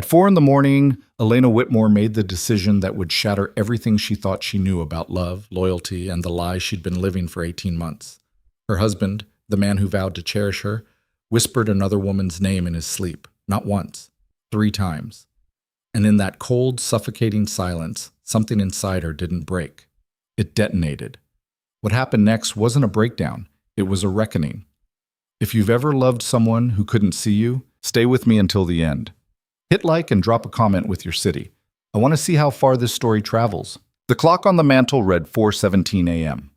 At 4 in the morning, Elena Whitmore made the decision that would shatter everything she thought she knew about love, loyalty, and the lie she'd been living for 18 months. Her husband, the man who vowed to cherish her, whispered another woman's name in his sleep, not once, 3 times. And in that cold, suffocating silence, something inside her didn't break. It detonated. What happened next wasn't a breakdown, it was a reckoning. If you've ever loved someone who couldn't see you, stay with me until the end. Hit like and drop a comment with your city. I want to see how far this story travels. The clock on the mantel read 4:17 a.m.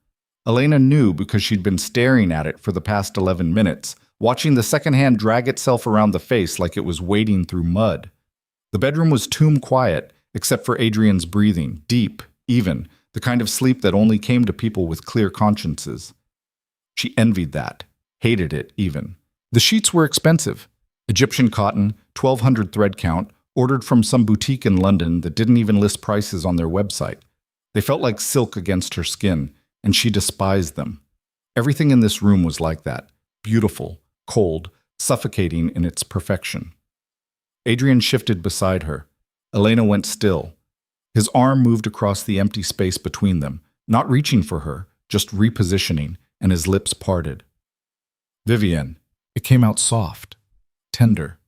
Elena knew because she'd been staring at it for the past 11 minutes, watching the second hand drag itself around the face like it was wading through mud. The bedroom was tomb quiet, except for Adrian's breathing, deep, even, the kind of sleep that only came to people with clear consciences. She envied that, hated it even. The sheets were expensive. Egyptian cotton, 1,200 thread count, ordered from some boutique in London that didn't even list prices on their website. They felt like silk against her skin, and she despised them. Everything in this room was like that, beautiful, cold, suffocating in its perfection. Adrian shifted beside her. Elena went still. His arm moved across the empty space between them, not reaching for her, just repositioning, and his lips parted. Vivienne. It came out soft, tender.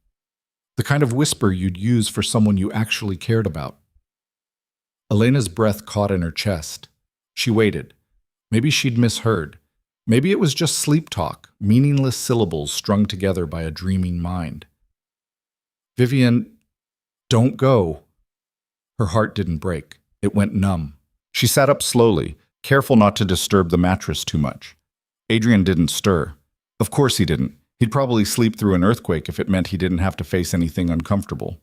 The kind of whisper you'd use for someone you actually cared about. Elena's breath caught in her chest. She waited. Maybe she'd misheard. Maybe it was just sleep talk, meaningless syllables strung together by a dreaming mind. Vivienne, don't go. Her heart didn't break. It went numb. She sat up slowly, careful not to disturb the mattress too much. Adrian didn't stir. Of course he didn't. He'd probably sleep through an earthquake if it meant he didn't have to face anything uncomfortable.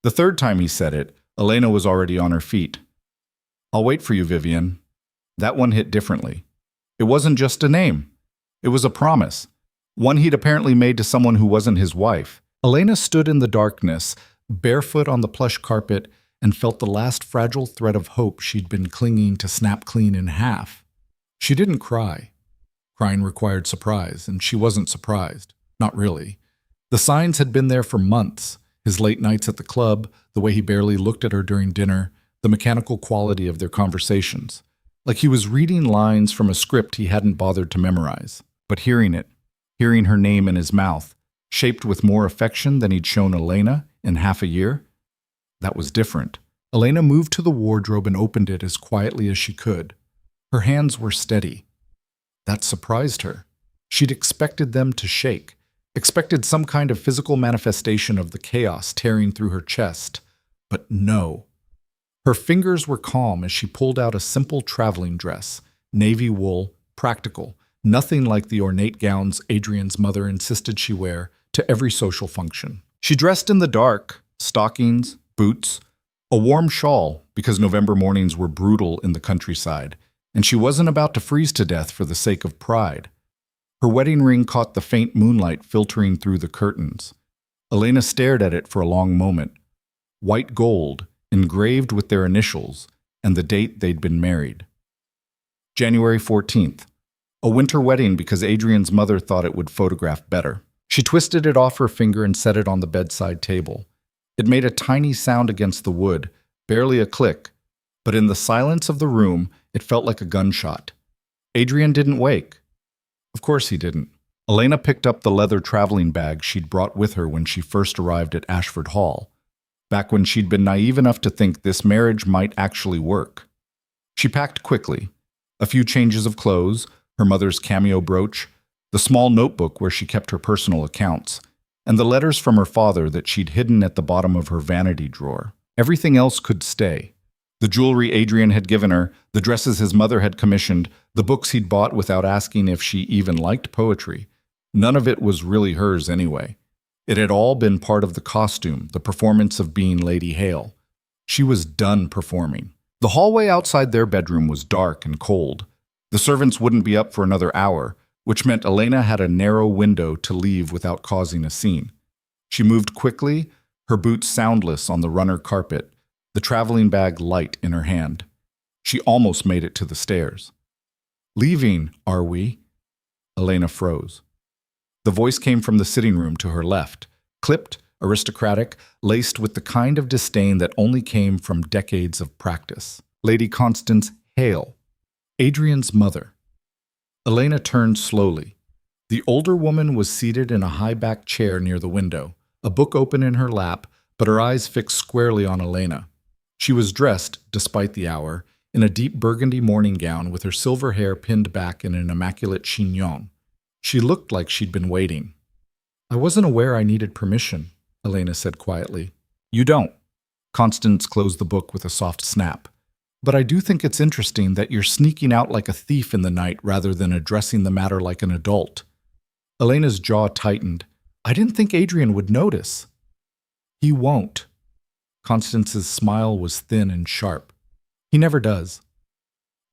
The third time he said it, Elena was already on her feet. I'll wait for you, Vivienne. That one hit differently. It wasn't just a name. It was a promise. One he'd apparently made to someone who wasn't his wife. Elena stood in the darkness, barefoot on the plush carpet, and felt the last fragile thread of hope she'd been clinging to snap clean in half. She didn't cry. Crying required surprise, and she wasn't surprised. Not really. The signs had been there for months. His late nights at the club, the way he barely looked at her during dinner, the mechanical quality of their conversations. Like he was reading lines from a script he hadn't bothered to memorize. But hearing it, hearing her name in his mouth, shaped with more affection than he'd shown Elena in half a year, that was different. Elena moved to the wardrobe and opened it as quietly as she could. Her hands were steady. That surprised her. She'd expected them to shake, expected some kind of physical manifestation of the chaos tearing through her chest. But no. Her fingers were calm as she pulled out a simple traveling dress, navy wool, practical, nothing like the ornate gowns Adrian's mother insisted she wear to every social function. She dressed in the dark, stockings, boots, a warm shawl because November mornings were brutal in the countryside, and she wasn't about to freeze to death for the sake of pride. Her wedding ring caught the faint moonlight filtering through the curtains. Elena stared at it for a long moment. White gold, engraved with their initials, and the date they'd been married. January 14th. A winter wedding because Adrian's mother thought it would photograph better. She twisted it off her finger and set it on the bedside table. It made a tiny sound against the wood, barely a click, but in the silence of the room, it felt like a gunshot. Adrian didn't wake. Of course he didn't. Elena picked up the leather traveling bag she'd brought with her when she first arrived at Ashford Hall, back when she'd been naive enough to think this marriage might actually work. She packed quickly. A few changes of clothes, her mother's cameo brooch, the small notebook where she kept her personal accounts, and the letters from her father that she'd hidden at the bottom of her vanity drawer. Everything else could stay. The jewelry Adrian had given her, the dresses his mother had commissioned, the books he'd bought without asking if she even liked poetry. None of it was really hers anyway. It had all been part of the costume, the performance of being Lady Hale. She was done performing. The hallway outside their bedroom was dark and cold. The servants wouldn't be up for another hour, which meant Elena had a narrow window to leave without causing a scene. She moved quickly, her boots soundless on the runner carpet, the traveling bag light in her hand. She almost made it to the stairs. "Leaving, are we?" Elena froze. The voice came from the sitting room to her left, clipped, aristocratic, laced with the kind of disdain that only came from decades of practice. Lady Constance Hale, Adrian's mother. Elena turned slowly. The older woman was seated in a high-backed chair near the window, a book open in her lap, but her eyes fixed squarely on Elena. She was dressed, despite the hour, in a deep burgundy morning gown with her silver hair pinned back in an immaculate chignon. She looked like she'd been waiting. "I wasn't aware I needed permission," Elena said quietly. "You don't." Constance closed the book with a soft snap. "But I do think it's interesting that you're sneaking out like a thief in the night rather than addressing the matter like an adult." Elena's jaw tightened. "I didn't think Adrian would notice." "He won't." Constance's smile was thin and sharp. "He never does."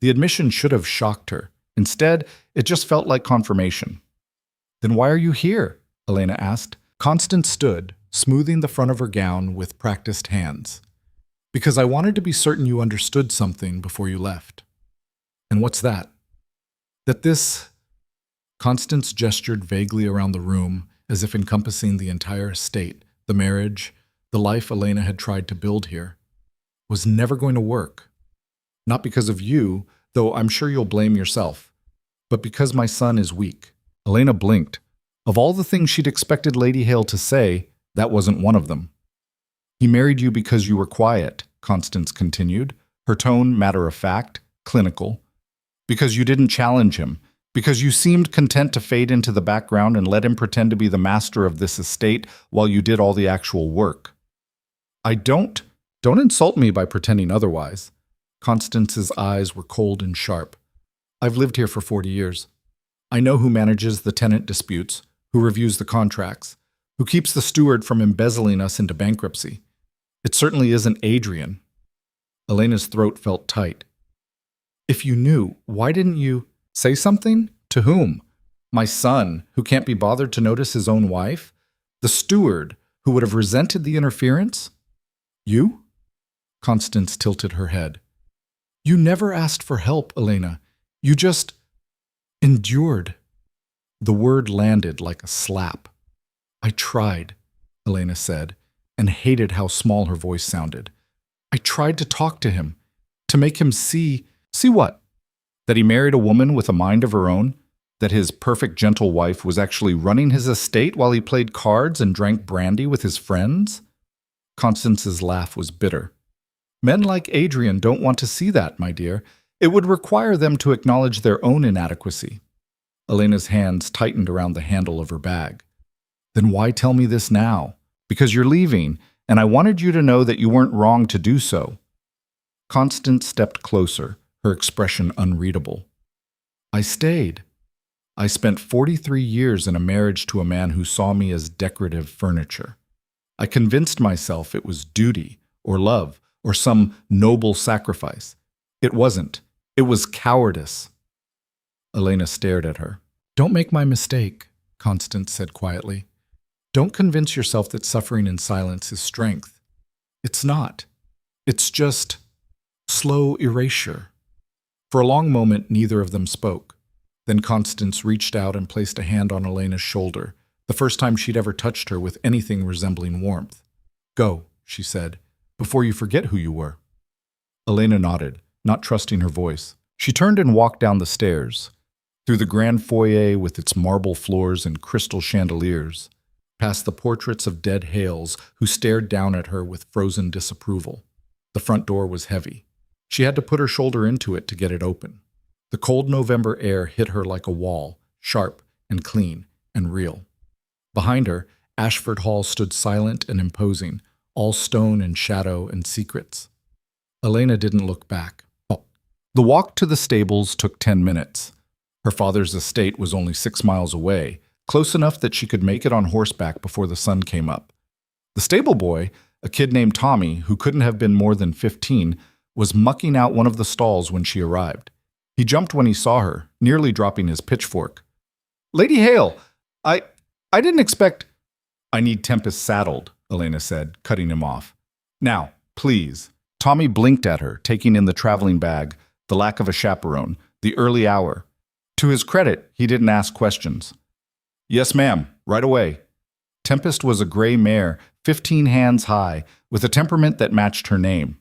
The admission should have shocked her. Instead, it just felt like confirmation. "Then why are you here?" Elena asked. Constance stood, smoothing the front of her gown with practiced hands. "Because I wanted to be certain you understood something before you left." "And what's that?" "That this—" Constance gestured vaguely around the room, as if encompassing the entire estate, the marriage, the life Elena had tried to build here, was never going to work. Not because of you, though I'm sure you'll blame yourself, but because my son is weak. Elena blinked. Of all the things she'd expected Lady Hale to say, that wasn't one of them. "He married you because you were quiet," Constance continued, her tone matter-of-fact, clinical. "Because you didn't challenge him. Because you seemed content to fade into the background and let him pretend to be the master of this estate while you did all the actual work." Don't insult me by pretending otherwise." Constance's eyes were cold and sharp. "I've lived here for 40 years. I know who manages the tenant disputes, who reviews the contracts, who keeps the steward from embezzling us into bankruptcy. It certainly isn't Adrian." Elena's throat felt tight. "If you knew, why didn't you—" "Say something? To whom? My son, who can't be bothered to notice his own wife? The steward, who would have resented the interference? You?" Constance tilted her head. "You never asked for help, Elena. You just endured." The word landed like a slap. "I tried," Elena said, and hated how small her voice sounded. "I tried to talk to him, to make him see—" "See what? That he married a woman with a mind of her own? That his perfect gentle wife was actually running his estate while he played cards and drank brandy with his friends?" Constance's laugh was bitter. "Men like Adrian don't want to see that, my dear. It would require them to acknowledge their own inadequacy." Elena's hands tightened around the handle of her bag. "Then why tell me this now? Because you're leaving, and I wanted you to know that you weren't wrong to do so." Constance stepped closer, her expression unreadable. "I stayed. I spent 43 years in a marriage to a man who saw me as decorative furniture. I convinced myself it was duty, or love, or some noble sacrifice. It wasn't. It was cowardice." Elena stared at her. "Don't make my mistake," Constance said quietly. "Don't convince yourself that suffering in silence is strength. It's not. It's just slow erasure." For a long moment, neither of them spoke. Then Constance reached out and placed a hand on Elena's shoulder, the first time she'd ever touched her with anything resembling warmth. "Go," she said, "before you forget who you were." Elena nodded, not trusting her voice. She turned and walked down the stairs, through the grand foyer with its marble floors and crystal chandeliers, past the portraits of dead Hales who stared down at her with frozen disapproval. The front door was heavy. She had to put her shoulder into it to get it open. The cold November air hit her like a wall, sharp and clean and real. Behind her, Ashford Hall stood silent and imposing, all stone and shadow and secrets. Elena didn't look back. The walk to the stables took 10 minutes. Her father's estate was only 6 miles away, close enough that she could make it on horseback before the sun came up. The stable boy, a kid named Tommy, who couldn't have been more than 15, was mucking out one of the stalls when she arrived. He jumped when he saw her, nearly dropping his pitchfork. "Lady Hale, I didn't expect—" "I need Tempest saddled," Elena said, cutting him off. "Now, please." Tommy blinked at her, taking in the traveling bag, the lack of a chaperone, the early hour. To his credit, he didn't ask questions. "Yes, ma'am, right away." Tempest was a gray mare, 15 hands high, with a temperament that matched her name.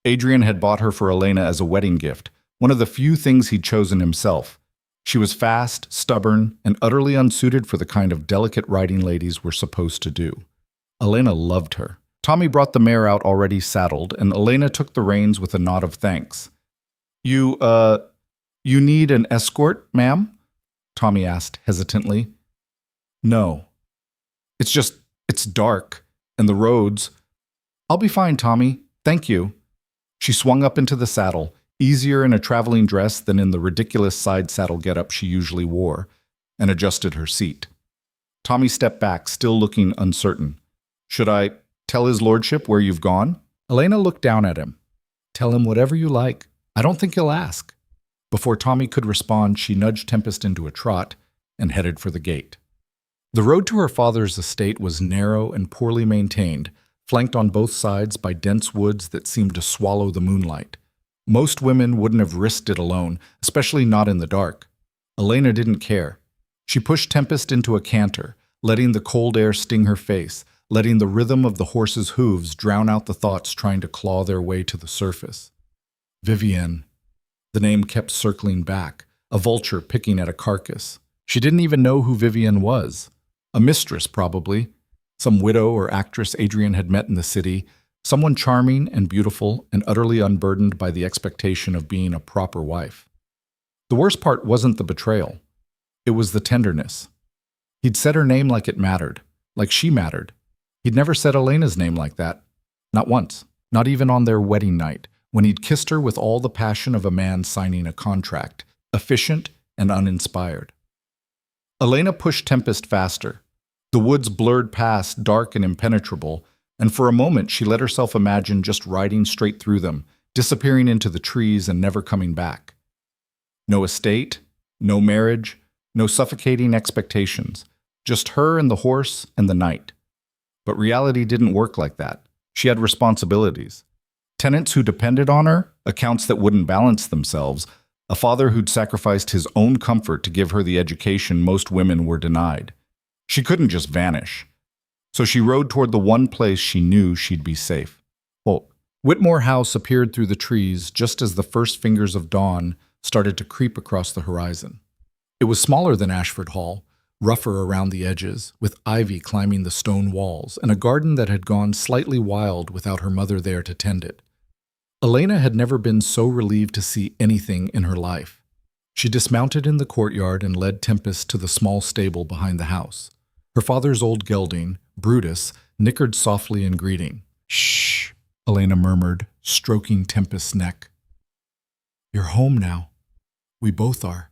Adrian had bought her for Elena as a wedding gift, one of the few things he'd chosen himself. She was fast, stubborn, and utterly unsuited for the kind of delicate riding ladies were supposed to do. Elena loved her. Tommy brought the mare out already saddled, and Elena took the reins with a nod of thanks. You need an escort, ma'am? Tommy asked hesitantly. No. It's dark, and the roads. I'll be fine, Tommy. Thank you. She swung up into the saddle, easier in a traveling dress than in the ridiculous side saddle getup she usually wore, and adjusted her seat. Tommy stepped back, still looking uncertain. Should I tell his lordship where you've gone? Elena looked down at him. Tell him whatever you like. I don't think he'll ask. Before Tommy could respond, she nudged Tempest into a trot and headed for the gate. The road to her father's estate was narrow and poorly maintained, flanked on both sides by dense woods that seemed to swallow the moonlight. Most women wouldn't have risked it alone, especially not in the dark. Elena didn't care. She pushed Tempest into a canter, letting the cold air sting her face, letting the rhythm of the horse's hooves drown out the thoughts trying to claw their way to the surface. Vivienne. The name kept circling back, a vulture picking at a carcass. She didn't even know who Vivienne was. A mistress, probably. Some widow or actress Adrian had met in the city, someone charming and beautiful and utterly unburdened by the expectation of being a proper wife. The worst part wasn't the betrayal. It was the tenderness. He'd said her name like it mattered, like she mattered. He'd never said Elena's name like that. Not once. Not even on their wedding night, when he'd kissed her with all the passion of a man signing a contract, efficient and uninspired. Elena pushed Tempest faster. The woods blurred past, dark and impenetrable, and for a moment she let herself imagine just riding straight through them, disappearing into the trees and never coming back. No estate, no marriage, no suffocating expectations, just her and the horse and the night. But reality didn't work like that. She had responsibilities. Tenants who depended on her, accounts that wouldn't balance themselves, a father who'd sacrificed his own comfort to give her the education most women were denied. She couldn't just vanish. So she rode toward the one place she knew she'd be safe. Whitmore House appeared through the trees just as the first fingers of dawn started to creep across the horizon. It was smaller than Ashford Hall, rougher around the edges, with ivy climbing the stone walls, and a garden that had gone slightly wild without her mother there to tend it. Elena had never been so relieved to see anything in her life. She dismounted in the courtyard and led Tempest to the small stable behind the house. Her father's old gelding, Brutus, nickered softly in greeting. "Shh," Elena murmured, stroking Tempest's neck. "You're home now. We both are."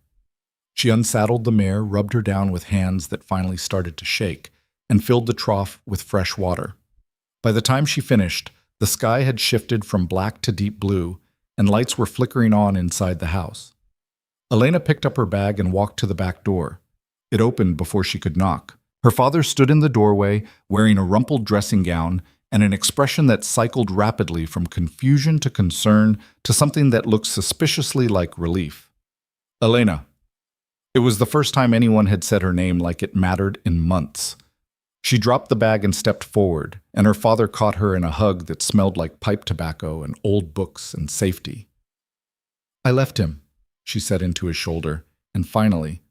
She unsaddled the mare, rubbed her down with hands that finally started to shake, and filled the trough with fresh water. By the time she finished, the sky had shifted from black to deep blue, and lights were flickering on inside the house. Elena picked up her bag and walked to the back door. It opened before she could knock. Her father stood in the doorway, wearing a rumpled dressing gown and an expression that cycled rapidly from confusion to concern to something that looked suspiciously like relief. "Elena." It was the first time anyone had said her name like it mattered in months. She dropped the bag and stepped forward, and her father caught her in a hug that smelled like pipe tobacco and old books and safety. "I left him," she said into his shoulder, and finally,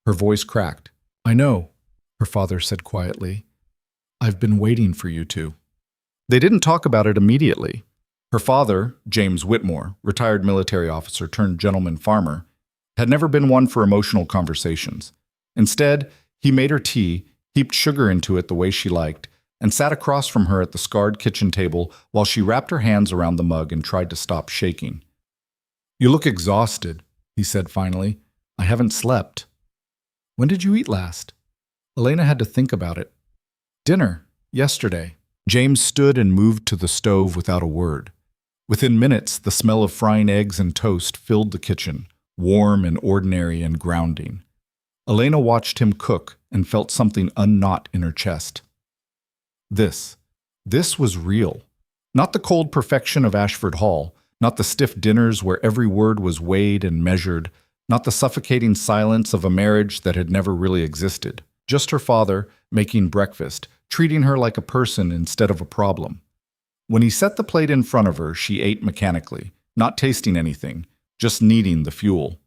her voice cracked. "I know," her father said quietly. "I've been waiting for you to." They didn't talk about it immediately. Her father, James Whitmore, retired military officer turned gentleman farmer, had never been one for emotional conversations. Instead, he made her tea, heaped sugar into it the way she liked, and sat across from her at the scarred kitchen table while she wrapped her hands around the mug and tried to stop shaking. "You look exhausted," he said finally. "I haven't slept." "When did you eat last?" Elena had to think about it. "Dinner, yesterday." James stood and moved to the stove without a word. Within minutes, the smell of frying eggs and toast filled the kitchen, warm and ordinary and grounding. Elena watched him cook and felt something unknot in her chest. This was real. Not the cold perfection of Ashford Hall, not the stiff dinners where every word was weighed and measured, not the suffocating silence of a marriage that had never really existed. Just her father, making breakfast, treating her like a person instead of a problem. When he set the plate in front of her, she ate mechanically, not tasting anything, just needing the fuel.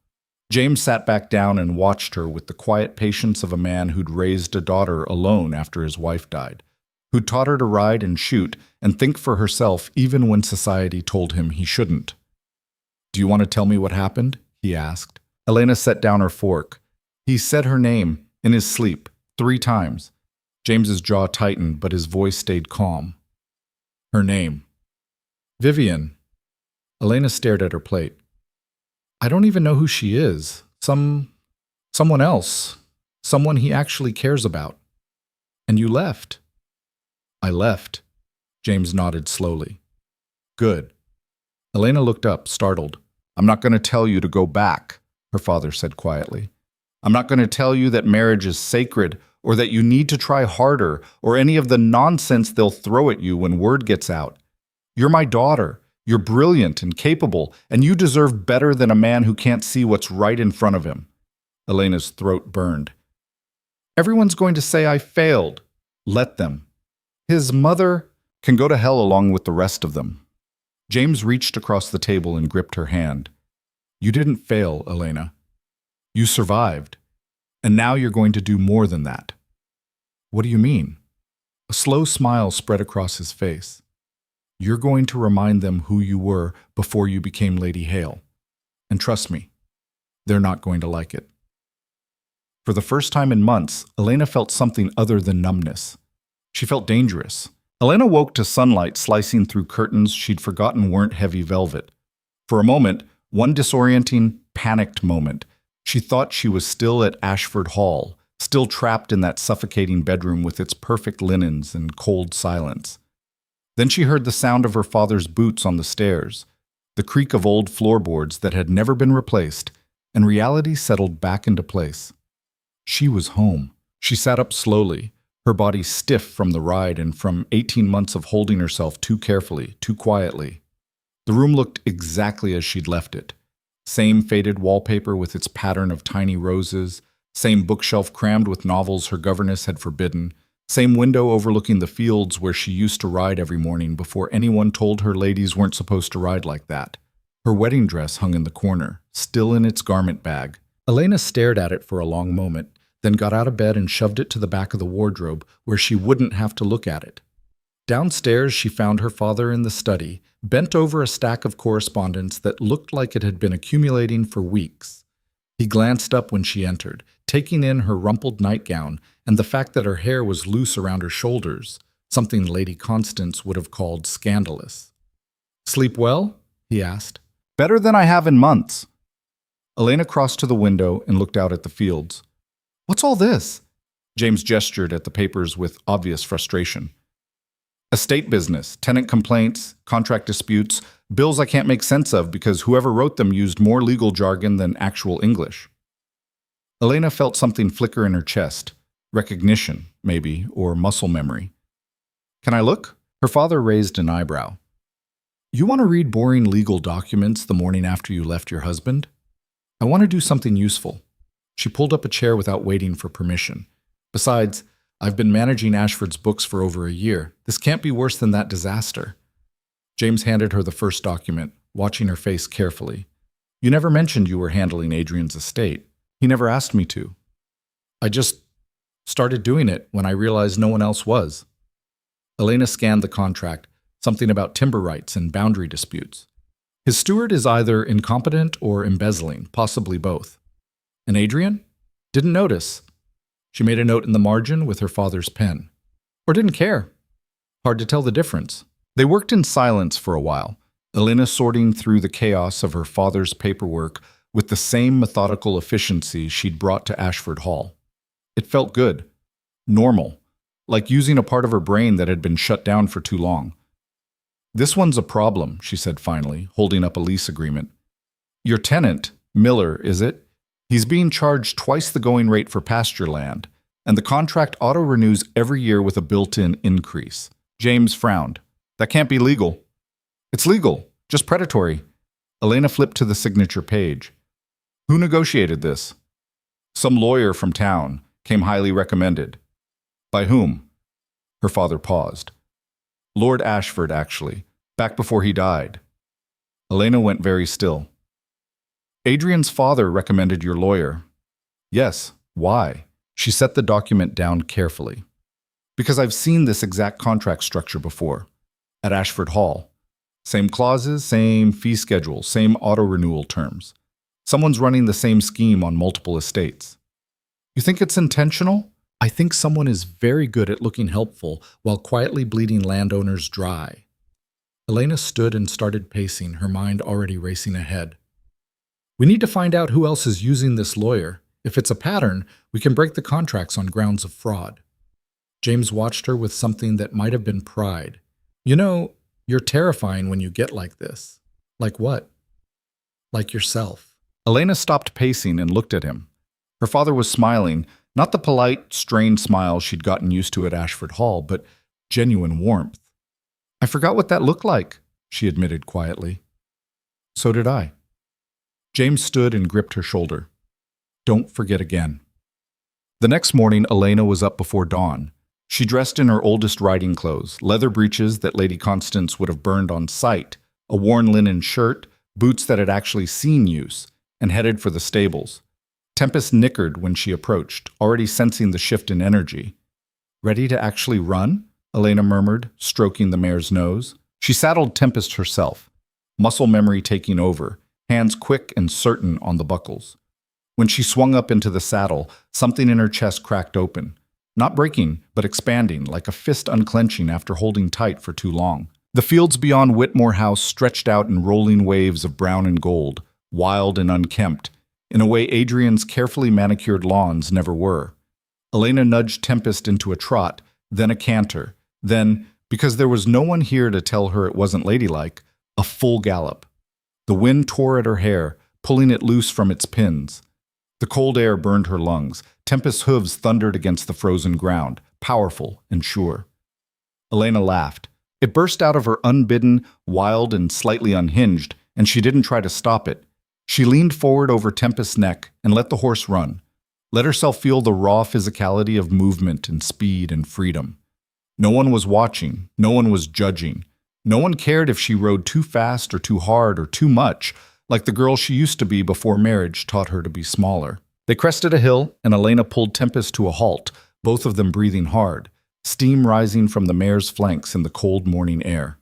James sat back down and watched her with the quiet patience of a man who'd raised a daughter alone after his wife died, who'd taught her to ride and shoot and think for herself even when society told him he shouldn't. "Do you want to tell me what happened?" he asked. Elena set down her fork. He said her name, in his sleep, 3 times. James's jaw tightened, but his voice stayed calm. Her name. Vivian. Elena stared at her plate. "I don't even know who she is. Someone else. Someone he actually cares about. And you left." "I left." James nodded slowly. "Good." Elena looked up, startled. "I'm not going to tell you to go back," her father said quietly. "I'm not going to tell you that marriage is sacred or that you need to try harder or any of the nonsense they'll throw at you when word gets out. You're my daughter. You're brilliant and capable, and you deserve better than a man who can't see what's right in front of him." Elena's throat burned. "Everyone's going to say I failed." "Let them. His mother can go to hell along with the rest of them." James reached across the table and gripped her hand. "You didn't fail, Elena. You survived. And now you're going to do more than that." "What do you mean?" A slow smile spread across his face. "You're going to remind them who you were before you became Lady Hale. And trust me, they're not going to like it." For the first time in months, Elena felt something other than numbness. She felt dangerous. Elena woke to sunlight slicing through curtains she'd forgotten weren't heavy velvet. For a moment, one disorienting, panicked moment, she thought she was still at Ashford Hall, still trapped in that suffocating bedroom with its perfect linens and cold silence. Then she heard the sound of her father's boots on the stairs, the creak of old floorboards that had never been replaced, and reality settled back into place. She was home. She sat up slowly, her body stiff from the ride and from 18 months of holding herself too carefully, too quietly. The room looked exactly as she'd left it. Same faded wallpaper with its pattern of tiny roses, same bookshelf crammed with novels her governess had forbidden, same window overlooking the fields where she used to ride every morning before anyone told her ladies weren't supposed to ride like that. Her wedding dress hung in the corner, still in its garment bag. Elena stared at it for a long moment, then got out of bed and shoved it to the back of the wardrobe where she wouldn't have to look at it. Downstairs, she found her father in the study, bent over a stack of correspondence that looked like it had been accumulating for weeks. He glanced up when she entered, taking in her rumpled nightgown and the fact that her hair was loose around her shoulders, something Lady Constance would have called scandalous. "Sleep well?" he asked. "Better than I have in months." Elena crossed to the window and looked out at the fields. "What's all this?" James gestured at the papers with obvious frustration. "Estate business, tenant complaints, contract disputes, bills I can't make sense of because whoever wrote them used more legal jargon than actual English." Elena felt something flicker in her chest. Recognition, maybe, or muscle memory. "Can I look?" Her father raised an eyebrow. "You want to read boring legal documents the morning after you left your husband? I want to do something useful." She pulled up a chair without waiting for permission. "Besides, I've been managing Ashford's books for over a year. This can't be worse than that disaster." James handed her the first document, watching her face carefully. "You never mentioned you were handling Adrian's estate. He never asked me to. I just started doing it when I realized no one else was." Elena scanned the contract, something about timber rights and boundary disputes. "His steward is either incompetent or embezzling, possibly both. And Adrian? Didn't notice." She made a note in the margin with her father's pen. "Or didn't care. Hard to tell the difference." They worked in silence for a while, Elena sorting through the chaos of her father's paperwork with the same methodical efficiency she'd brought to Ashford Hall. It felt good, normal, like using a part of her brain that had been shut down for too long. "This one's a problem," she said finally, holding up a lease agreement. "Your tenant, Miller, is it? He's being charged twice the going rate for pasture land, and the contract auto-renews every year with a built-in increase." James frowned. "That can't be legal." "It's legal, just predatory." Elena flipped to the signature page. "Who negotiated this?" "Some lawyer from town. came highly recommended. By whom? Her father paused. Lord Ashford, actually, back before he died. Elena went very still. Adrian's father recommended your lawyer. Yes, why? She set the document down carefully. Because I've seen this exact contract structure before. At Ashford Hall. Same clauses, same fee schedule, same auto-renewal terms. Someone's running the same scheme on multiple estates. You think it's intentional? I think someone is very good at looking helpful while quietly bleeding landowners dry. Elena stood and started pacing, her mind already racing ahead. We need to find out who else is using this lawyer. If it's a pattern, we can break the contracts on grounds of fraud. James watched her with something that might have been pride. You know, you're terrifying when you get like this. Like what? Like yourself. Elena stopped pacing and looked at him. Her father was smiling, not the polite, strained smile she'd gotten used to at Ashford Hall, but genuine warmth. I forgot what that looked like, she admitted quietly. So did I. James stood and gripped her shoulder. Don't forget again. The next morning, Elena was up before dawn. She dressed in her oldest riding clothes, leather breeches that Lady Constance would have burned on sight, a worn linen shirt, boots that had actually seen use, and headed for the stables. Tempest nickered when she approached, already sensing the shift in energy. Ready to actually run? Elena murmured, stroking the mare's nose. She saddled Tempest herself, muscle memory taking over, hands quick and certain on the buckles. When she swung up into the saddle, something in her chest cracked open. Not breaking, but expanding, like a fist unclenching after holding tight for too long. The fields beyond Whitmore House stretched out in rolling waves of brown and gold, wild and unkempt, in a way Adrian's carefully manicured lawns never were. Elena nudged Tempest into a trot, then a canter, then, because there was no one here to tell her it wasn't ladylike, a full gallop. The wind tore at her hair, pulling it loose from its pins. The cold air burned her lungs. Tempest's hooves thundered against the frozen ground, powerful and sure. Elena laughed. It burst out of her unbidden, wild and slightly unhinged, and she didn't try to stop it. She leaned forward over Tempest's neck and let the horse run. Let herself feel the raw physicality of movement and speed and freedom. No one was watching. No one was judging. No one cared if she rode too fast or too hard or too much, like the girl she used to be before marriage taught her to be smaller. They crested a hill, and Elena pulled Tempest to a halt, both of them breathing hard, steam rising from the mare's flanks in the cold morning air.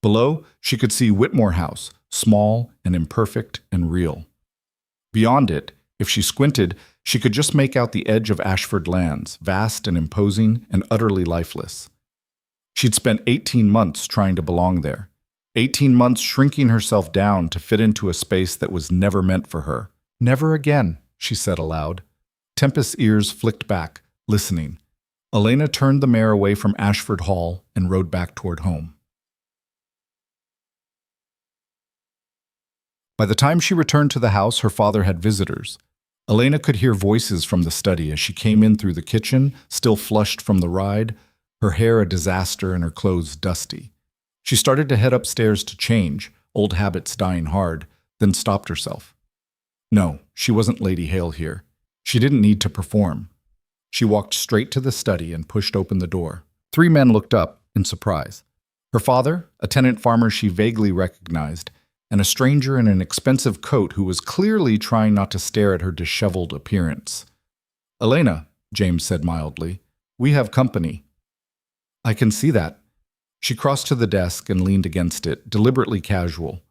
Below, she could see Whitmore House, small and imperfect and real. Beyond it, if she squinted, she could just make out the edge of Ashford lands, vast and imposing and utterly lifeless. She'd spent 18 months trying to belong there, 18 months shrinking herself down to fit into a space that was never meant for her. Never again, she said aloud. Tempest's ears flicked back, listening. Elena turned the mare away from Ashford Hall and rode back toward home. By the time she returned to the house, her father had visitors. Elena could hear voices from the study as she came in through the kitchen, still flushed from the ride, her hair a disaster and her clothes dusty. She started to head upstairs to change, old habits dying hard, then stopped herself. No, she wasn't Lady Hale here. She didn't need to perform. She walked straight to the study and pushed open the door. 3 men looked up in surprise. Her father, a tenant farmer she vaguely recognized, and a stranger in an expensive coat who was clearly trying not to stare at her disheveled appearance. Elena, James said mildly, we have company. I can see that. She crossed to the desk and leaned against it, deliberately casual.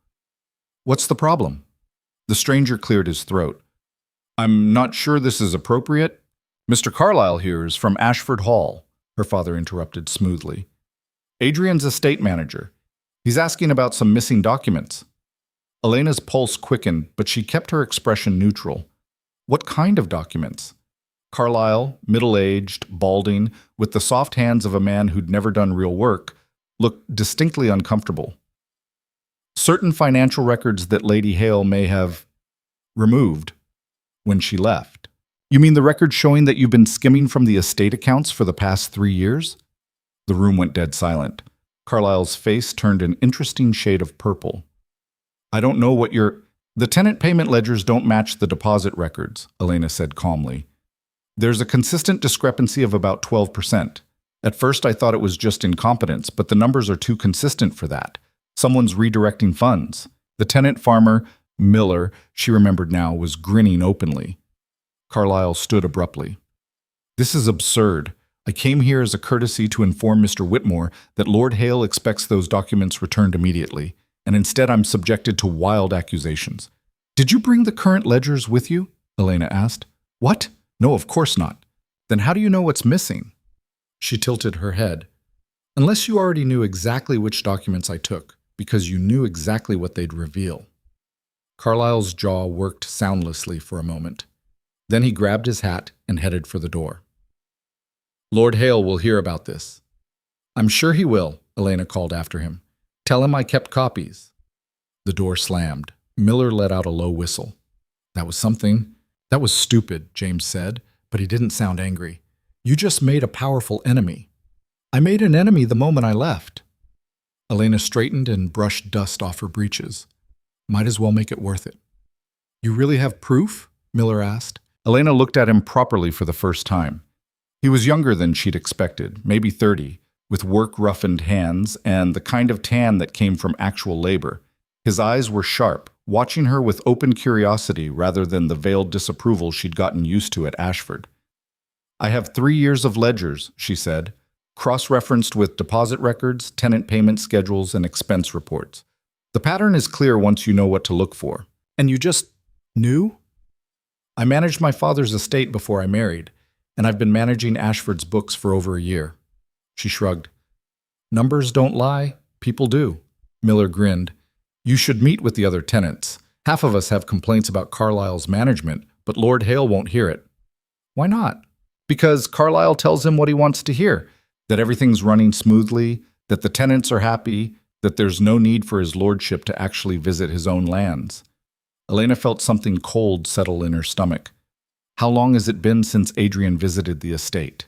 What's the problem? The stranger cleared his throat. I'm not sure this is appropriate. Mr. Carlyle here is from Ashford Hall, her father interrupted smoothly. Adrian's estate manager. He's asking about some missing documents. Elena's pulse quickened, but she kept her expression neutral. What kind of documents? Carlyle, middle-aged, balding, with the soft hands of a man who'd never done real work, looked distinctly uncomfortable. Certain financial records that Lady Hale may have removed when she left. You mean the record showing that you've been skimming from the estate accounts for the past 3 years? The room went dead silent. Carlyle's face turned an interesting shade of purple. I don't know what you're... The tenant payment ledgers don't match the deposit records, Elena said calmly. There's a consistent discrepancy of about 12%. At first, I thought it was just incompetence, but the numbers are too consistent for that. Someone's redirecting funds. The tenant farmer, Miller, she remembered now, was grinning openly. Carlyle stood abruptly. This is absurd. I came here as a courtesy to inform Mr. Whitmore that Lord Hale expects those documents returned immediately, and instead I'm subjected to wild accusations. Did you bring the current ledgers with you? Elena asked. What? No, of course not. Then how do you know what's missing? She tilted her head. Unless you already knew exactly which documents I took, because you knew exactly what they'd reveal. Carlyle's jaw worked soundlessly for a moment. Then he grabbed his hat and headed for the door. Lord Hale will hear about this. I'm sure he will, Elena called after him. Tell him I kept copies. The door slammed. Miller let out a low whistle. That was something. That was stupid, James said, but he didn't sound angry. You just made a powerful enemy. I made an enemy the moment I left. Elena straightened and brushed dust off her breeches. Might as well make it worth it. You really have proof? Miller asked. Elena looked at him properly for the first time. He was younger than she'd expected, maybe 30, with work-roughened hands and the kind of tan that came from actual labor. His eyes were sharp, watching her with open curiosity rather than the veiled disapproval she'd gotten used to at Ashford. I have 3 years of ledgers, she said, cross-referenced with deposit records, tenant payment schedules, and expense reports. The pattern is clear once you know what to look for. And you just knew? I managed my father's estate before I married, and I've been managing Ashford's books for over a year. She shrugged. Numbers don't lie, people do. Miller grinned. You should meet with the other tenants. Half of us have complaints about Carlyle's management, but Lord Hale won't hear it. Why not? Because Carlyle tells him what he wants to hear, that everything's running smoothly, that the tenants are happy, that there's no need for his lordship to actually visit his own lands. Elena felt something cold settle in her stomach. How long has it been since Adrian visited the estate?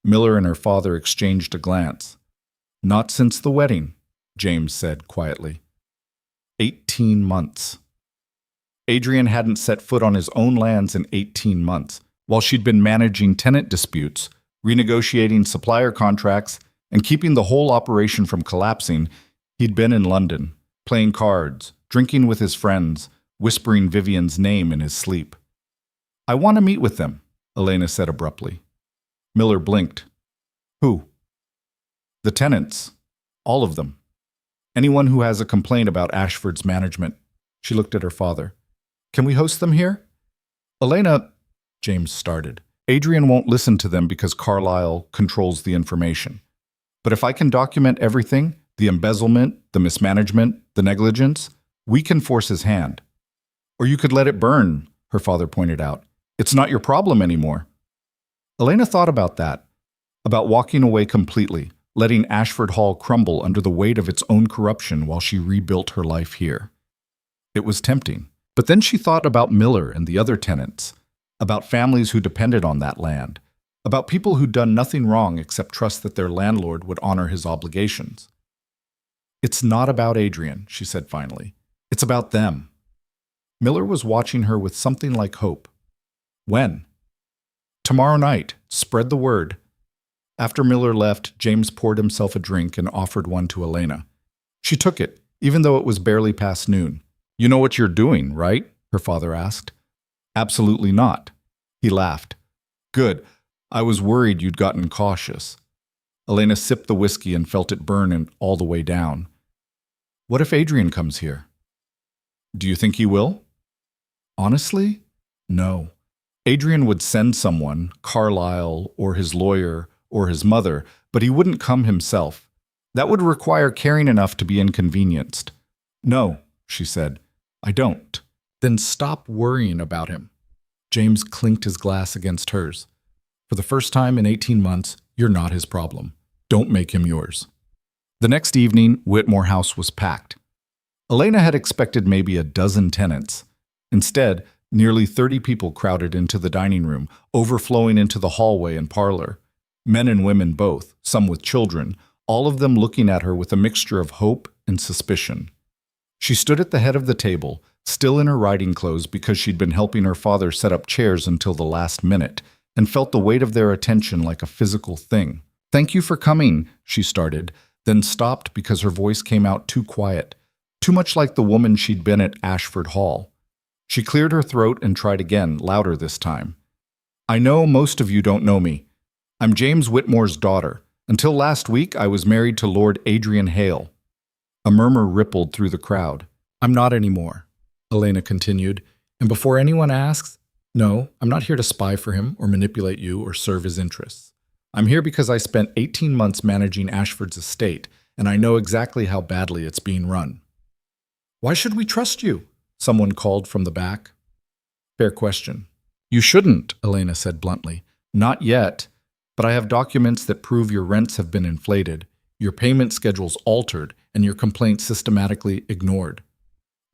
Miller and her father exchanged a glance. Not since the wedding, James said quietly. 18 months. Adrian hadn't set foot on his own lands in 18 months, while she'd been managing tenant disputes, renegotiating supplier contracts, and keeping the whole operation from collapsing. He'd been in London, playing cards, drinking with his friends, whispering Vivian's name in his sleep. I want to meet with them, Elena said abruptly. Miller blinked. Who? The tenants. All of them. Anyone who has a complaint about Ashford's management. She looked at her father. Can we host them here? Elena, James started. Adrian won't listen to them because Carlyle controls the information. But if I can document everything, the embezzlement, the mismanagement, the negligence, we can force his hand. Or you could let it burn, her father pointed out. It's not your problem anymore. Elena thought about that, about walking away completely, letting Ashford Hall crumble under the weight of its own corruption while she rebuilt her life here. It was tempting. But then she thought about Miller and the other tenants, about families who depended on that land, about people who'd done nothing wrong except trust that their landlord would honor his obligations. It's not about Adrian, she said finally. It's about them. Miller was watching her with something like hope. When? Tomorrow night. Spread the word. After Miller left, James poured himself a drink and offered one to Elena. She took it, even though it was barely past noon. You know what you're doing, right? Her father asked. Absolutely not. He laughed. Good. I was worried you'd gotten cautious. Elena sipped the whiskey and felt it burn all the way down. What if Adrian comes here? Do you think he will? Honestly? No. Adrian would send someone, Carlyle or his lawyer or his mother, but he wouldn't come himself. That would require caring enough to be inconvenienced. No, she said. I don't. Then stop worrying about him. James clinked his glass against hers. For the first time in 18 months, you're not his problem. Don't make him yours. The next evening, Whitmore House was packed. Elena had expected maybe a dozen tenants. Instead, nearly 30 people crowded into the dining room, overflowing into the hallway and parlor. Men and women both, some with children, all of them looking at her with a mixture of hope and suspicion. She stood at the head of the table, still in her riding clothes because she'd been helping her father set up chairs until the last minute, and felt the weight of their attention like a physical thing. "Thank you for coming," she started, then stopped because her voice came out too quiet, too much like the woman she'd been at Ashford Hall. She cleared her throat and tried again, louder this time. "I know most of you don't know me. I'm James Whitmore's daughter. Until last week, I was married to Lord Adrian Hale." A murmur rippled through the crowd. "I'm not anymore," Elena continued, "and before anyone asks, no, I'm not here to spy for him or manipulate you or serve his interests. I'm here because I spent 18 months managing Ashford's estate, and I know exactly how badly it's being run." "Why should we trust you?" someone called from the back. "Fair question." "You shouldn't," Elena said bluntly. "Not yet, but I have documents that prove your rents have been inflated, your payment schedules altered, and your complaints systematically ignored.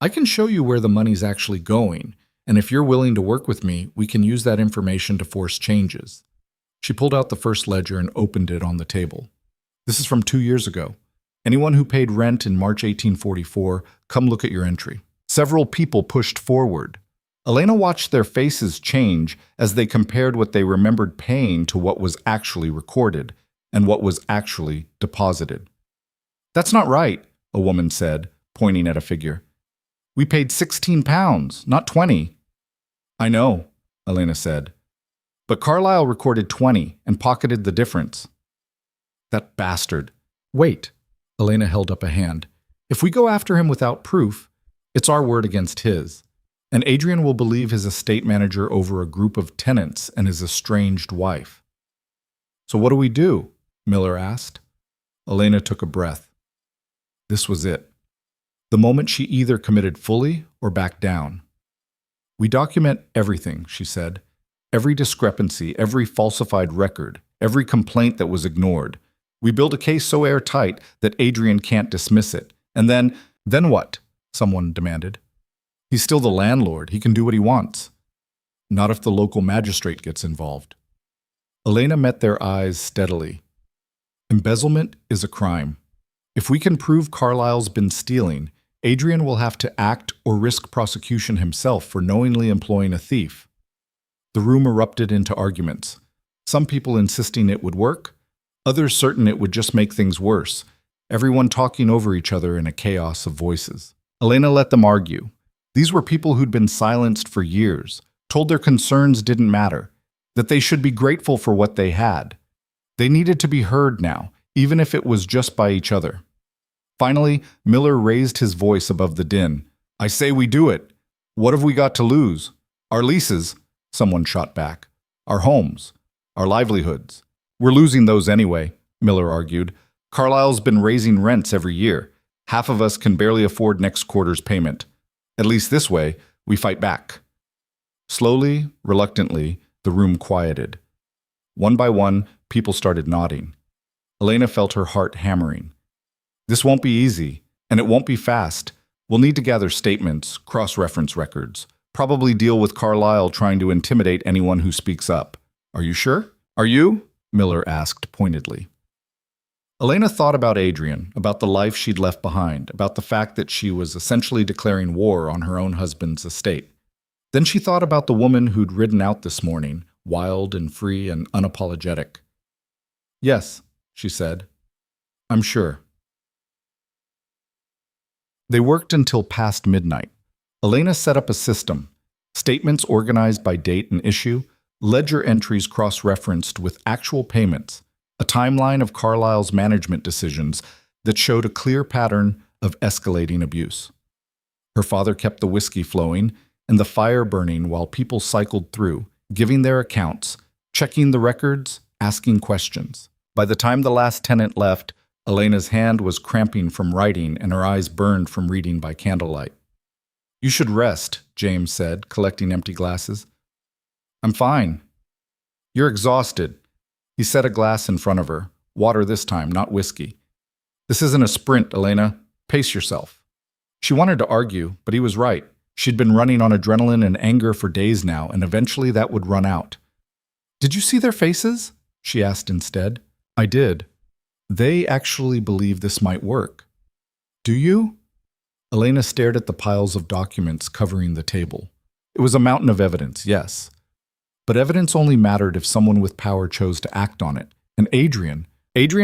I can show you where the money's actually going, and if you're willing to work with me, we can use that information to force changes." She pulled out the first ledger and opened it on the table. "This is from 2 years ago. Anyone who paid rent in March 1844, come look at your entry." Several people pushed forward. Elena watched their faces change as they compared what they remembered paying to what was actually recorded and what was actually deposited. "That's not right," a woman said, pointing at a figure. "We paid £16, not 20. "I know," Elena said. "But Carlyle recorded 20 and pocketed the difference." "That bastard." "Wait," Elena held up a hand. "If we go after him without proof, it's our word against his. And Adrian will believe his estate manager over a group of tenants and his estranged wife." "So what do we do?" Miller asked. Elena took a breath. This was it. The moment she either committed fully or backed down. "We document everything," she said. "Every discrepancy, every falsified record, every complaint that was ignored. We build a case so airtight that Adrian can't dismiss it. And then what?" someone demanded. "He's still the landlord. He can do what he wants." "Not if the local magistrate gets involved." Elena met their eyes steadily. "Embezzlement is a crime. If we can prove Carlyle's been stealing, Adrian will have to act or risk prosecution himself for knowingly employing a thief." The room erupted into arguments, some people insisting it would work, others certain it would just make things worse, everyone talking over each other in a chaos of voices. Elena let them argue. These were people who'd been silenced for years, told their concerns didn't matter, that they should be grateful for what they had. They needed to be heard now, even if it was just by each other. Finally, Miller raised his voice above the din. "I say we do it. What have we got to lose? Our leases," someone shot back. "Our homes. Our livelihoods. We're losing those anyway," Miller argued. "Carlyle's been raising rents every year. Half of us can barely afford next quarter's payment. At least this way, we fight back." Slowly, reluctantly, the room quieted. One by one, people started nodding. Elena felt her heart hammering. This won't be easy, and it won't be fast. We'll need to gather statements, cross-reference records, probably deal with Carlyle trying to intimidate anyone who speaks up. "Are you sure?" "Are you?" Miller asked pointedly. Elena thought about Adrian, about the life she'd left behind, about the fact that she was essentially declaring war on her own husband's estate. Then she thought about the woman who'd ridden out this morning, wild and free and unapologetic. "Yes," she said. "I'm sure." They worked until past midnight. Elena set up a system, statements organized by date and issue, ledger entries cross-referenced with actual payments, a timeline of Carlyle's management decisions that showed a clear pattern of escalating abuse. Her father kept the whiskey flowing and the fire burning while people cycled through, giving their accounts, checking the records, asking questions. By the time the last tenant left, Elena's hand was cramping from writing and her eyes burned from reading by candlelight. "You should rest," James said, collecting empty glasses. "I'm fine." "You're exhausted." He set a glass in front of her. "Water this time, not whiskey." "This isn't a sprint, Elena. Pace yourself." She wanted to argue, but he was right. She'd been running on adrenaline and anger for days now, and eventually that would run out. "Did you see their faces?" she asked instead. "I did. They actually believe this might work." "Do you?" Elena stared at the piles of documents covering the table. It was a mountain of evidence, yes. But evidence only mattered if someone with power chose to act on it. And Adrian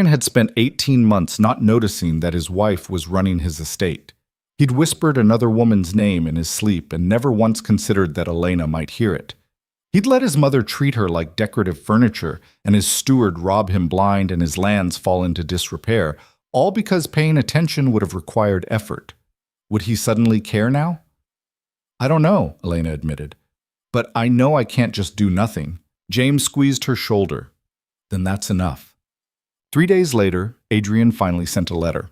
had spent 18 months not noticing that his wife was running his estate. He'd whispered another woman's name in his sleep and never once considered that Elena might hear it. He'd let his mother treat her like decorative furniture and his steward rob him blind and his lands fall into disrepair, all because paying attention would have required effort. Would he suddenly care now? I don't know, Elena admitted. But I know I can't just do nothing. James squeezed her shoulder. Then that's enough. 3 days later, Adrian finally sent a letter.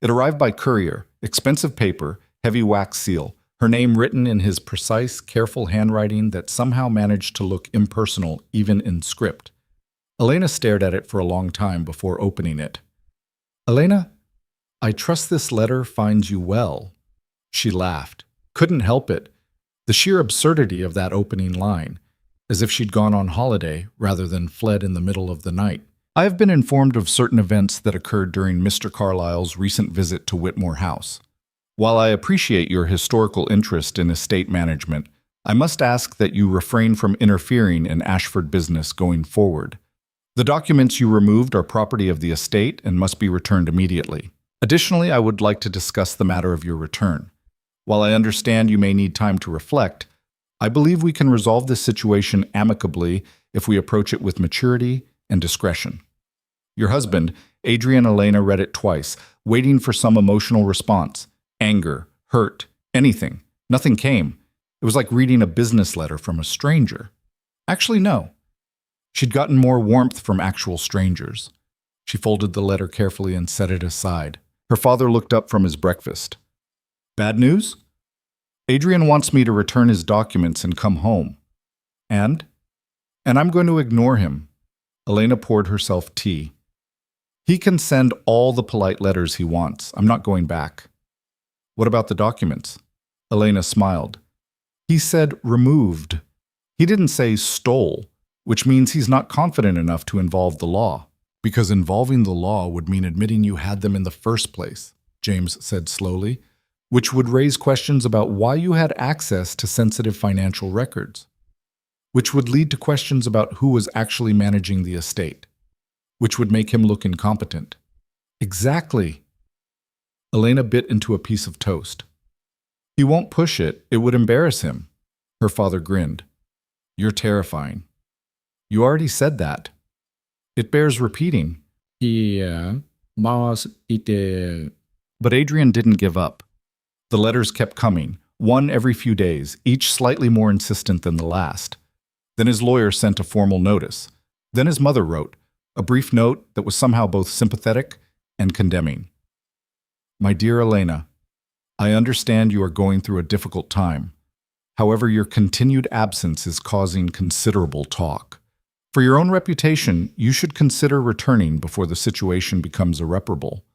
It arrived by courier, expensive paper, heavy wax seal, her name written in his precise, careful handwriting that somehow managed to look impersonal even in script. Elena stared at it for a long time before opening it. Elena, I trust this letter finds you well. She laughed. Couldn't help it. The sheer absurdity of that opening line, as if she'd gone on holiday rather than fled in the middle of the night. I have been informed of certain events that occurred during Mr. Carlyle's recent visit to Whitmore House. While I appreciate your historical interest in estate management, I must ask that you refrain from interfering in Ashford business going forward. The documents you removed are property of the estate and must be returned immediately. Additionally, I would like to discuss the matter of your return. While I understand you may need time to reflect, I believe we can resolve this situation amicably if we approach it with maturity and discretion. Your husband, Adrian Elena, read it twice, waiting for some emotional response. Anger, hurt, anything. Nothing came. It was like reading a business letter from a stranger. Actually, no. She'd gotten more warmth from actual strangers. She folded the letter carefully and set it aside. Her father looked up from his breakfast. Bad news? Adrian wants me to return his documents and come home. And I'm going to ignore him. Elena poured herself tea. He can send all the polite letters he wants. I'm not going back. What about the documents? Elena smiled. He said removed. He didn't say stole, which means he's not confident enough to involve the law. Because involving the law would mean admitting you had them in the first place, James said slowly, which would raise questions about why you had access to sensitive financial records, which would lead to questions about who was actually managing the estate, which would make him look incompetent. Exactly. Elena bit into a piece of toast. He won't push it. It would embarrass him. Her father grinned. You're terrifying. You already said that. It bears repeating. Yeah, but Adrian didn't give up. The letters kept coming, one every few days, each slightly more insistent than the last. Then his lawyer sent a formal notice. Then his mother wrote, a brief note that was somehow both sympathetic and condemning. My dear Elena, I understand you are going through a difficult time. However, your continued absence is causing considerable talk. For your own reputation, you should consider returning before the situation becomes irreparable.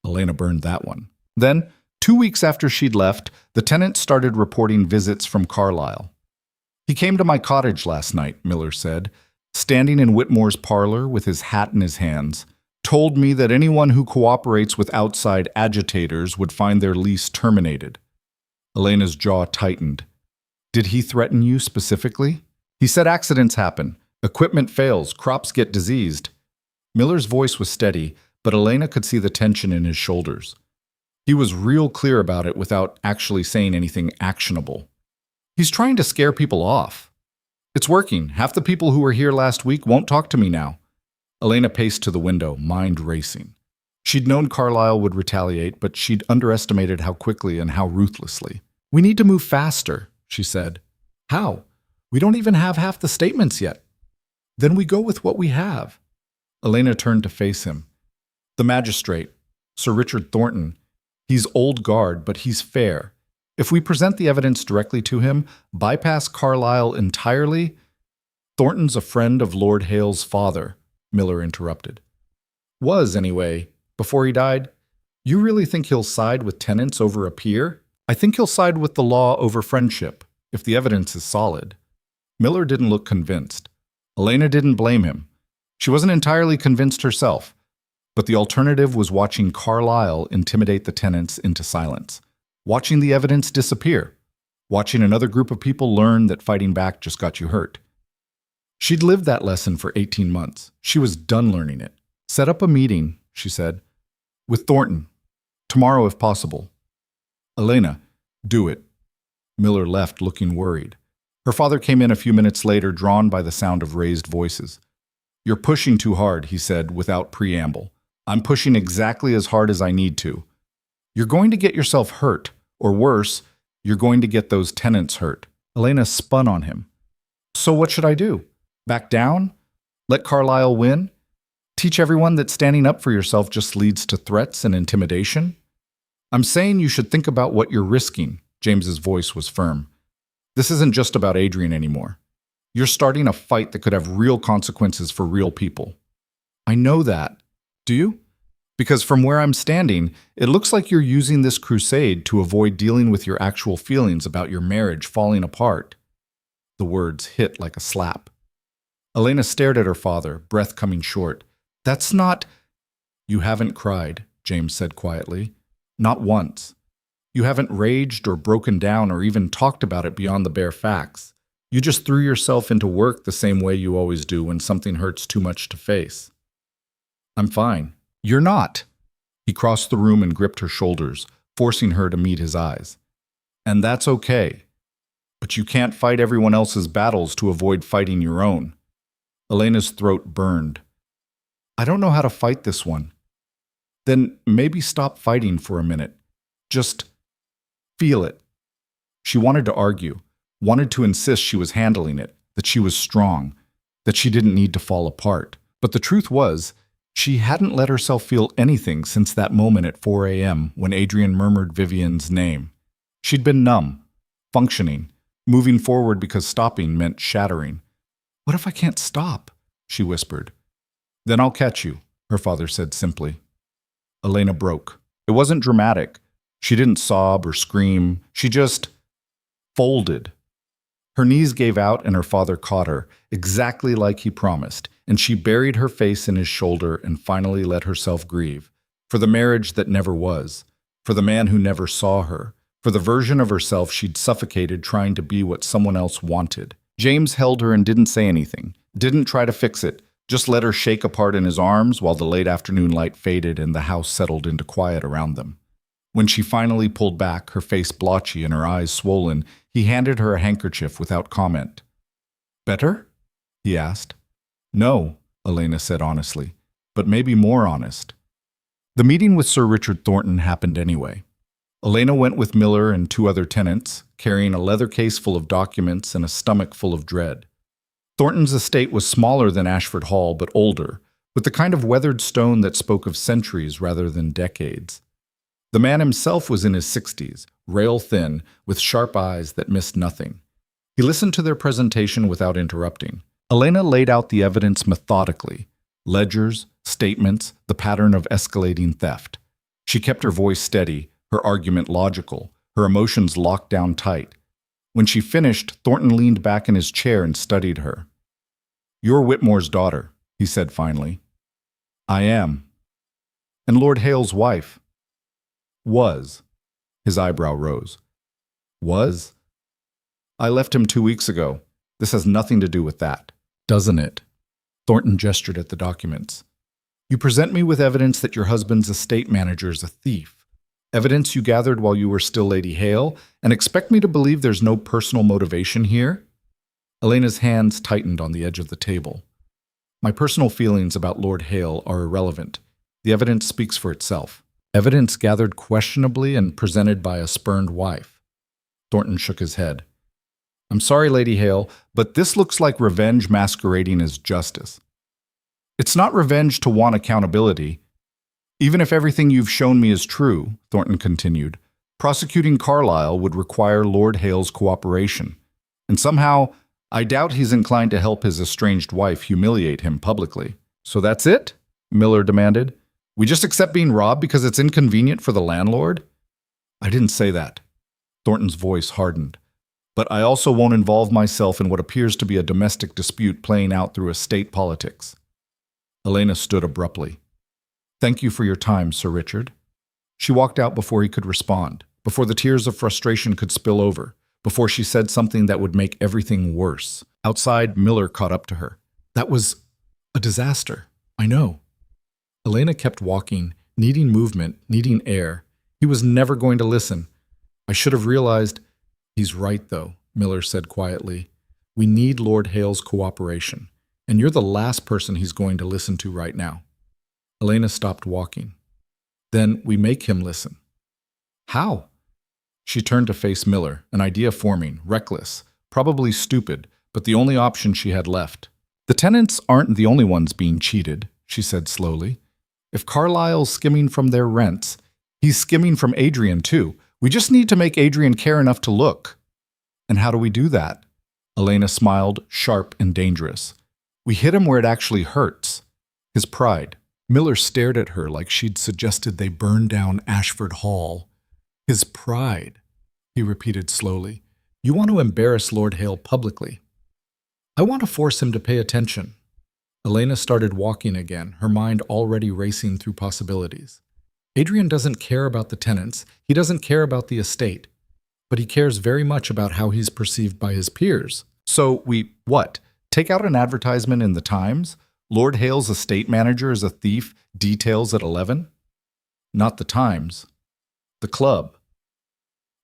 Elena burned that one. Then, 2 weeks after she'd left, the tenant started reporting visits from Carlyle. He came to my cottage last night, Miller said, standing in Whitmore's parlor with his hat in his hands, told me that anyone who cooperates with outside agitators would find their lease terminated. Elena's jaw tightened. Did he threaten you specifically? He said accidents happen. Equipment fails, crops get diseased. Miller's voice was steady, but Elena could see the tension in his shoulders. He was real clear about it without actually saying anything actionable. He's trying to scare people off. It's working. Half the people who were here last week won't talk to me now. Elena paced to the window, mind racing. She'd known Carlyle would retaliate, but she'd underestimated how quickly and how ruthlessly. We need to move faster, she said. How? We don't even have half the statements yet. Then we go with what we have. Elena turned to face him. The magistrate, Sir Richard Thornton. He's old guard, but he's fair. If we present the evidence directly to him, bypass Carlyle entirely. Thornton's a friend of Lord Hale's father, Miller interrupted. Was, anyway, before he died. You really think he'll side with tenants over a peer? I think he'll side with the law over friendship, if the evidence is solid. Miller didn't look convinced. Elena didn't blame him. She wasn't entirely convinced herself, but the alternative was watching Carlyle intimidate the tenants into silence, watching the evidence disappear, watching another group of people learn that fighting back just got you hurt. She'd lived that lesson for 18 months. She was done learning it. Set up a meeting, she said, with Thornton. Tomorrow if possible. Elena, do it. Miller left looking worried. Her father came in a few minutes later, drawn by the sound of raised voices. You're pushing too hard, he said without preamble. I'm pushing exactly as hard as I need to. You're going to get yourself hurt, or worse, you're going to get those tenants hurt. Elena spun on him. So what should I do? Back down? Let Carlisle win? Teach everyone that standing up for yourself just leads to threats and intimidation? I'm saying you should think about what you're risking. James's voice was firm. This isn't just about Adrian anymore. You're starting a fight that could have real consequences for real people. I know that. Do you? Because from where I'm standing, it looks like you're using this crusade to avoid dealing with your actual feelings about your marriage falling apart. The words hit like a slap. Elena stared at her father, breath coming short. That's not... You haven't cried, James said quietly. Not once. You haven't raged or broken down or even talked about it beyond the bare facts. You just threw yourself into work the same way you always do when something hurts too much to face. I'm fine. You're not. He crossed the room and gripped her shoulders, forcing her to meet his eyes. And that's okay. But you can't fight everyone else's battles to avoid fighting your own. Elena's throat burned. I don't know how to fight this one. Then maybe stop fighting for a minute. Just feel it. She wanted to argue, wanted to insist she was handling it, that she was strong, that she didn't need to fall apart. But the truth was, she hadn't let herself feel anything since that moment at 4 a.m. when Adrian murmured Vivian's name. She'd been numb, functioning, moving forward because stopping meant shattering. What if I can't stop? She whispered. Then I'll catch you, her father said simply. Elena broke. It wasn't dramatic. She didn't sob or scream. She just folded. Her knees gave out and her father caught her, exactly like he promised, and she buried her face in his shoulder and finally let herself grieve. For the marriage that never was. For the man who never saw her. For the version of herself she'd suffocated trying to be what someone else wanted. James held her and didn't say anything. Didn't try to fix it. Just let her shake apart in his arms while the late afternoon light faded and the house settled into quiet around them. When she finally pulled back, her face blotchy and her eyes swollen, he handed her a handkerchief without comment. Better? He asked. No, Elena said honestly, but maybe more honest. The meeting with Sir Richard Thornton happened anyway. Elena went with Miller and 2 other tenants, carrying a leather case full of documents and a stomach full of dread. Thornton's estate was smaller than Ashford Hall, but older, with the kind of weathered stone that spoke of centuries rather than decades. The man himself was in his 60s, rail-thin, with sharp eyes that missed nothing. He listened to their presentation without interrupting. Elena laid out the evidence methodically, ledgers, statements, the pattern of escalating theft. She kept her voice steady, her argument logical, her emotions locked down tight. When she finished, Thornton leaned back in his chair and studied her. You're Whitmore's daughter, he said finally. I am. And Lord Hale's wife. Was. His eyebrow rose. Was? I left him 2 weeks ago. This has nothing to do with that. Doesn't it? Thornton gestured at the documents. You present me with evidence that your husband's estate manager is a thief. Evidence you gathered while you were still Lady Hale, and expect me to believe there's no personal motivation here? Elena's hands tightened on the edge of the table. My personal feelings about Lord Hale are irrelevant. The evidence speaks for itself. Evidence gathered questionably and presented by a spurned wife. Thornton shook his head. I'm sorry, Lady Hale, but this looks like revenge masquerading as justice. It's not revenge to want accountability. Even if everything you've shown me is true, Thornton continued, prosecuting Carlisle would require Lord Hale's cooperation. And somehow, I doubt he's inclined to help his estranged wife humiliate him publicly. So that's it? Miller demanded. We just accept being robbed because it's inconvenient for the landlord? I didn't say that. Thornton's voice hardened. But I also won't involve myself in what appears to be a domestic dispute playing out through estate politics. Elena stood abruptly. Thank you for your time, Sir Richard. She walked out before he could respond, before the tears of frustration could spill over, before she said something that would make everything worse. Outside, Miller caught up to her. That was a disaster. I know. Elena kept walking, needing movement, needing air. He was never going to listen. I should have realized. He's right, though, Miller said quietly. We need Lord Hale's cooperation, and you're the last person he's going to listen to right now. Elena stopped walking. Then we make him listen. How? She turned to face Miller, an idea forming, reckless, probably stupid, but the only option she had left. The tenants aren't the only ones being cheated, she said slowly. If Carlisle's skimming from their rents, he's skimming from Adrian too. We just need to make Adrian care enough to look. And how do we do that? Elena smiled, sharp and dangerous. We hit him where it actually hurts. His pride. Miller stared at her like she'd suggested they burn down Ashford Hall. His pride, he repeated slowly. You want to embarrass Lord Hale publicly. I want to force him to pay attention. Elena started walking again, her mind already racing through possibilities. Adrian doesn't care about the tenants. He doesn't care about the estate. But he cares very much about how he's perceived by his peers. So we, what? Take out an advertisement in the Times? Lord Hale's estate manager is a thief, details at 11? Not the Times. The club.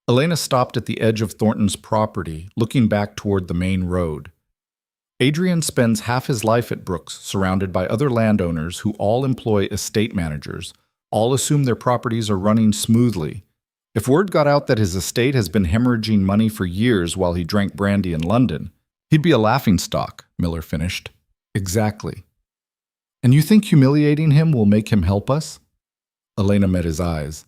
Elena stopped at the edge of Thornton's property, looking back toward the main road. Adrian spends half his life at Brooks, surrounded by other landowners who all employ estate managers, all assume their properties are running smoothly. If word got out that his estate has been hemorrhaging money for years while he drank brandy in London, he'd be a laughingstock, Miller finished. Exactly. And you think humiliating him will make him help us? Elena met his eyes.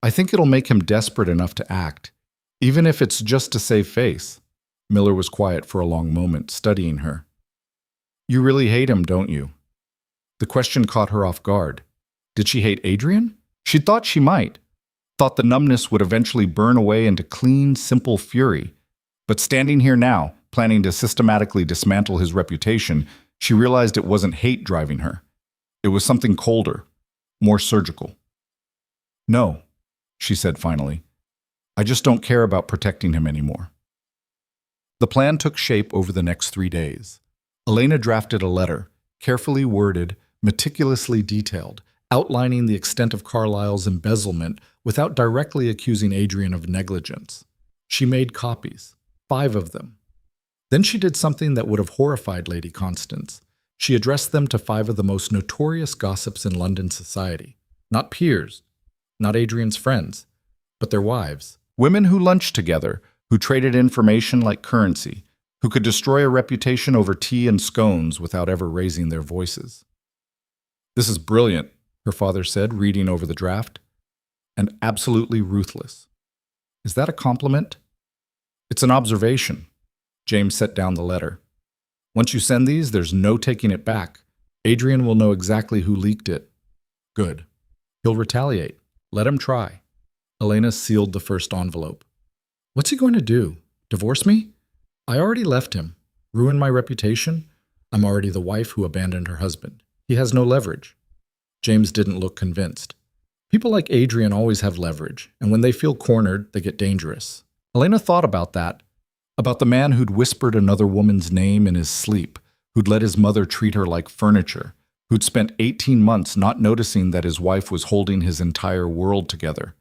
I think it'll make him desperate enough to act, even if it's just to save face. Miller was quiet for a long moment, studying her. You really hate him, don't you? The question caught her off guard. Did she hate Adrian? She thought she might. Thought the numbness would eventually burn away into clean, simple fury. But standing here now, planning to systematically dismantle his reputation, she realized it wasn't hate driving her. It was something colder, more surgical. No, she said finally. I just don't care about protecting him anymore. The plan took shape over the next 3 days. Elena drafted a letter, carefully worded, meticulously detailed, outlining the extent of Carlisle's embezzlement without directly accusing Adrian of negligence. She made copies, 5 of them. Then she did something that would have horrified Lady Constance. She addressed them to 5 of the most notorious gossips in London society. Not peers, not Adrian's friends, but their wives. Women who lunched together, who traded information like currency, who could destroy a reputation over tea and scones without ever raising their voices. This is brilliant, her father said, reading over the draft. And absolutely ruthless. Is that a compliment? It's an observation. James set down the letter. Once you send these, there's no taking it back. Adrian will know exactly who leaked it. Good. He'll retaliate. Let him try. Elena sealed the first envelope. What's he going to do? Divorce me? I already left him. Ruin my reputation? I'm already the wife who abandoned her husband. He has no leverage. James didn't look convinced. People like Adrian always have leverage, and when they feel cornered, they get dangerous. Elena thought about that, about the man who'd whispered another woman's name in his sleep, who'd let his mother treat her like furniture, who'd spent 18 months not noticing that his wife was holding his entire world together.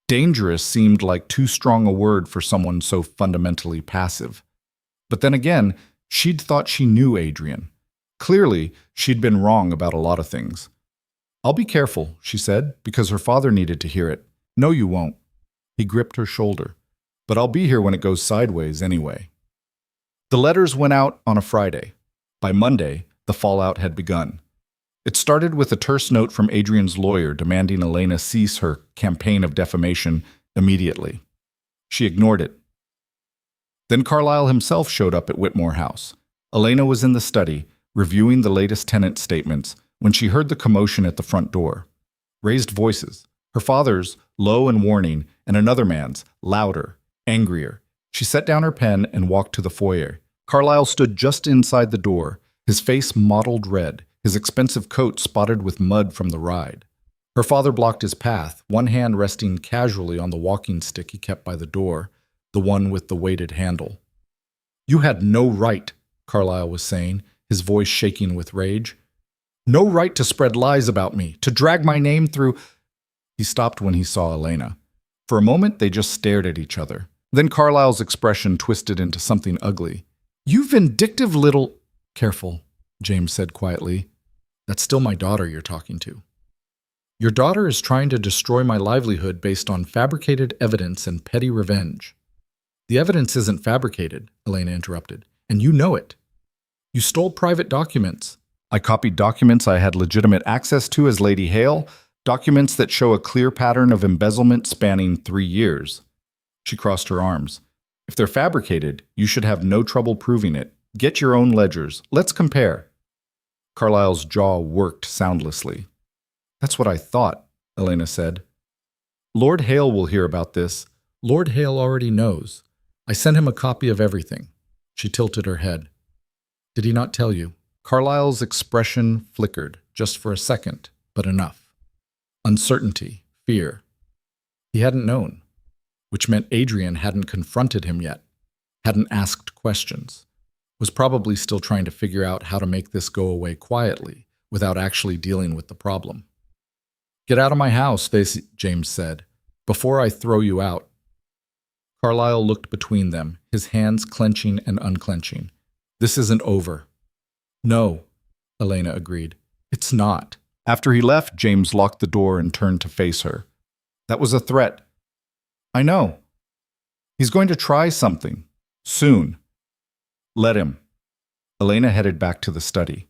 Dangerous seemed like too strong a word for someone so fundamentally passive. But then again, she'd thought she knew Adrian. Clearly, she'd been wrong about a lot of things. I'll be careful, she said, because her father needed to hear it. No, you won't. He gripped her shoulder. But I'll be here when it goes sideways anyway. The letters went out on a Friday. By Monday, the fallout had begun. It started with a terse note from Adrian's lawyer demanding Elena cease her campaign of defamation immediately. She ignored it. Then Carlisle himself showed up at Whitmore House. Elena was in the study, reviewing the latest tenant statements, when she heard the commotion at the front door. Raised voices, her father's, low and warning, and another man's, louder, angrier. She set down her pen and walked to the foyer. Carlisle stood just inside the door, his face mottled red, his expensive coat spotted with mud from the ride. Her father blocked his path, one hand resting casually on the walking stick he kept by the door, the one with the weighted handle. "You had no right," Carlyle was saying, his voice shaking with rage. "No right to spread lies about me, to drag my name through—" He stopped when he saw Elena. For a moment, they just stared at each other. Then Carlyle's expression twisted into something ugly. "You vindictive little—" "Careful," James said quietly. "That's still my daughter you're talking to. Your daughter is trying to destroy my livelihood based on fabricated evidence and petty revenge." "The evidence isn't fabricated," Elena interrupted, "and you know it. You stole private documents." "I copied documents I had legitimate access to as Lady Hale, documents that show a clear pattern of embezzlement spanning 3 years. She crossed her arms. "If they're fabricated, you should have no trouble proving it. Get your own ledgers. Let's compare." Carlyle's jaw worked soundlessly. "That's what I thought," Elena said. "Lord Hale will hear about this." "Lord Hale already knows. I sent him a copy of everything." She tilted her head. "Did he not tell you?" Carlyle's expression flickered, just for a second, but enough. Uncertainty, fear. He hadn't known, which meant Adrian hadn't confronted him yet, hadn't asked questions, was probably still trying to figure out how to make this go away quietly, without actually dealing with the problem. "Get out of my house," James said, "before I throw you out." Carlyle looked between them, his hands clenching and unclenching. "This isn't over." "No," Elena agreed. "It's not." After he left, James locked the door and turned to face her. "That was a threat." "I know. He's going to try something. Soon. Let him." Elena headed back to the study.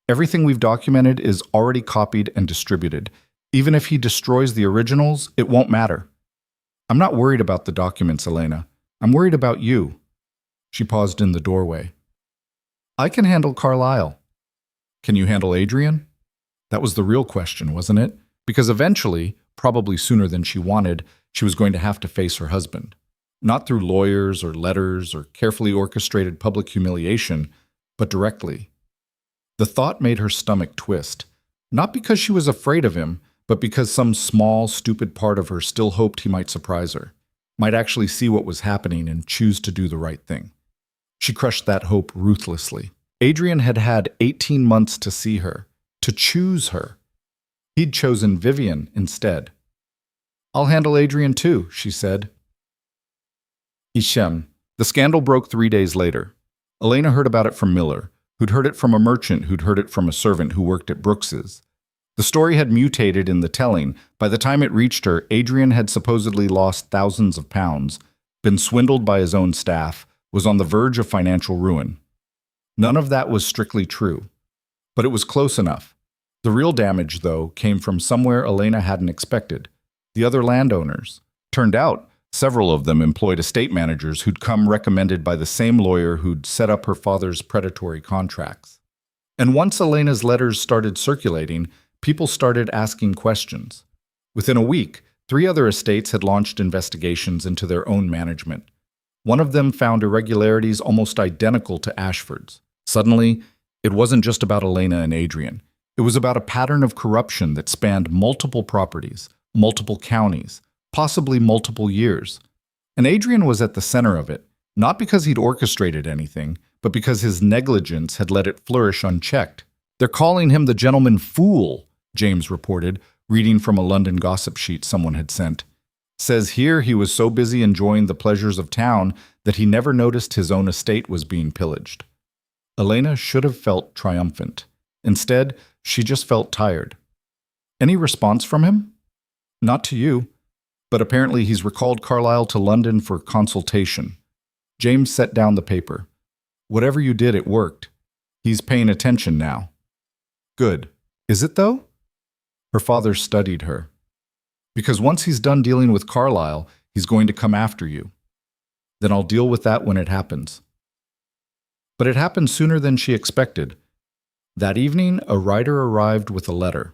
"Everything we've documented is already copied and distributed. Even if he destroys the originals, it won't matter. I'm not worried about the documents, Elena. I'm worried about you." She paused in the doorway. "I can handle Carlyle." "Can you handle Adrian?" That was the real question, wasn't it? Because eventually, probably sooner than she wanted, she was going to have to face her husband. Not through lawyers or letters or carefully orchestrated public humiliation, but directly. The thought made her stomach twist, not because she was afraid of him, but because some small, stupid part of her still hoped he might surprise her, might actually see what was happening and choose to do the right thing. She crushed that hope ruthlessly. Adrian had had 18 months to see her, to choose her. He'd chosen Vivian instead. "I'll handle Adrian too," she said. Ishem. The scandal broke 3 days later. Elena heard about it from Miller, who'd heard it from a merchant who'd heard it from a servant who worked at Brooks's. The story had mutated in the telling. By the time it reached her, Adrian had supposedly lost thousands of pounds, been swindled by his own staff, was on the verge of financial ruin. None of that was strictly true, but it was close enough. The real damage, though, came from somewhere Elena hadn't expected: the other landowners. Turned out, several of them employed estate managers who'd come recommended by the same lawyer who'd set up her father's predatory contracts. And once Elena's letters started circulating, people started asking questions. Within a week, 3 other estates had launched investigations into their own management. One of them found irregularities almost identical to Ashford's. Suddenly, it wasn't just about Elena and Adrian. It was about a pattern of corruption that spanned multiple properties, multiple counties, possibly multiple years. And Adrian was at the center of it, not because he'd orchestrated anything, but because his negligence had let it flourish unchecked. "They're calling him the gentleman fool," James reported, reading from a London gossip sheet someone had sent. "Says here he was so busy enjoying the pleasures of town that he never noticed his own estate was being pillaged." Elena should have felt triumphant. Instead, she just felt tired. "Any response from him?" "Not to you. But apparently he's recalled Carlyle to London for consultation." James set down the paper. "Whatever you did, it worked. He's paying attention now." "Good. Is it, though?" Her father studied her. "Because once he's done dealing with Carlyle, he's going to come after you. Then I'll deal with that when it happens." But it happened sooner than she expected. That evening, a writer arrived with a letter.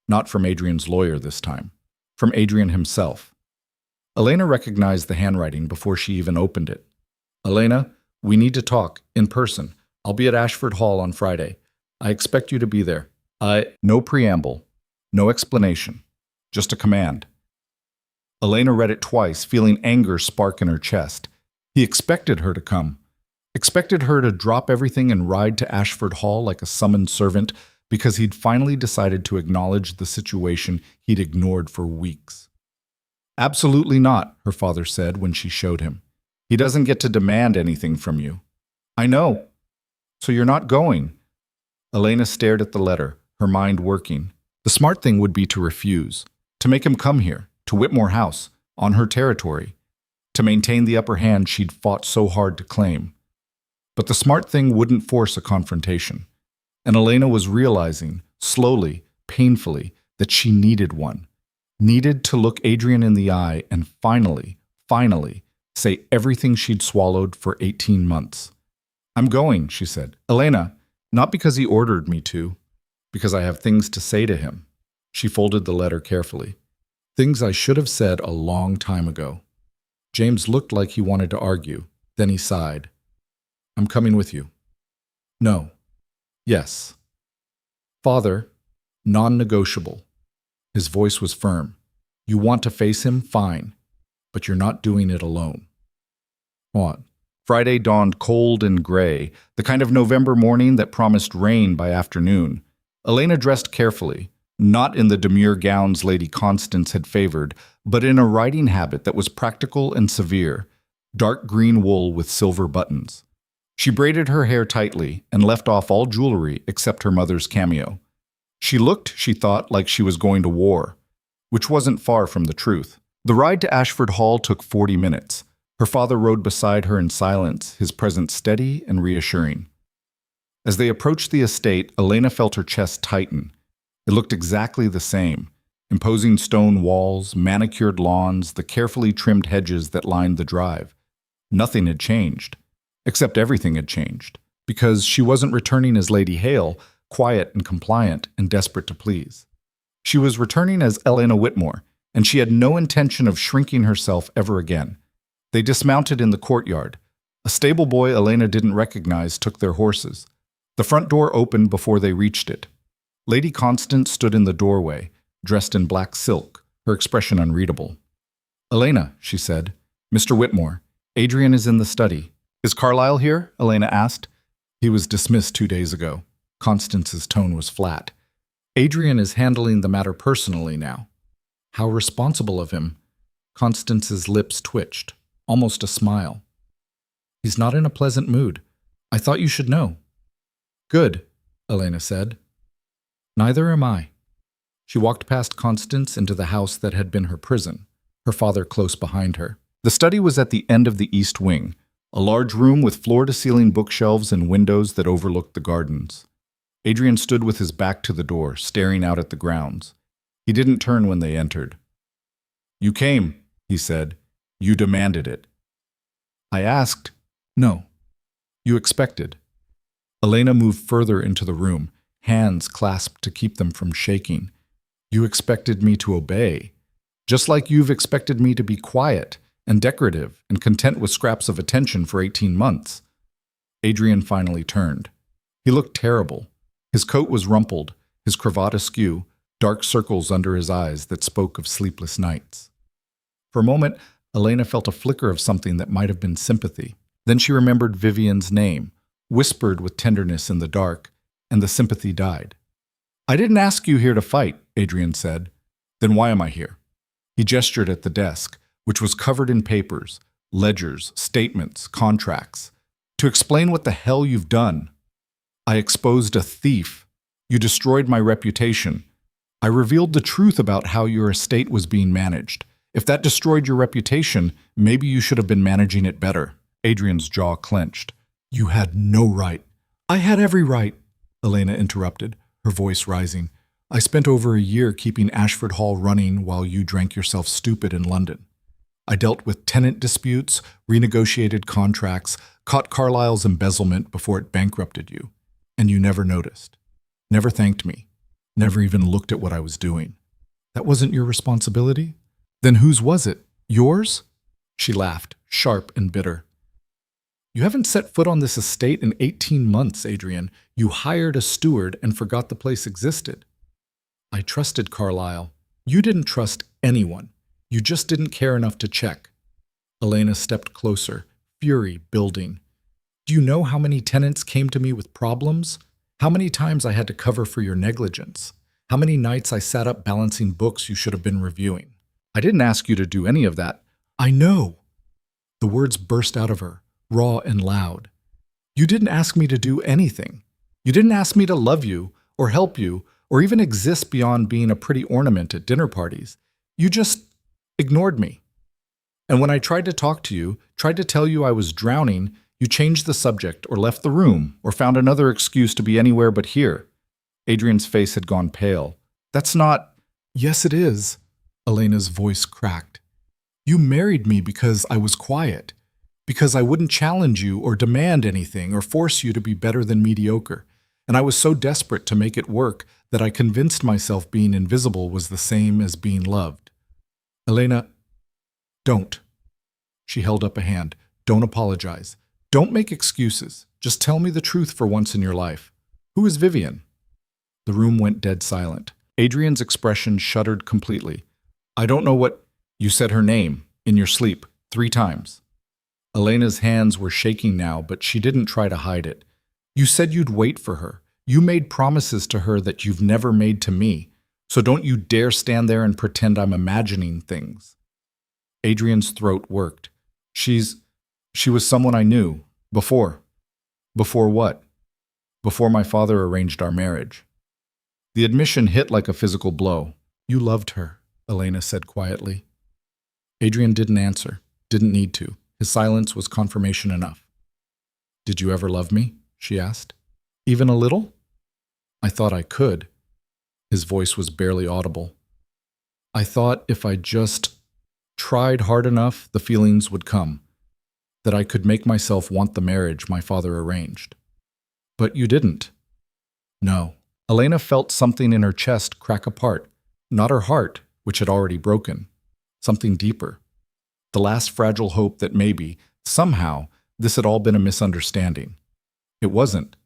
Not from Adrian's lawyer this time. From Adrian himself. Elena recognized the handwriting before she even opened it. "Elena, we need to talk, in person. I'll be at Ashford Hall on Friday. I expect you to be there. No preamble. No explanation. Just a command." Elena read it twice, feeling anger spark in her chest. He expected her to come. Expected her to drop everything and ride to Ashford Hall like a summoned servant because he'd finally decided to acknowledge the situation he'd ignored for weeks. Absolutely not, her father said when she showed him. He doesn't get to demand anything from you. I know. So you're not going. Elena stared at the letter, her mind working. The smart thing would be to refuse, to make him come here, to Whitmore House, on her territory, to maintain the upper hand she'd fought so hard to claim. But the smart thing wouldn't force a confrontation. And Elena was realizing, slowly, painfully, that she needed one. Needed to look Adrian in the eye and finally, say everything she'd swallowed for 18 months. I'm going, she said. Elena, not because he ordered me to, because I have things to say to him. She folded the letter carefully. Things I should have said a long time ago. James looked like he wanted to argue. Then he sighed. I'm coming with you. No. Yes. Father, non-negotiable. His voice was firm. You want to face him? Fine. But you're not doing it alone. What? Friday dawned cold and gray, the kind of November morning that promised rain by afternoon. Elena dressed carefully, not in the demure gowns Lady Constance had favored, but in a riding habit that was practical and severe, dark green wool with silver buttons. She braided her hair tightly and left off all jewelry except her mother's cameo. She looked, she thought, like she was going to war, which wasn't far from the truth. The ride to Ashford Hall took 40 minutes. Her father rode beside her in silence, his presence steady and reassuring. As they approached the estate, Elena felt her chest tighten. It looked exactly the same. Imposing stone walls, manicured lawns, the carefully trimmed hedges that lined the drive. Nothing had changed. Except everything had changed. Because she wasn't returning as Lady Hale, quiet and compliant and desperate to please. She was returning as Elena Whitmore, and she had no intention of shrinking herself ever again. They dismounted in the courtyard. A stable boy Elena didn't recognize took their horses. The front door opened before they reached it. Lady Constance stood in the doorway, dressed in black silk, her expression unreadable. Elena, she said. Mr. Whitmore, Adrian is in the study. Is Carlyle here? Elena asked. He was dismissed 2 days ago. Constance's tone was flat. Adrian is handling the matter personally now. How responsible of him. Constance's lips twitched, almost a smile. He's not in a pleasant mood. I thought you should know. Good, Elena said. Neither am I. She walked past Constance into the house that had been her prison, her father close behind her. The study was at the end of the east wing, a large room with floor-to-ceiling bookshelves and windows that overlooked the gardens. Adrian stood with his back to the door, staring out at the grounds. He didn't turn when they entered. You came, he said. You demanded it. I asked. No. You expected. Elena moved further into the room, hands clasped to keep them from shaking. You expected me to obey, just like you've expected me to be quiet and decorative and content with scraps of attention for 18 months. Adrian finally turned. He looked terrible. His coat was rumpled, his cravat askew, dark circles under his eyes that spoke of sleepless nights. For a moment, Elena felt a flicker of something that might have been sympathy. Then she remembered Vivian's name, whispered with tenderness in the dark, and the sympathy died. I didn't ask you here to fight, Adrian said. Then why am I here? He gestured at the desk, which was covered in papers, ledgers, statements, contracts. To explain what the hell you've done. I exposed a thief. You destroyed my reputation. I revealed the truth about how your estate was being managed. If that destroyed your reputation, maybe you should have been managing it better. Adrian's jaw clenched. You had no right. I had every right, Elena interrupted, her voice rising. I spent over a year keeping Ashford Hall running while you drank yourself stupid in London. I dealt with tenant disputes, renegotiated contracts, caught Carlyle's embezzlement before it bankrupted you. And you never noticed. Never thanked me. Never even looked at what I was doing. That wasn't your responsibility? Then whose was it? Yours? She laughed, sharp and bitter. You haven't set foot on this estate in 18 months, Adrian. You hired a steward and forgot the place existed. I trusted Carlyle. You didn't trust anyone. You just didn't care enough to check. Elena stepped closer, fury building. Do you know how many tenants came to me with problems? How many times I had to cover for your negligence? How many nights I sat up balancing books you should have been reviewing? I didn't ask you to do any of that. I know. The words burst out of her, raw and loud. You didn't ask me to do anything. You didn't ask me to love you, or help you, or even exist beyond being a pretty ornament at dinner parties. You just ignored me. And when I tried to talk to you, tried to tell you I was drowning, you changed the subject, or left the room, or found another excuse to be anywhere but here. Adrian's face had gone pale. That's not… Yes, it is. Elena's voice cracked. You married me because I was quiet, because I wouldn't challenge you or demand anything or force you to be better than mediocre. And I was so desperate to make it work that I convinced myself being invisible was the same as being loved. Elena, don't. She held up a hand. Don't apologize. Don't make excuses. Just tell me the truth for once in your life. Who is Vivian? The room went dead silent. Adrian's expression shuddered completely. I don't know what… You said her name, in your sleep, 3 times. Elena's hands were shaking now, but she didn't try to hide it. You said you'd wait for her. You made promises to her that you've never made to me. So don't you dare stand there and pretend I'm imagining things. Adrian's throat worked. She was someone I knew. Before. Before what? Before my father arranged our marriage. The admission hit like a physical blow. You loved her, Elena said quietly. Adrian didn't answer, didn't need to. His silence was confirmation enough. Did you ever love me? She asked. Even a little? I thought I could. His voice was barely audible. I thought if I just tried hard enough, the feelings would come. That I could make myself want the marriage my father arranged. But you didn't. No. Elena felt something in her chest crack apart. Not her heart, which had already broken. Something deeper. The last fragile hope that maybe, somehow, this had all been a misunderstanding. It wasn't.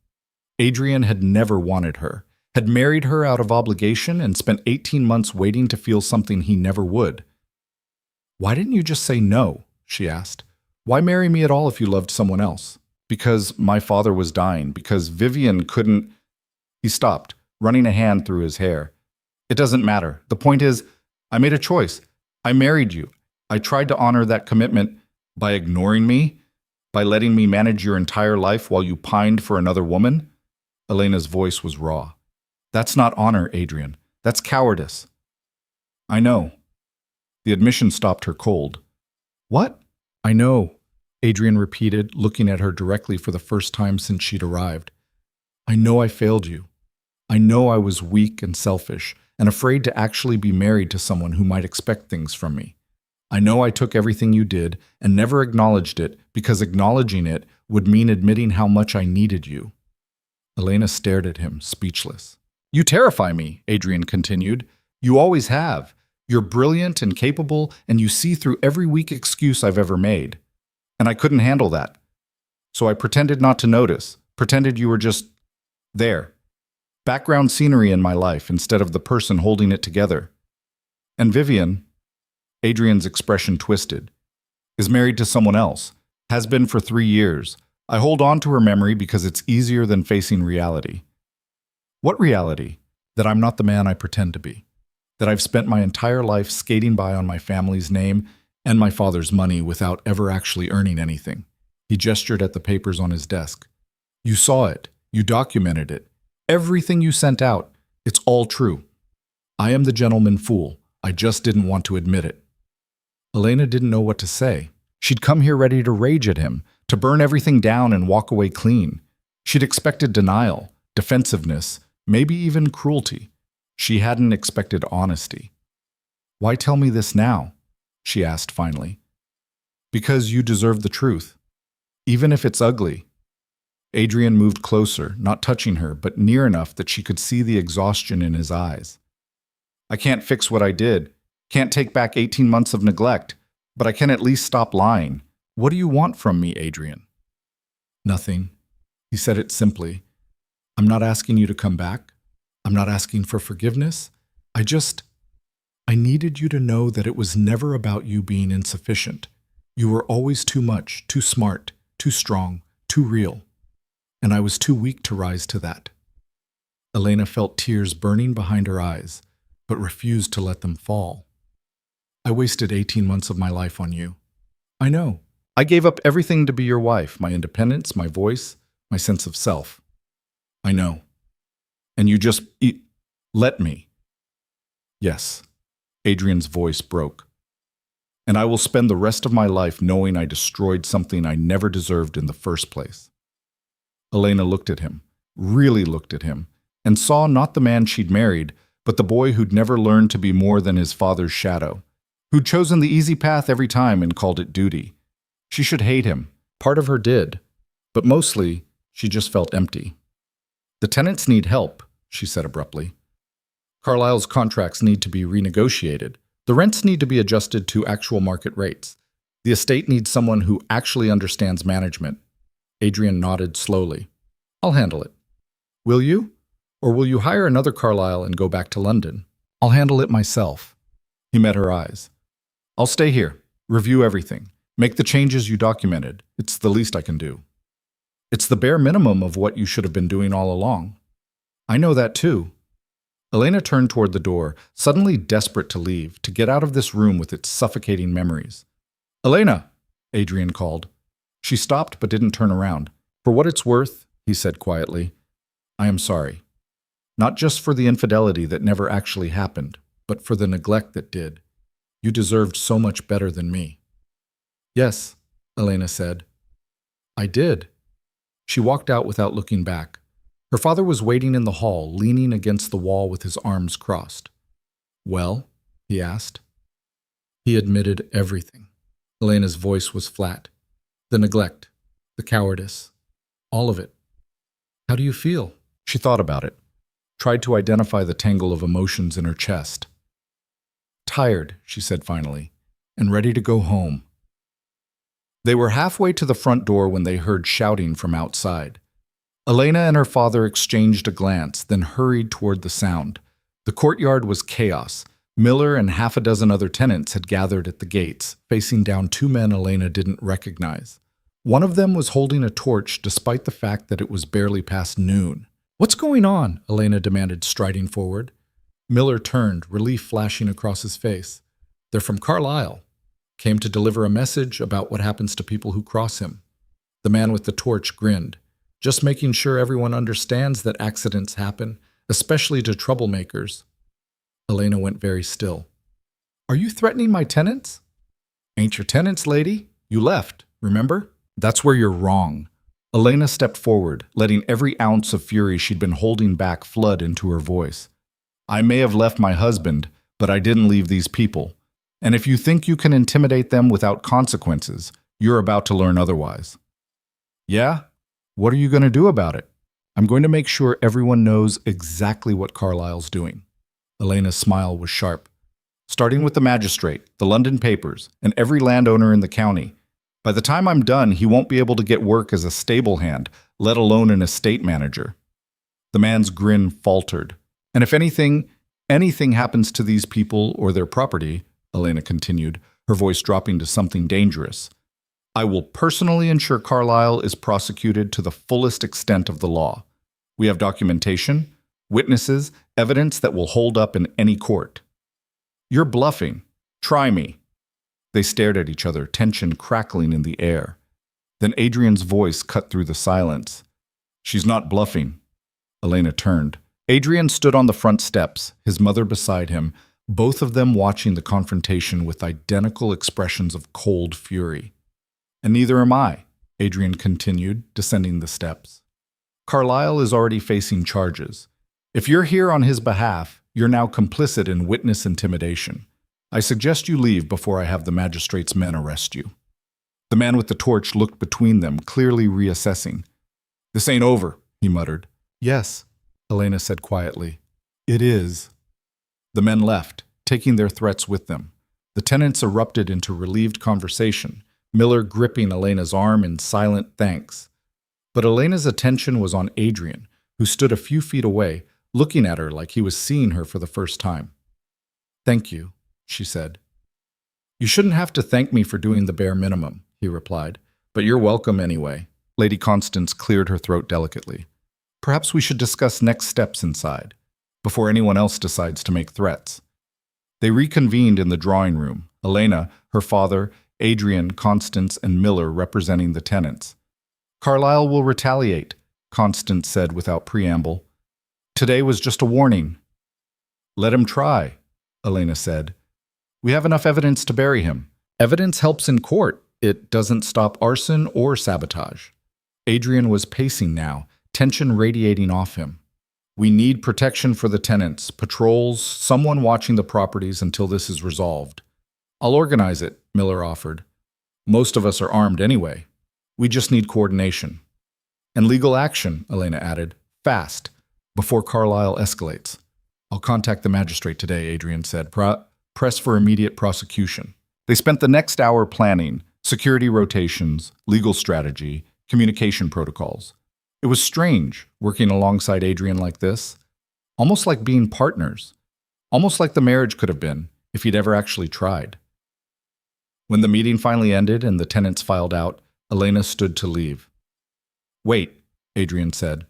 Adrian had never wanted her, had married her out of obligation and spent 18 months waiting to feel something he never would. Why didn't you just say no? She asked. Why marry me at all if you loved someone else? Because my father was dying, because Vivian couldn't… He stopped, running a hand through his hair. It doesn't matter. The point is, I made a choice. I married you. I tried to honor that commitment by ignoring me, by letting me manage your entire life while you pined for another woman. Elena's voice was raw. That's not honor, Adrian. That's cowardice. I know. The admission stopped her cold. What? I know, Adrian repeated, looking at her directly for the first time since she'd arrived. I know I failed you. I know I was weak and selfish and afraid to actually be married to someone who might expect things from me. I know I took everything you did and never acknowledged it because acknowledging it would mean admitting how much I needed you. Elena stared at him, speechless. You terrify me, Adrian continued. You always have. You're brilliant and capable, and you see through every weak excuse I've ever made. And I couldn't handle that. So I pretended not to notice, pretended you were just there. Background scenery in my life instead of the person holding it together. And Vivian, Adrian's expression twisted, is married to someone else, has been for 3 years. I hold on to her memory because it's easier than facing reality. What reality? That I'm not the man I pretend to be. That I've spent my entire life skating by on my family's name and my father's money without ever actually earning anything. He gestured at the papers on his desk. You saw it. You documented it. Everything you sent out. It's all true. I am the gentleman fool. I just didn't want to admit it. Elena didn't know what to say. She'd come here ready to rage at him, to burn everything down and walk away clean. She'd expected denial, defensiveness, maybe even cruelty. She hadn't expected honesty. Why tell me this now? She asked finally. Because you deserve the truth, even if it's ugly. Adrian moved closer, not touching her, but near enough that she could see the exhaustion in his eyes. I can't fix what I did, can't take back 18 months of neglect, but I can at least stop lying. What do you want from me, Adrian? Nothing. He said it simply. I'm not asking you to come back. I'm not asking for forgiveness. I I needed you to know that it was never about you being insufficient. You were always too much, too smart, too strong, too real. And I was too weak to rise to that. Elena felt tears burning behind her eyes, but refused to let them fall. I wasted 18 months of my life on you. I know. I gave up everything to be your wife, my independence, my voice, my sense of self. I know. And you just let me. Yes. Adrian's voice broke. And I will spend the rest of my life knowing I destroyed something I never deserved in the first place. Elena looked at him, really looked at him, and saw not the man she'd married, but the boy who'd never learned to be more than his father's shadow, who'd chosen the easy path every time and called it duty. She should hate him. Part of her did, but mostly she just felt empty. The tenants need help, she said abruptly. Carlisle's contracts need to be renegotiated. The rents need to be adjusted to actual market rates. The estate needs someone who actually understands management. Adrian nodded slowly. I'll handle it. Will you? Or will you hire another Carlisle and go back to London? I'll handle it myself. He met her eyes. I'll stay here, review everything, make the changes you documented. It's the least I can do. It's the bare minimum of what you should have been doing all along. I know that too. Elena turned toward the door, suddenly desperate to leave, to get out of this room with its suffocating memories. Elena, Adrian called. She stopped but didn't turn around. For what it's worth, he said quietly, I am sorry. Not just for the infidelity that never actually happened, but for the neglect that did. You deserved so much better than me. Yes, Elena said. I did. She walked out without looking back. Her father was waiting in the hall, leaning against the wall with his arms crossed. Well, he asked. He admitted everything. Elena's voice was flat. The neglect, the cowardice, all of it. How do you feel? She thought about it, tried to identify the tangle of emotions in her chest. Tired, she said finally, and ready to go home. They were halfway to the front door when they heard shouting from outside. Elena and her father exchanged a glance, then hurried toward the sound. The courtyard was chaos. Miller and half a dozen other tenants had gathered at the gates, facing down two men Elena didn't recognize. One of them was holding a torch despite the fact that it was barely past noon. What's going on? Elena demanded, striding forward. Miller turned, relief flashing across his face. They're from Carlisle. Came to deliver a message about what happens to people who cross him. The man with the torch grinned. Just making sure everyone understands that accidents happen, especially to troublemakers. Elena went very still. Are you threatening my tenants? Ain't your tenants, lady. You left, remember? That's where you're wrong. Elena stepped forward, letting every ounce of fury she'd been holding back flood into her voice. I may have left my husband, but I didn't leave these people. And if you think you can intimidate them without consequences, you're about to learn otherwise. Yeah? What are you going to do about it? I'm going to make sure everyone knows exactly what Carlisle's doing. Elena's smile was sharp. Starting with the magistrate, the London papers, and every landowner in the county. By the time I'm done, he won't be able to get work as a stable hand, let alone an estate manager. The man's grin faltered. And if anything happens to these people or their property, Elena continued, her voice dropping to something dangerous, I will personally ensure Carlisle is prosecuted to the fullest extent of the law. We have documentation, witnesses, evidence that will hold up in any court. You're bluffing. Try me. They stared at each other, tension crackling in the air. Then Adrian's voice cut through the silence. She's not bluffing. Elena turned. Adrian stood on the front steps, his mother beside him, both of them watching the confrontation with identical expressions of cold fury. And neither am I, Adrian continued, descending the steps. Carlisle is already facing charges. If you're here on his behalf, you're now complicit in witness intimidation. I suggest you leave before I have the magistrate's men arrest you. The man with the torch looked between them, clearly reassessing. This ain't over, he muttered. Yes, Elena said quietly. It is. The men left, taking their threats with them. The tenants erupted into relieved conversation, Miller gripping Elena's arm in silent thanks. But Elena's attention was on Adrian, who stood a few feet away, looking at her like he was seeing her for the first time. Thank you, she said. You shouldn't have to thank me for doing the bare minimum, he replied, but you're welcome anyway. Lady Constance cleared her throat delicately. Perhaps we should discuss next steps inside, before anyone else decides to make threats. They reconvened in the drawing room, Elena, her father, Adrian, Constance, and Miller representing the tenants. Carlyle will retaliate, Constance said without preamble. Today was just a warning. Let him try, Elena said. We have enough evidence to bury him. Evidence helps in court. It doesn't stop arson or sabotage. Adrian was pacing now, tension radiating off him. We need protection for the tenants, patrols, someone watching the properties until this is resolved. I'll organize it, Miller offered. Most of us are armed anyway. We just need coordination. And legal action, Elena added. Fast, before Carlyle escalates. I'll contact the magistrate today, Adrian said. Press for immediate prosecution. They spent the next hour planning security rotations, legal strategy, communication protocols. It was strange working alongside Adrian like this, almost like being partners, almost like the marriage could have been if he'd ever actually tried. When the meeting finally ended and the tenants filed out, Elena stood to leave. Wait, Adrian said.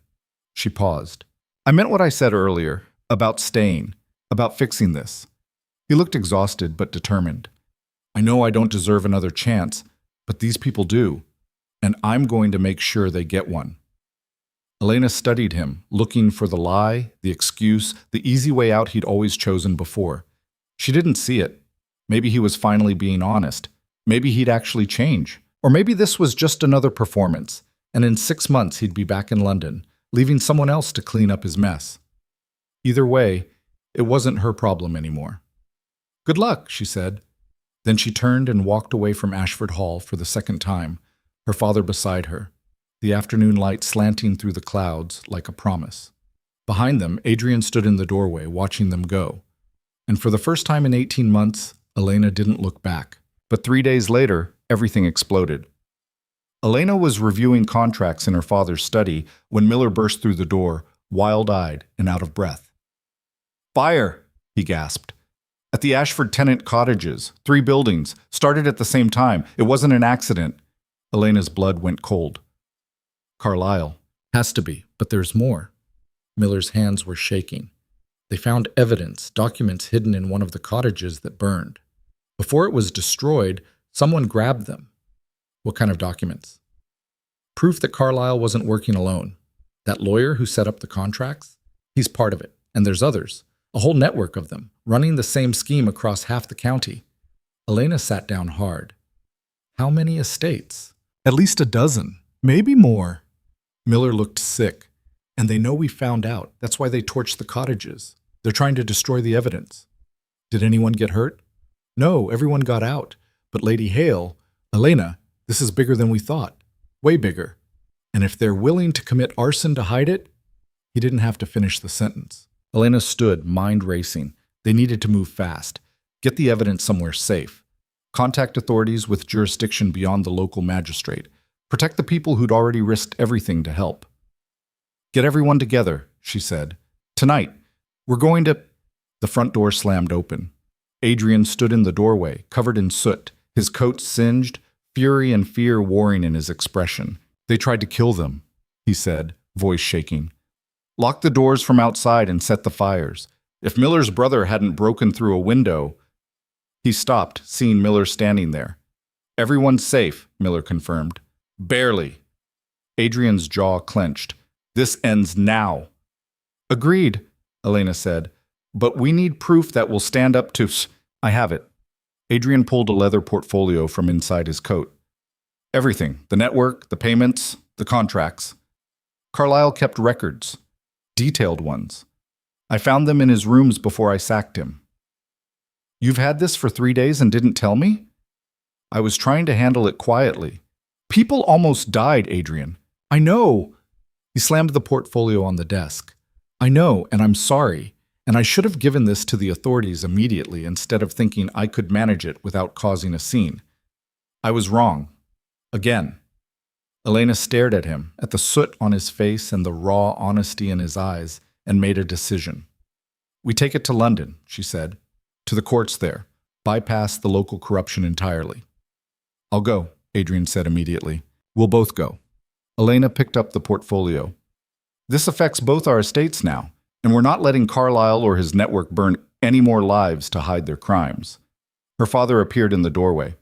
She paused. I meant what I said earlier, about staying, about fixing this. He looked exhausted but determined. I know I don't deserve another chance, but these people do, and I'm going to make sure they get one. Elena studied him, looking for the lie, the excuse, the easy way out he'd always chosen before. She didn't see it. Maybe he was finally being honest. Maybe he'd actually change. Or maybe this was just another performance, and in 6 months he'd be back in London, leaving someone else to clean up his mess. Either way, it wasn't her problem anymore. Good luck, she said. Then she turned and walked away from Ashford Hall for the second time, her father beside her, the afternoon light slanting through the clouds like a promise. Behind them, Adrian stood in the doorway, watching them go. And for the first time in 18 months, Elena didn't look back. But 3 days later, everything exploded. Elena was reviewing contracts in her father's study when Miller burst through the door, wild-eyed and out of breath. Fire, he gasped. At the Ashford tenant cottages, 3 buildings, started at the same time. It wasn't an accident. Elena's blood went cold. Carlyle. Has to be, but there's more. Miller's hands were shaking. They found evidence, documents hidden in one of the cottages that burned. Before it was destroyed, someone grabbed them. What kind of documents? Proof that Carlyle wasn't working alone. That lawyer who set up the contracts? He's part of it, and there's others. A whole network of them, running the same scheme across half the county. Elena sat down hard. How many estates? At least a dozen, maybe more. Miller looked sick. And they know we found out. That's why they torched the cottages. They're trying to destroy the evidence. Did anyone get hurt? No, everyone got out. But Lady Hale, Elena, this is bigger than we thought. Way bigger. And if they're willing to commit arson to hide it, he didn't have to finish the sentence. Elena stood, mind racing. They needed to move fast. Get the evidence somewhere safe. Contact authorities with jurisdiction beyond the local magistrate. Protect the people who'd already risked everything to help. Get everyone together, she said. Tonight. We're going to... The front door slammed open. Adrian stood in the doorway, covered in soot, his coat singed, fury and fear warring in his expression. They tried to kill them, he said, voice shaking. Lock the doors from outside and set the fires. If Miller's brother hadn't broken through a window... He stopped, seeing Miller standing there. Everyone's safe, Miller confirmed. Barely. Adrian's jaw clenched. This ends now. Agreed, Elena said. But we need proof that will stand up to... I have it. Adrian pulled a leather portfolio from inside his coat. Everything. The network, the payments, the contracts. Carlyle kept records. Detailed ones. I found them in his rooms before I sacked him. You've had this for 3 days and didn't tell me? I was trying to handle it quietly. People almost died, Adrian. I know. He slammed the portfolio on the desk. I know, and I'm sorry. And I should have given this to the authorities immediately instead of thinking I could manage it without causing a scene. I was wrong. Again. Elena stared at him, at the soot on his face and the raw honesty in his eyes, and made a decision. We take it to London, she said. To the courts there. Bypass the local corruption entirely. I'll go, Adrian said immediately. We'll both go. Elena picked up the portfolio. This affects both our estates now, and we're not letting Carlyle or his network burn any more lives to hide their crimes. Her father appeared in the doorway.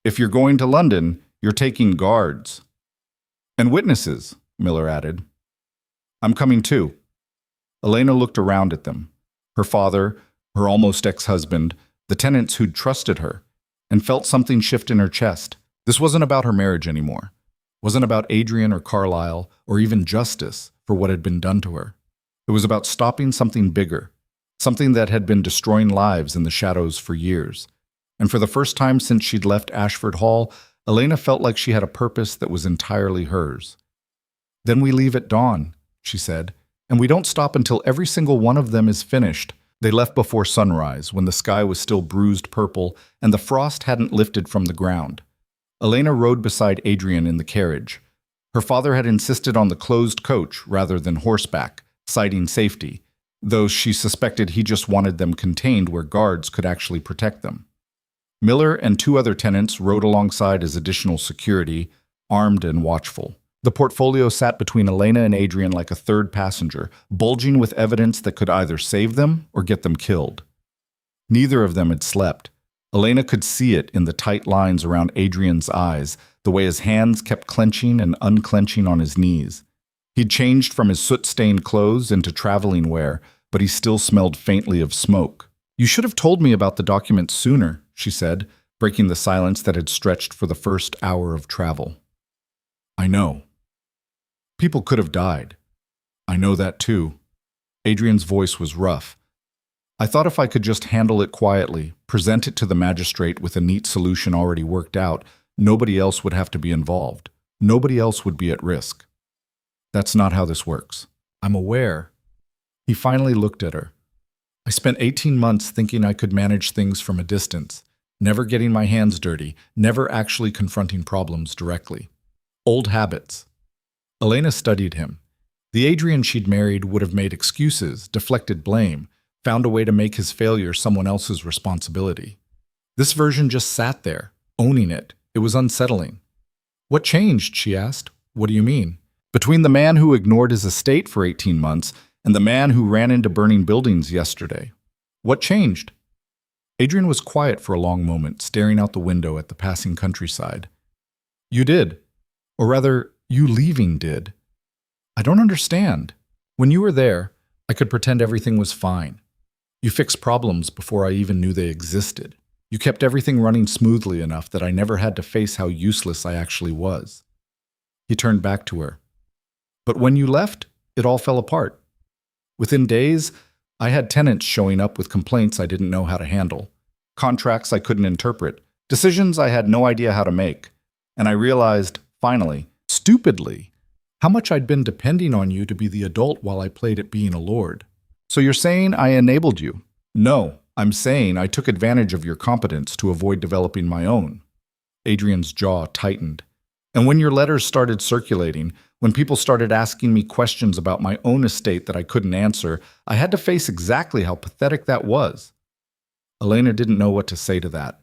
If you're going to London, you're taking guards. And witnesses, Miller added. I'm coming too. Elena looked around at them. Her father, her almost ex-husband, the tenants who'd trusted her, and felt something shift in her chest. This wasn't about her marriage anymore. It wasn't about Adrian or Carlyle, or even justice for what had been done to her. It was about stopping something bigger, something that had been destroying lives in the shadows for years. And for the first time since she'd left Ashford Hall, Elena felt like she had a purpose that was entirely hers. Then we leave at dawn, she said, and we don't stop until every single one of them is finished. They left before sunrise, when the sky was still bruised purple and the frost hadn't lifted from the ground. Elena rode beside Adrian in the carriage. Her father had insisted on the closed coach rather than horseback, citing safety, though she suspected he just wanted them contained where guards could actually protect them. Miller and 2 other tenants rode alongside as additional security, armed and watchful. The portfolio sat between Elena and Adrian like a third passenger, bulging with evidence that could either save them or get them killed. Neither of them had slept. Elena could see it in the tight lines around Adrian's eyes, the way his hands kept clenching and unclenching on his knees. He'd changed from his soot-stained clothes into traveling wear, but he still smelled faintly of smoke. You should have told me about the documents sooner, she said, breaking the silence that had stretched for the first hour of travel. I know. People could have died. I know that too. Adrian's voice was rough. I thought if I could just handle it quietly, present it to the magistrate with a neat solution already worked out, nobody else would have to be involved. Nobody else would be at risk. That's not how this works. I'm aware. He finally looked at her. I spent 18 months thinking I could manage things from a distance, never getting my hands dirty, never actually confronting problems directly. Old habits. Elena studied him. The Adrian she'd married would have made excuses, deflected blame, found a way to make his failure someone else's responsibility. This version just sat there, owning it. It was unsettling. What changed, she asked. What do you mean? Between the man who ignored his estate for 18 months and the man who ran into burning buildings yesterday. What changed? Adrian was quiet for a long moment, staring out the window at the passing countryside. You did. Or rather, you leaving did. I don't understand. When you were there, I could pretend everything was fine. You fixed problems before I even knew they existed. You kept everything running smoothly enough that I never had to face how useless I actually was. He turned back to her. But when you left, it all fell apart. Within days, I had tenants showing up with complaints I didn't know how to handle, contracts I couldn't interpret, decisions I had no idea how to make. And I realized, finally, stupidly, how much I'd been depending on you to be the adult while I played at being a lord. So you're saying I enabled you? No, I'm saying I took advantage of your competence to avoid developing my own. Adrian's jaw tightened. And when your letters started circulating, when people started asking me questions about my own estate that I couldn't answer, I had to face exactly how pathetic that was. Elena didn't know what to say to that.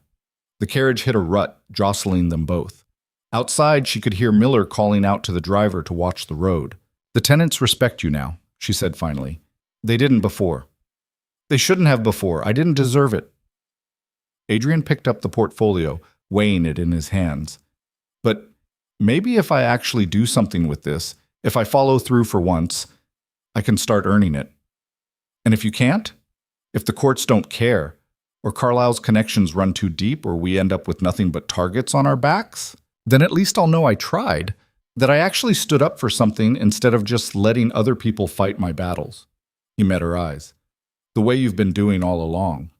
The carriage hit a rut, jostling them both. Outside, she could hear Miller calling out to the driver to watch the road. The tenants respect you now, she said finally. They didn't before. They shouldn't have before. I didn't deserve it. Adrian picked up the portfolio, weighing it in his hands. But maybe if I actually do something with this, if I follow through for once, I can start earning it. And if you can't? If the courts don't care, or Carlyle's connections run too deep, or we end up with nothing but targets on our backs, then at least I'll know I tried, that I actually stood up for something instead of just letting other people fight my battles. He met her eyes. The way you've been doing all along.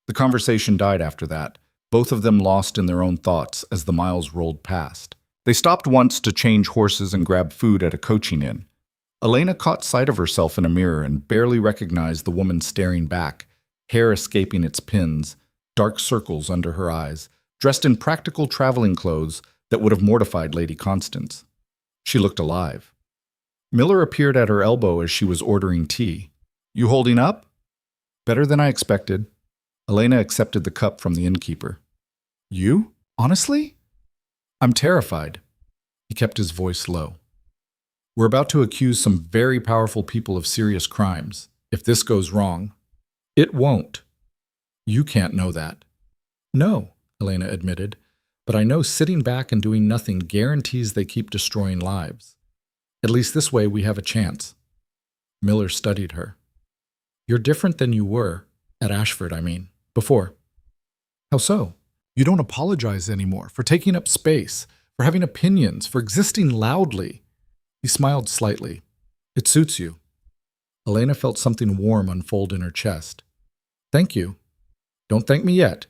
The conversation died after that, both of them lost in their own thoughts as the miles rolled past. They stopped once to change horses and grab food at a coaching inn. Elena caught sight of herself in a mirror and barely recognized the woman staring back, hair escaping its pins, dark circles under her eyes, dressed in practical traveling clothes that would have mortified Lady Constance. She looked alive. Miller appeared at her elbow as she was ordering tea. You holding up? Better than I expected. Elena accepted the cup from the innkeeper. You? Honestly? I'm terrified. He kept his voice low. We're about to accuse some very powerful people of serious crimes. If this goes wrong, it won't. You can't know that. No, Elena admitted, but I know sitting back and doing nothing guarantees they keep destroying lives. At least this way we have a chance. Miller studied her. You're different than you were, at Ashford, I mean, before. How so? You don't apologize anymore for taking up space, for having opinions, for existing loudly. He smiled slightly. It suits you. Elena felt something warm unfold in her chest. Thank you. Don't thank me yet.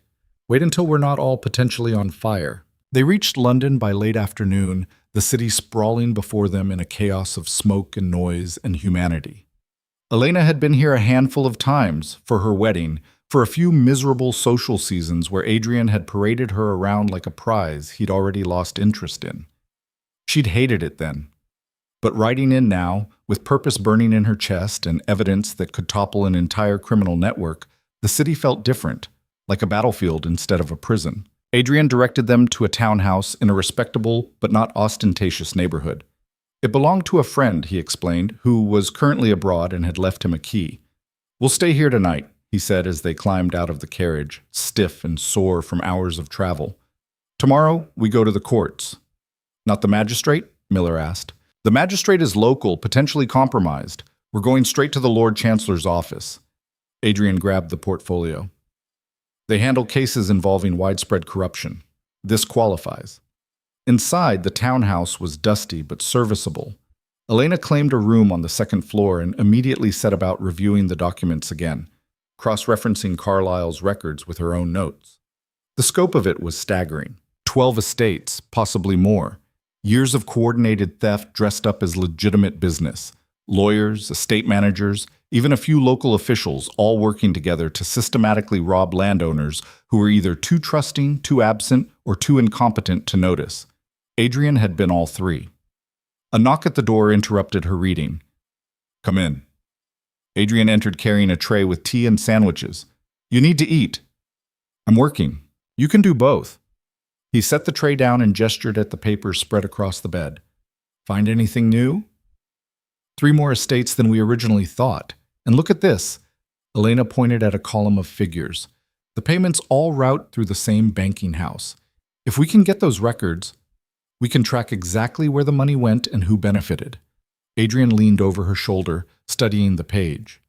Wait until we're not all potentially on fire. They reached London by late afternoon, the city sprawling before them in a chaos of smoke and noise and humanity. Elena had been here a handful of times, for her wedding, for a few miserable social seasons where Adrian had paraded her around like a prize he'd already lost interest in. She'd hated it then. But riding in now, with purpose burning in her chest and evidence that could topple an entire criminal network, the city felt different, like a battlefield instead of a prison. Adrian directed them to a townhouse in a respectable but not ostentatious neighborhood. It belonged to a friend, he explained, who was currently abroad and had left him a key. We'll stay here tonight, he said as they climbed out of the carriage, stiff and sore from hours of travel. Tomorrow, we go to the courts. Not the magistrate? Miller asked. The magistrate is local, potentially compromised. We're going straight to the Lord Chancellor's office. Adrian grabbed the portfolio. They handle cases involving widespread corruption. This qualifies. Inside, the townhouse was dusty but serviceable. Elena claimed a room on the second floor and immediately set about reviewing the documents again, cross-referencing Carlyle's records with her own notes. The scope of it was staggering. 12 estates, possibly more. Years of coordinated theft dressed up as legitimate business. Lawyers, estate managers, even a few local officials all working together to systematically rob landowners who were either too trusting, too absent, or too incompetent to notice. Adrian had been all three. A knock at the door interrupted her reading. Come in. Adrian entered carrying a tray with tea and sandwiches. You need to eat. I'm working. You can do both. He set the tray down and gestured at the papers spread across the bed. Find anything new? 3 more estates than we originally thought. And look at this. Elena pointed at a column of figures. The payments all route through the same banking house. If we can get those records, we can track exactly where the money went and who benefited. Adrian leaned over her shoulder, studying the page.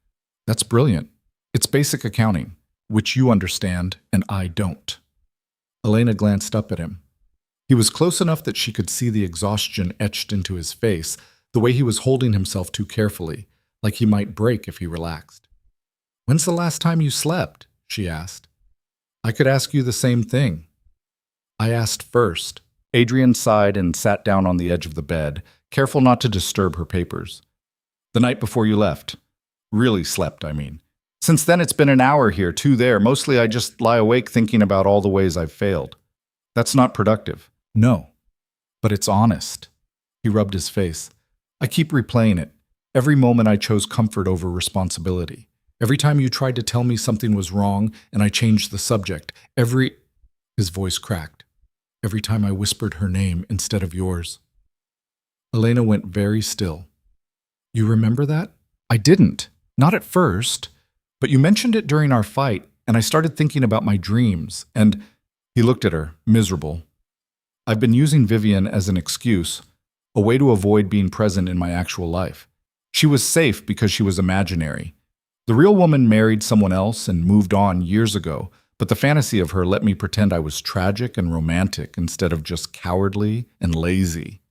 That's brilliant. It's basic accounting, which you understand and I don't. Elena glanced up at him. He was close enough that she could see the exhaustion etched into his face, the way he was holding himself too carefully, like he might break if he relaxed. When's the last time you slept? She asked. I could ask you the same thing. I asked first. Adrian sighed and sat down on the edge of the bed, careful not to disturb her papers. The night before you left. Really slept, I mean. Since then, it's been an hour here, 2 there. Mostly I just lie awake thinking about all the ways I've failed. That's not productive. No. But it's honest. He rubbed his face. I keep replaying it. Every moment I chose comfort over responsibility. Every time you tried to tell me something was wrong and I changed the subject. His voice cracked. Every time I whispered her name instead of yours. Elena went very still. You remember that? I didn't. Not at first. But you mentioned it during our fight, and I started thinking about my dreams, and he looked at her, miserable. I've been using Vivian as an excuse, a way to avoid being present in my actual life. She was safe because she was imaginary. The real woman married someone else and moved on years ago, but the fantasy of her let me pretend I was tragic and romantic instead of just cowardly and lazy.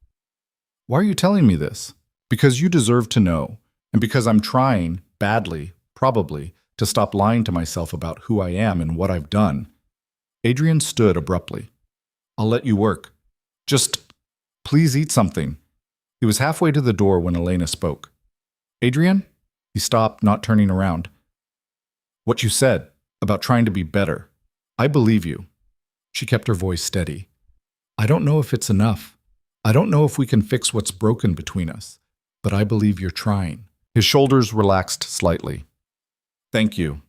Why are you telling me this? Because you deserve to know, and because I'm trying, badly, probably, to stop lying to myself about who I am and what I've done. Adrian stood abruptly. I'll let you work. Just, please eat something. He was halfway to the door when Elena spoke. Adrian? He stopped, not turning around. What you said, about trying to be better. I believe you. She kept her voice steady. I don't know if it's enough. I don't know if we can fix what's broken between us, but I believe you're trying. His shoulders relaxed slightly. Thank you.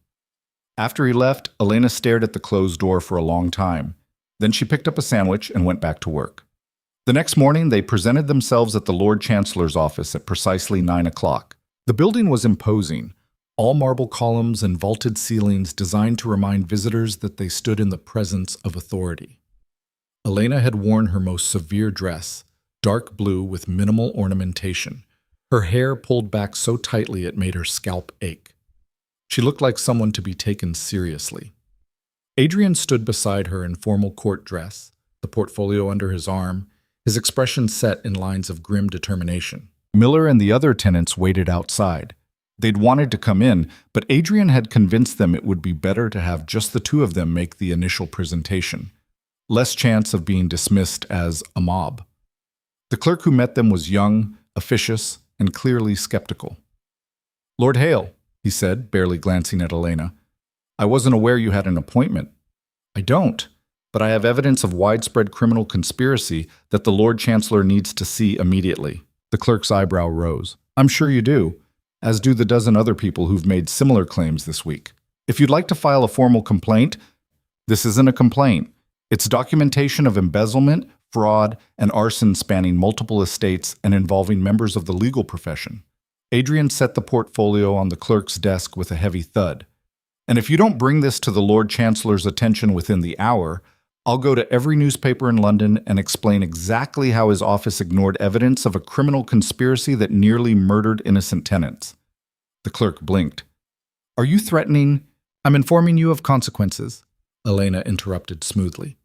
After he left, Elena stared at the closed door for a long time. Then she picked up a sandwich and went back to work. The next morning, they presented themselves at the Lord Chancellor's office at precisely 9 o'clock. The building was imposing, all marble columns and vaulted ceilings designed to remind visitors that they stood in the presence of authority. Elena had worn her most severe dress, dark blue with minimal ornamentation, her hair pulled back so tightly it made her scalp ache. She looked like someone to be taken seriously. Adrian stood beside her in formal court dress, the portfolio under his arm, his expression set in lines of grim determination. Miller and the other tenants waited outside. They'd wanted to come in, but Adrian had convinced them it would be better to have just the two of them make the initial presentation. Less chance of being dismissed as a mob. The clerk who met them was young, officious, and clearly skeptical. "Lord Hale," he said, barely glancing at Elena. "I wasn't aware you had an appointment." "I don't, but I have evidence of widespread criminal conspiracy that the Lord Chancellor needs to see immediately." The clerk's eyebrow rose. "I'm sure you do, as do the dozen other people who've made similar claims this week. If you'd like to file a formal complaint..." "This isn't a complaint. It's documentation of embezzlement, fraud, and arson spanning multiple estates and involving members of the legal profession." Adrian set the portfolio on the clerk's desk with a heavy thud. "And if you don't bring this to the Lord Chancellor's attention within the hour, I'll go to every newspaper in London and explain exactly how his office ignored evidence of a criminal conspiracy that nearly murdered innocent tenants." The clerk blinked. "Are you threatening..." "I'm informing you of consequences," Elena interrupted smoothly.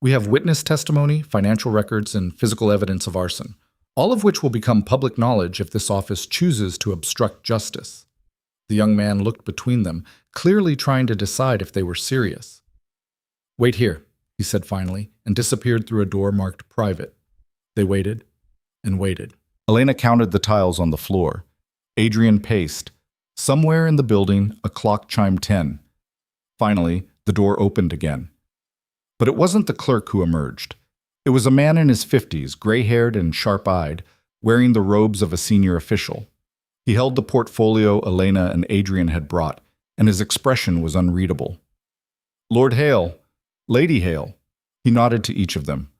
"We have witness testimony, financial records, and physical evidence of arson, all of which will become public knowledge if this office chooses to obstruct justice." The young man looked between them, clearly trying to decide if they were serious. "Wait here," he said finally, and disappeared through a door marked private. They waited and waited. Elena counted the tiles on the floor. Adrian paced. Somewhere in the building, a clock chimed 10. Finally, the door opened again. But it wasn't the clerk who emerged. It was a man in his 50s, gray-haired and sharp-eyed, wearing the robes of a senior official. He held the portfolio Elena and Adrian had brought, and his expression was unreadable. "Lord Hale, Lady Hale," he nodded to each of them.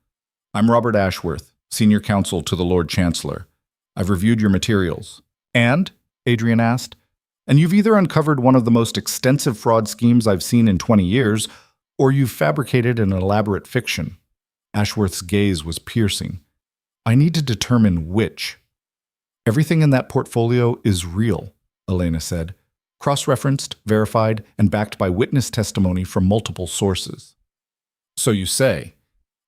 "I'm Robert Ashworth, senior counsel to the Lord Chancellor. I've reviewed your materials." "And?" Adrian asked. "And you've either uncovered one of the most extensive fraud schemes I've seen in 20 years, or you've fabricated an elaborate fiction." Ashworth's gaze was piercing. "I need to determine which." "Everything in that portfolio is real," Elena said, cross-referenced, verified, and backed by witness testimony from multiple sources. "So you say.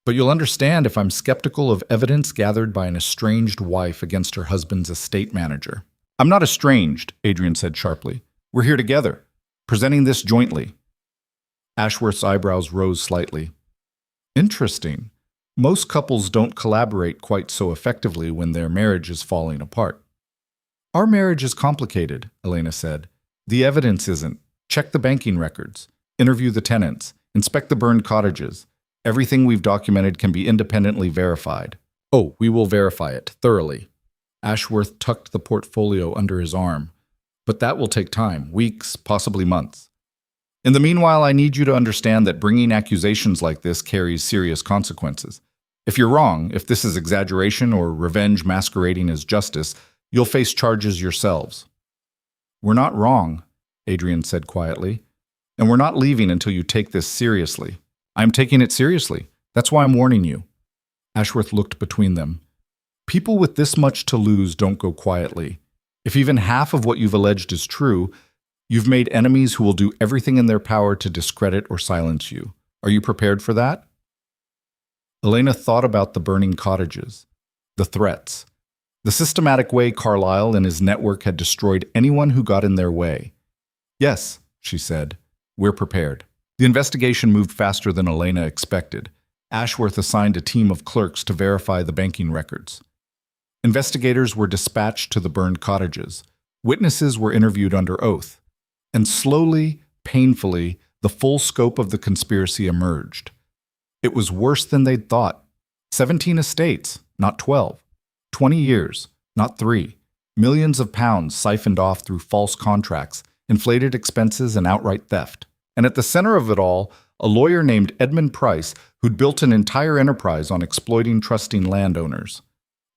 But you'll understand if I'm skeptical of evidence gathered by an estranged wife against her husband's estate manager." "I'm not estranged," Adrian said sharply. "We're here together, presenting this jointly." Ashworth's eyebrows rose slightly. "Interesting. Most couples don't collaborate quite so effectively when their marriage is falling apart." "Our marriage is complicated," Elena said. "The evidence isn't. Check the banking records. Interview the tenants. Inspect the burned cottages. Everything we've documented can be independently verified." "Oh, we will verify it thoroughly." Ashworth tucked the portfolio under his arm. "But that will take time, weeks, possibly months. In the meanwhile, I need you to understand that bringing accusations like this carries serious consequences. If you're wrong, if this is exaggeration or revenge masquerading as justice, you'll face charges yourselves." "We're not wrong," Adrian said quietly. "And we're not leaving until you take this seriously." "I'm taking it seriously. That's why I'm warning you." Ashworth looked between them. "People with this much to lose don't go quietly. If even half of what you've alleged is true, you've made enemies who will do everything in their power to discredit or silence you. Are you prepared for that?" Elena thought about the burning cottages, the threats, the systematic way Carlyle and his network had destroyed anyone who got in their way. "Yes," she said, "we're prepared." The investigation moved faster than Elena expected. Ashworth assigned a team of clerks to verify the banking records. Investigators were dispatched to the burned cottages. Witnesses were interviewed under oath. And slowly, painfully, the full scope of the conspiracy emerged. It was worse than they'd thought. 17 estates, not 12. 20 years, not 3. Millions of pounds siphoned off through false contracts, inflated expenses, and outright theft. And at the center of it all, a lawyer named Edmund Price, who'd built an entire enterprise on exploiting trusting landowners.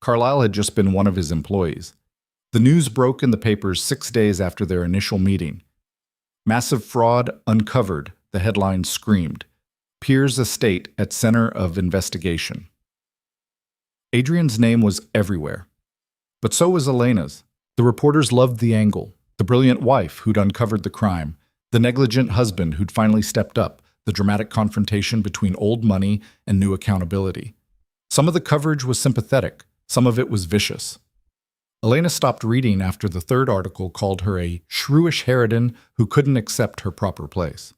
Carlyle had just been one of his employees. The news broke in the papers 6 days after their initial meeting. Massive fraud uncovered, the headline screamed. Pierre's estate at center of investigation. Adrian's name was everywhere. But so was Elena's. The reporters loved the angle. The brilliant wife who'd uncovered the crime. The negligent husband who'd finally stepped up. The dramatic confrontation between old money and new accountability. Some of the coverage was sympathetic. Some of it was vicious. Elena stopped reading after the third article called her a shrewish harridan who couldn't accept her proper place.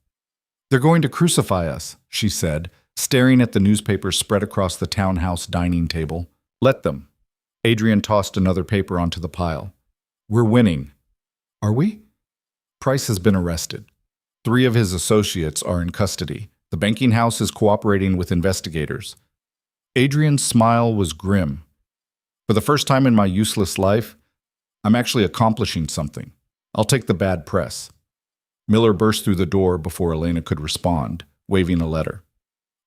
"They're going to crucify us," she said, staring at the newspaper spread across the townhouse dining table. "Let them." Adrian tossed another paper onto the pile. "We're winning." "Are we?" "Price has been arrested. 3 of his associates are in custody. The banking house is cooperating with investigators." Adrian's smile was grim. "For the first time in my useless life, I'm actually accomplishing something. I'll take the bad press." Miller burst through the door before Elena could respond, waving a letter.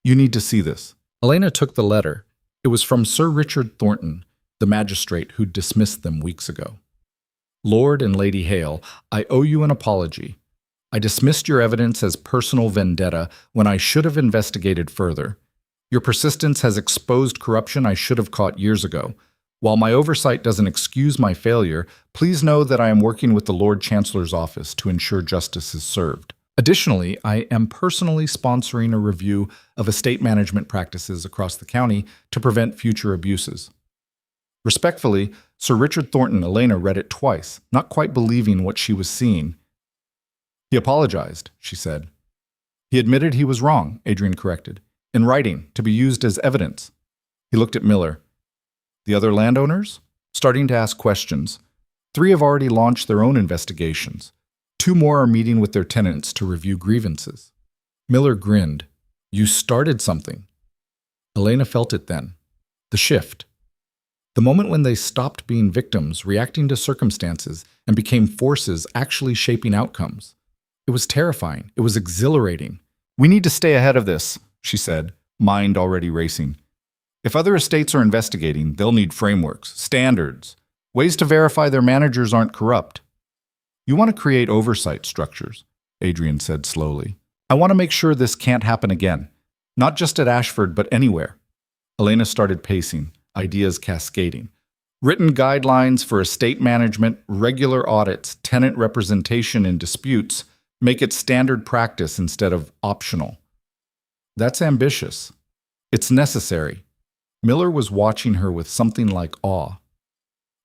"You need to see this." Elena took the letter. It was from Sir Richard Thornton, the magistrate who'd dismissed them weeks ago. "Lord and Lady Hale, I owe you an apology. I dismissed your evidence as personal vendetta when I should have investigated further. Your persistence has exposed corruption I should have caught years ago. While my oversight doesn't excuse my failure, please know that I am working with the Lord Chancellor's office to ensure justice is served. Additionally, I am personally sponsoring a review of estate management practices across the county to prevent future abuses." Respectfully, Sir Richard Thornton. Elena read it twice, not quite believing what she was seeing. "He apologized," she said. "He admitted he was wrong," Adrian corrected. "In writing, to be used as evidence." He looked at Miller. "The other landowners?" Starting to ask questions. 3 have already launched their own investigations. 2 more are meeting with their tenants to review grievances. Miller grinned. "You started something." Elena felt it then. The shift. The moment when they stopped being victims, reacting to circumstances, and became forces actually shaping outcomes. It was terrifying. It was exhilarating. "We need to stay ahead of this," she said, mind already racing. "If other estates are investigating, they'll need frameworks, standards, ways to verify their managers aren't corrupt." "You want to create oversight structures," Adrian said slowly. "I want to make sure this can't happen again. Not just at Ashford, but anywhere." Elena started pacing, ideas cascading. Written guidelines for estate management, regular audits, tenant representation in disputes, make it standard practice instead of optional. That's ambitious. It's necessary. Miller was watching her with something like awe.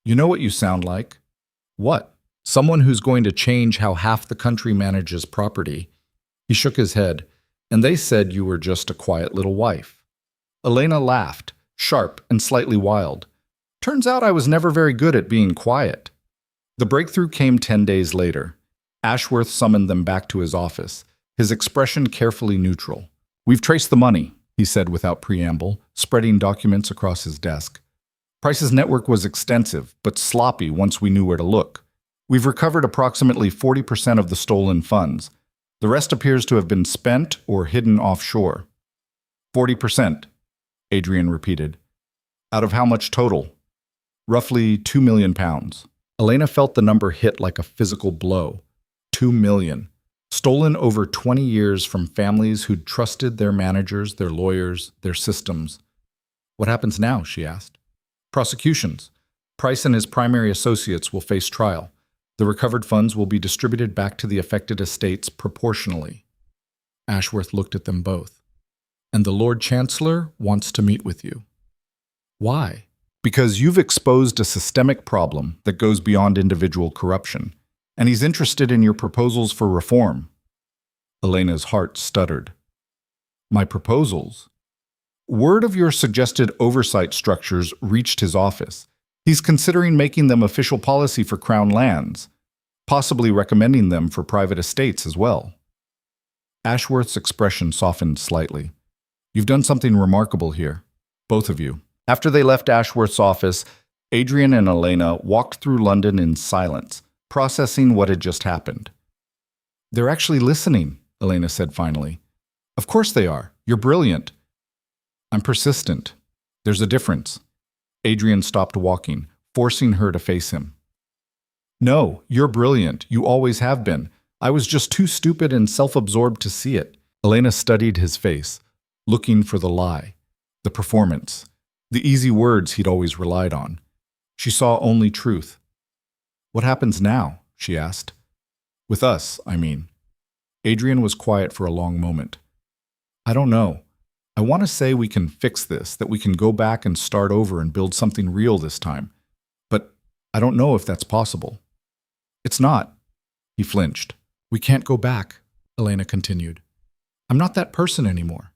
"You know what you sound like." "What?" "Someone who's going to change how half the country manages property." He shook his head. "And they said you were just a quiet little wife." Elena laughed, sharp and slightly wild. "Turns out I was never very good at being quiet." The breakthrough came 10 days later. Ashworth summoned them back to his office, his expression carefully neutral. "We've traced the money," he said without preamble, spreading documents across his desk. "Price's network was extensive, but sloppy once we knew where to look. We've recovered approximately 40% of the stolen funds. The rest appears to have been spent or hidden offshore." 40%, Adrian repeated. "Out of how much total?" "Roughly £2 million. Elena felt the number hit like a physical blow. 2 million. Stolen over 20 years from families who'd trusted their managers, their lawyers, their systems. "What happens now?" she asked. "Prosecutions. Price and his primary associates will face trial. The recovered funds will be distributed back to the affected estates proportionally." Ashworth looked at them both. "And the Lord Chancellor wants to meet with you." "Why?" "Because you've exposed a systemic problem that goes beyond individual corruption, and he's interested in your proposals for reform." Elena's heart stuttered. "My proposals?" "Word of your suggested oversight structures reached his office. He's considering making them official policy for Crown lands, possibly recommending them for private estates as well." Ashworth's expression softened slightly. "You've done something remarkable here, both of you." After they left Ashworth's office, Adrian and Elena walked through London in silence, processing what had just happened. "They're actually listening," Elena said finally. Of course they are. You're brilliant. I'm persistent. There's a difference. Adrian stopped walking, forcing her to face him. No, you're brilliant. You always have been. I was just too stupid and self-absorbed to see it. Elena studied his face, looking for the lie, the performance, the easy words he'd always relied on. She saw only truth. What happens now? She asked. With us, I mean. Adrian was quiet for a long moment. I don't know. I want to say we can fix this, that we can go back and start over and build something real this time. But I don't know if that's possible. It's not. He flinched. We can't go back, Elena continued. I'm not that person anymore.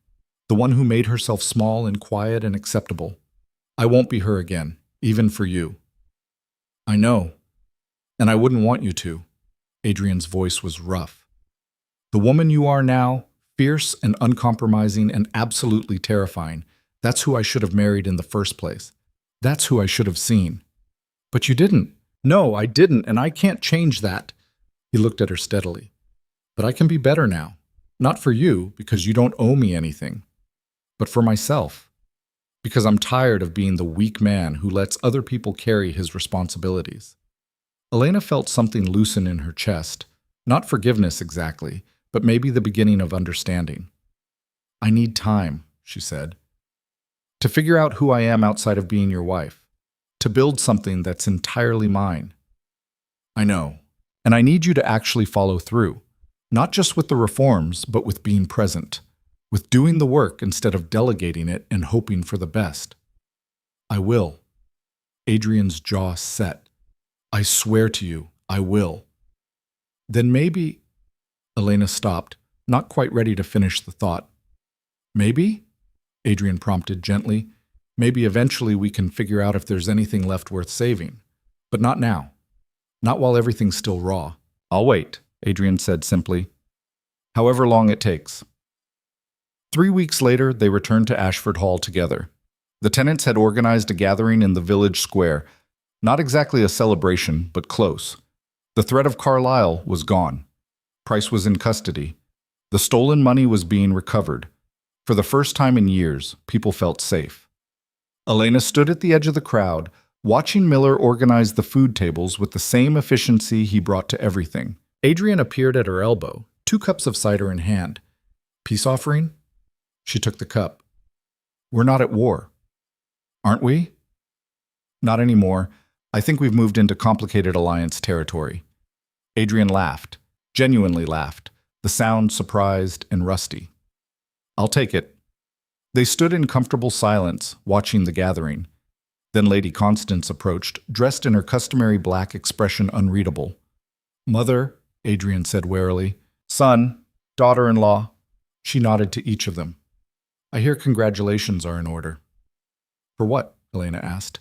The one who made herself small and quiet and acceptable. I won't be her again, even for you. I know. And I wouldn't want you to. Adrian's voice was rough. The woman you are now, fierce and uncompromising and absolutely terrifying, that's who I should have married in the first place. That's who I should have seen. But you didn't. No, I didn't, and I can't change that. He looked at her steadily. But I can be better now. Not for you, because you don't owe me anything. But for myself. Because I'm tired of being the weak man who lets other people carry his responsibilities. Elena felt something loosen in her chest. Not forgiveness exactly, but maybe the beginning of understanding. I need time, she said. To figure out who I am outside of being your wife. To build something that's entirely mine. I know. And I need you to actually follow through. Not just with the reforms, but with being present. With doing the work instead of delegating it and hoping for the best. I will. Adrian's jaw set. I swear to you, I will. Then maybe... Elena stopped, not quite ready to finish the thought. Maybe? Adrian prompted gently. Maybe eventually we can figure out if there's anything left worth saving. But not now. Not while everything's still raw. I'll wait, Adrian said simply. However long it takes. 3 weeks later, they returned to Ashford Hall together. The tenants had organized a gathering in the village square. Not exactly a celebration, but close. The threat of Carlisle was gone. Price was in custody. The stolen money was being recovered. For the first time in years, people felt safe. Elena stood at the edge of the crowd, watching Miller organize the food tables with the same efficiency he brought to everything. Adrian appeared at her elbow, 2 cups of cider in hand. Peace offering? She took the cup. We're not at war. Aren't we? Not anymore. I think we've moved into complicated alliance territory. Adrian laughed, genuinely laughed, the sound surprised and rusty. I'll take it. They stood in comfortable silence, watching the gathering. Then Lady Constance approached, dressed in her customary black expression unreadable. Mother, Adrian said warily. Son, daughter-in-law. She nodded to each of them. I hear congratulations are in order. For what? Elena asked.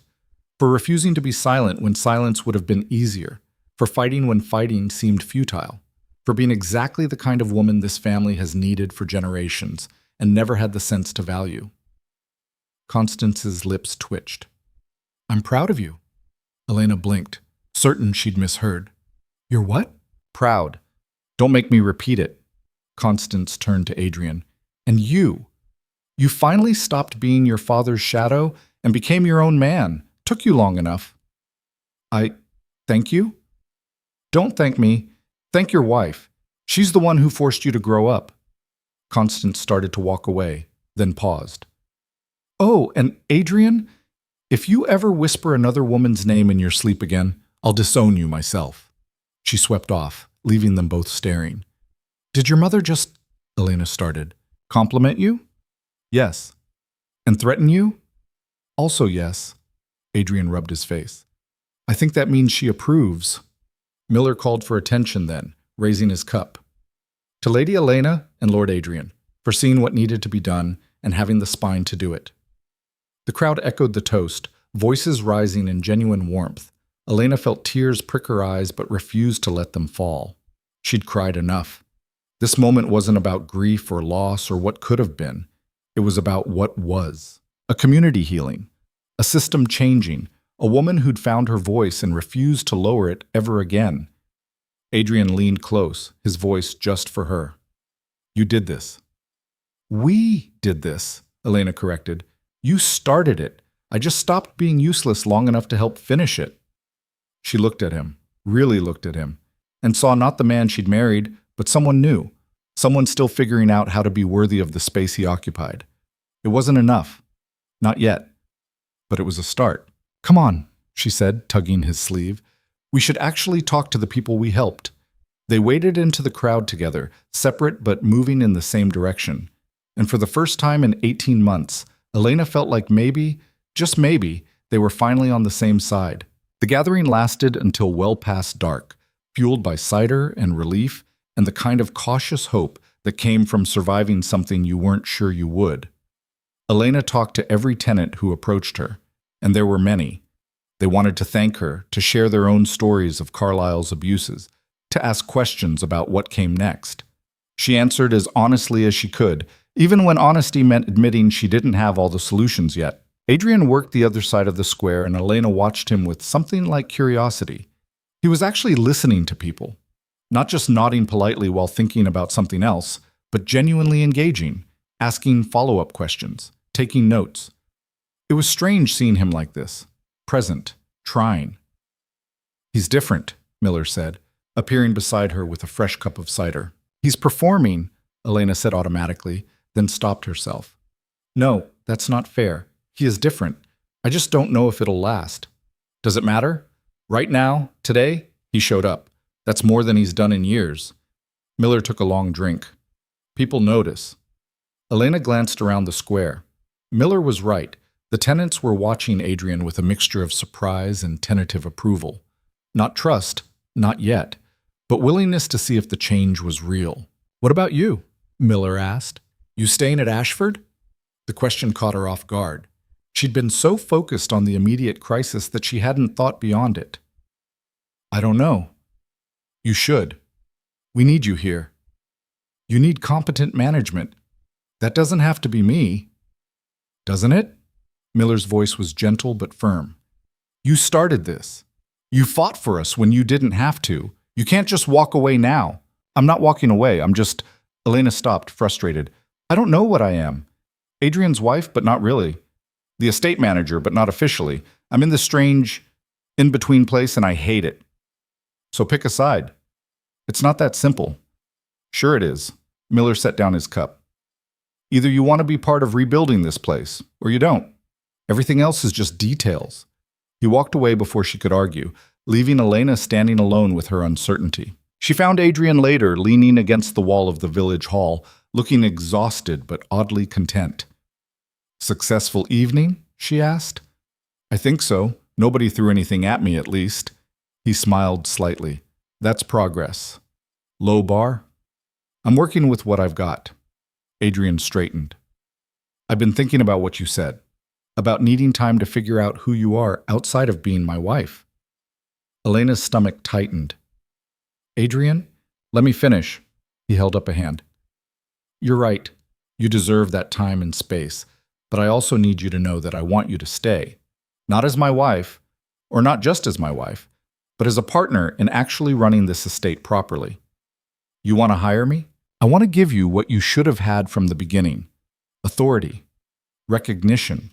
For refusing to be silent when silence would have been easier. For fighting when fighting seemed futile. For being exactly the kind of woman this family has needed for generations and never had the sense to value. Constance's lips twitched. I'm proud of you. Elena blinked, certain she'd misheard. You're what? Proud. Don't make me repeat it. Constance turned to Adrian. And you? You finally stopped being your father's shadow and became your own man. Took you long enough. I thank you? Don't thank me. Thank your wife. She's the one who forced you to grow up. Constance started to walk away, then paused. Oh, and Adrian, if you ever whisper another woman's name in your sleep again, I'll disown you myself. She swept off, leaving them both staring. Did your mother just, Elena started, compliment you? Yes. And threaten you? Also yes. Adrian rubbed his face. I think that means she approves. Miller called for attention then, raising his cup. To Lady Elena and Lord Adrian, for seeing what needed to be done and having the spine to do it. The crowd echoed the toast, voices rising in genuine warmth. Elena felt tears prick her eyes but refused to let them fall. She'd cried enough. This moment wasn't about grief or loss or what could have been. It was about what was. A community healing. A system changing. A woman who'd found her voice and refused to lower it ever again. Adrian leaned close, his voice just for her. You did this. We did this, Elena corrected. You started it. I just stopped being useless long enough to help finish it. She looked at him, really looked at him, and saw not the man she'd married, but someone new, someone still figuring out how to be worthy of the space he occupied. It wasn't enough. Not yet. But it was a start. Come on, she said, tugging his sleeve. We should actually talk to the people we helped. They waded into the crowd together, separate but moving in the same direction. And for the first time in 18 months, Elena felt like maybe, just maybe, they were finally on the same side. The gathering lasted until well past dark, fueled by cider and relief and the kind of cautious hope that came from surviving something you weren't sure you would. Elena talked to every tenant who approached her, and there were many. They wanted to thank her, to share their own stories of Carlisle's abuses, to ask questions about what came next. She answered as honestly as she could, even when honesty meant admitting she didn't have all the solutions yet. Adrian worked the other side of the square, and Elena watched him with something like curiosity. He was actually listening to people, not just nodding politely while thinking about something else, but genuinely engaging, asking follow-up questions, taking notes. It was strange seeing him like this, present, trying. He's different, Miller said, appearing beside her with a fresh cup of cider. He's performing, Elena said automatically, then stopped herself. No, that's not fair. He is different. I just don't know if it'll last. Does it matter? Right now, today, he showed up. That's more than he's done in years. Miller took a long drink. People notice. Elena glanced around the square. Miller was right. The tenants were watching Adrian with a mixture of surprise and tentative approval. Not trust, not yet, but willingness to see if the change was real. What about you? Miller asked. You staying at Ashford? The question caught her off guard. She'd been so focused on the immediate crisis that she hadn't thought beyond it. I don't know. You should. We need you here. You need competent management. That doesn't have to be me. Doesn't it? Miller's voice was gentle but firm. You started this. You fought for us when you didn't have to. You can't just walk away now. I'm not walking away. I'm just... Elena stopped, frustrated. I don't know what I am. Adrian's wife, but not really. The estate manager, but not officially. I'm in this strange, in-between place, and I hate it. So pick a side. It's not that simple. Sure it is. Miller set down his cup. Either you want to be part of rebuilding this place, or you don't. Everything else is just details. He walked away before she could argue, leaving Elena standing alone with her uncertainty. She found Adrian later, leaning against the wall of the village hall, looking exhausted but oddly content. Successful evening? She asked. I think so. Nobody threw anything at me, at least. He smiled slightly. That's progress. Low bar? I'm working with what I've got. Adrian straightened. I've been thinking about what you said, about needing time to figure out who you are outside of being my wife. Elena's stomach tightened. Adrian, let me finish. He held up a hand. You're right. You deserve that time and space, but I also need you to know that I want you to stay. Not as my wife, or not just as my wife, but as a partner in actually running this estate properly. You want to hire me? I want to give you what you should have had from the beginning. Authority, recognition,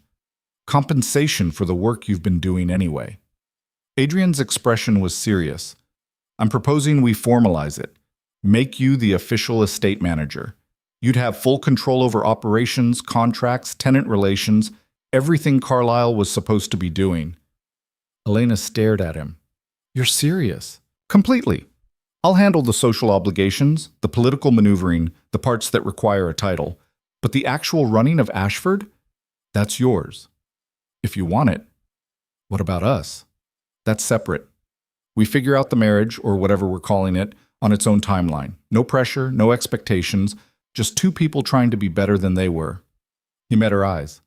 compensation for the work you've been doing anyway. Adrian's expression was serious. I'm proposing we formalize it. Make you the official estate manager. You'd have full control over operations, contracts, tenant relations, everything Carlisle was supposed to be doing. Elena stared at him. You're serious? Completely. I'll handle the social obligations, the political maneuvering, the parts that require a title. But the actual running of Ashford? That's yours. If you want it. What about us? That's separate. We figure out the marriage, or whatever we're calling it, on its own timeline. No pressure, no expectations, just two people trying to be better than they were. He met her eyes.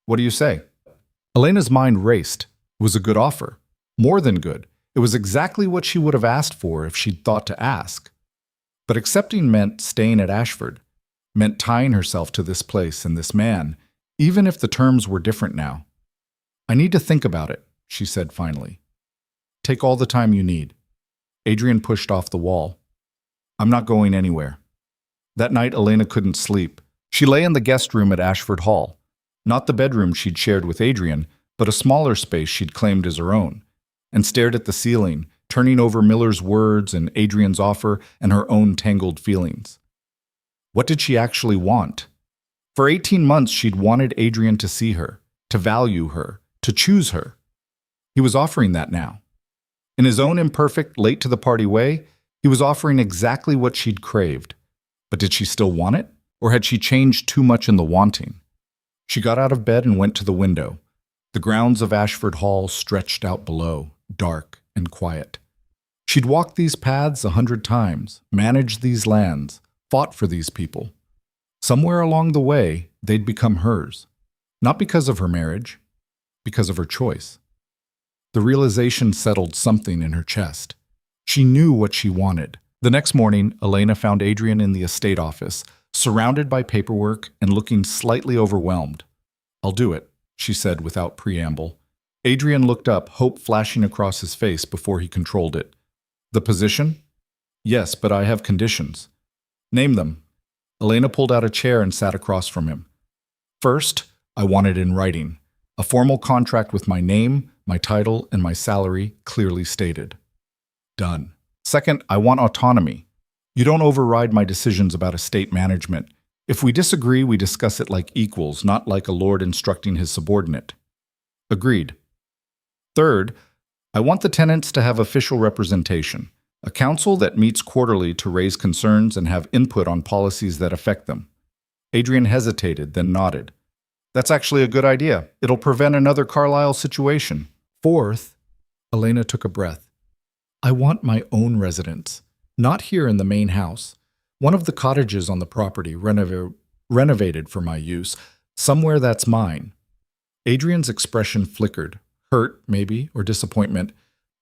What do you say? Elena's mind raced. It was a good offer. More than good. It was exactly what she would have asked for if she'd thought to ask. But accepting meant staying at Ashford, meant tying herself to this place and this man, even if the terms were different now. I need to think about it, she said finally. Take all the time you need. Adrian pushed off the wall. I'm not going anywhere. That night, Elena couldn't sleep. She lay in the guest room at Ashford Hall. Not the bedroom she'd shared with Adrian, but a smaller space she'd claimed as her own, and stared at the ceiling, turning over Miller's words and Adrian's offer and her own tangled feelings. What did she actually want? For 18 months, she'd wanted Adrian to see her, to value her, to choose her. He was offering that now. In his own imperfect, late-to-the-party way, he was offering exactly what she'd craved. But did she still want it? Or had she changed too much in the wanting? She got out of bed and went to the window. The grounds of Ashford Hall stretched out below, dark and quiet. She'd walked these paths 100 times, managed these lands, fought for these people. Somewhere along the way, they'd become hers. Not because of her marriage, because of her choice. The realization settled something in her chest. She knew what she wanted. The next morning, Elena found Adrian in the estate office, surrounded by paperwork and looking slightly overwhelmed. "I'll do it," she said without preamble. Adrian looked up, hope flashing across his face before he controlled it. "The position?" "Yes, but I have conditions." "Name them." Elena pulled out a chair and sat across from him. "First, I want it in writing. A formal contract with my name, my title, and my salary clearly stated." "Done." "Second, I want autonomy. You don't override my decisions about estate management. If we disagree, we discuss it like equals, not like a lord instructing his subordinate." "Agreed." "Third, I want the tenants to have official representation, a council that meets quarterly to raise concerns and have input on policies that affect them." Adrian hesitated, then nodded. "That's actually a good idea. It'll prevent another Carlisle situation." "Fourth," Elena took a breath, "I want my own residence. Not here in the main house. One of the cottages on the property renovated for my use. Somewhere that's mine." Adrian's expression flickered, hurt, maybe, or disappointment,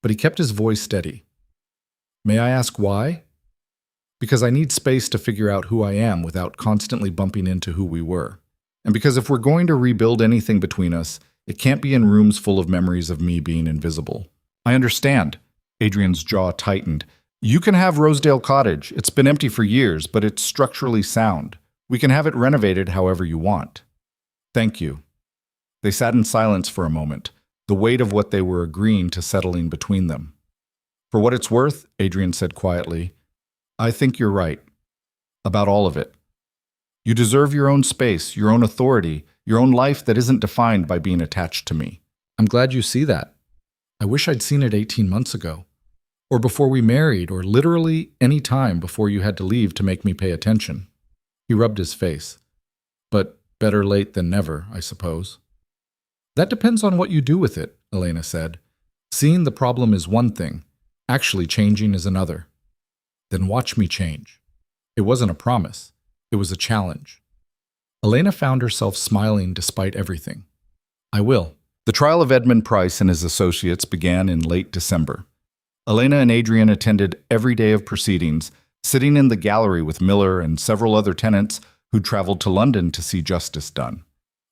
but he kept his voice steady. "May I ask why?" "Because I need space to figure out who I am without constantly bumping into who we were. And because if we're going to rebuild anything between us, it can't be in rooms full of memories of me being invisible." "I understand." Adrian's jaw tightened. "You can have Rosedale Cottage. It's been empty for years, but it's structurally sound. We can have it renovated however you want." "Thank you." They sat in silence for a moment, the weight of what they were agreeing to settling between them. "For what it's worth," Adrian said quietly, "I think you're right. About all of it. You deserve your own space, your own authority, your own life that isn't defined by being attached to me." "I'm glad you see that. I wish I'd seen it 18 months ago. Or before we married, or literally any time before you had to leave to make me pay attention." He rubbed his face. "But better late than never, I suppose." "That depends on what you do with it," Elena said. "Seeing the problem is one thing. Actually changing is another." "Then watch me change." It wasn't a promise. It was a challenge. Elena found herself smiling despite everything. "I will." The trial of Edmund Price and his associates began in late December. Elena and Adrian attended every day of proceedings, sitting in the gallery with Miller and several other tenants who'd traveled to London to see justice done.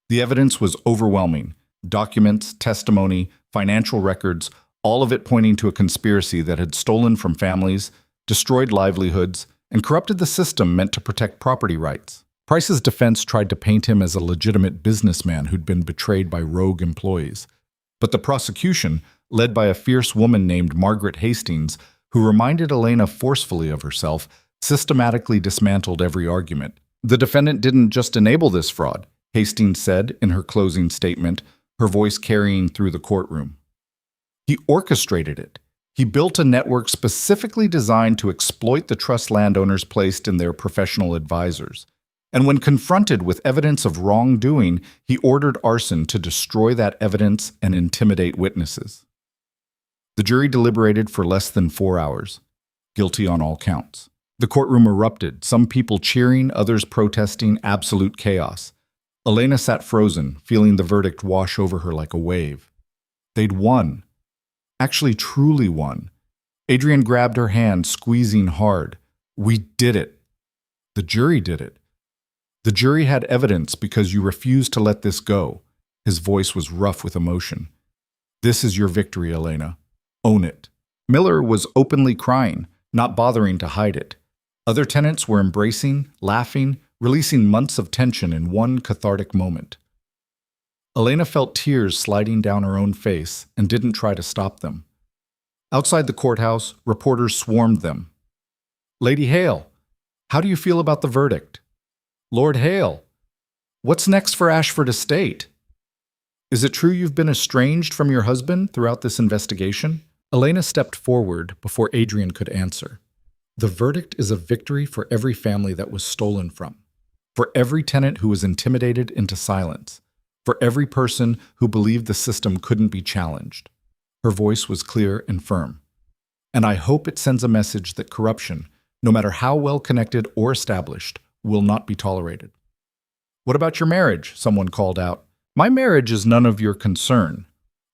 The evidence was overwhelming. Documents, testimony, financial records, all of it pointing to a conspiracy that had stolen from families, destroyed livelihoods, and corrupted the system meant to protect property rights. Price's defense tried to paint him as a legitimate businessman who'd been betrayed by rogue employees. But the prosecution, led by a fierce woman named Margaret Hastings, who reminded Elena forcefully of herself, systematically dismantled every argument. "The defendant didn't just enable this fraud," Hastings said in her closing statement, her voice carrying through the courtroom. "He orchestrated it. He built a network specifically designed to exploit the trust landowners placed in their professional advisors. And when confronted with evidence of wrongdoing, he ordered arson to destroy that evidence and intimidate witnesses." The jury deliberated for less than 4 hours. Guilty on all counts. The courtroom erupted, some people cheering, others protesting, absolute chaos. Elena sat frozen, feeling the verdict wash over her like a wave. They'd won. Actually, truly won. Adrian grabbed her hand, squeezing hard. "We did it. The jury did it. The jury had evidence because you refused to let this go." His voice was rough with emotion. "This is your victory, Elena. Own it." Miller was openly crying, not bothering to hide it. Other tenants were embracing, laughing, releasing months of tension in one cathartic moment. Elena felt tears sliding down her own face and didn't try to stop them. Outside the courthouse, reporters swarmed them. "Lady Hale, how do you feel about the verdict?" "Lord Hale, what's next for Ashford Estate? Is it true you've been estranged from your husband throughout this investigation?" Elena stepped forward before Adrian could answer. The verdict is a victory for every family that was stolen from, for every tenant who was intimidated into silence, for every person who believed the system couldn't be challenged. Her voice was clear and firm. "And I hope it sends a message that corruption, no matter how well connected or established, will not be tolerated." "What about your marriage?" someone called out. "My marriage is none of your concern,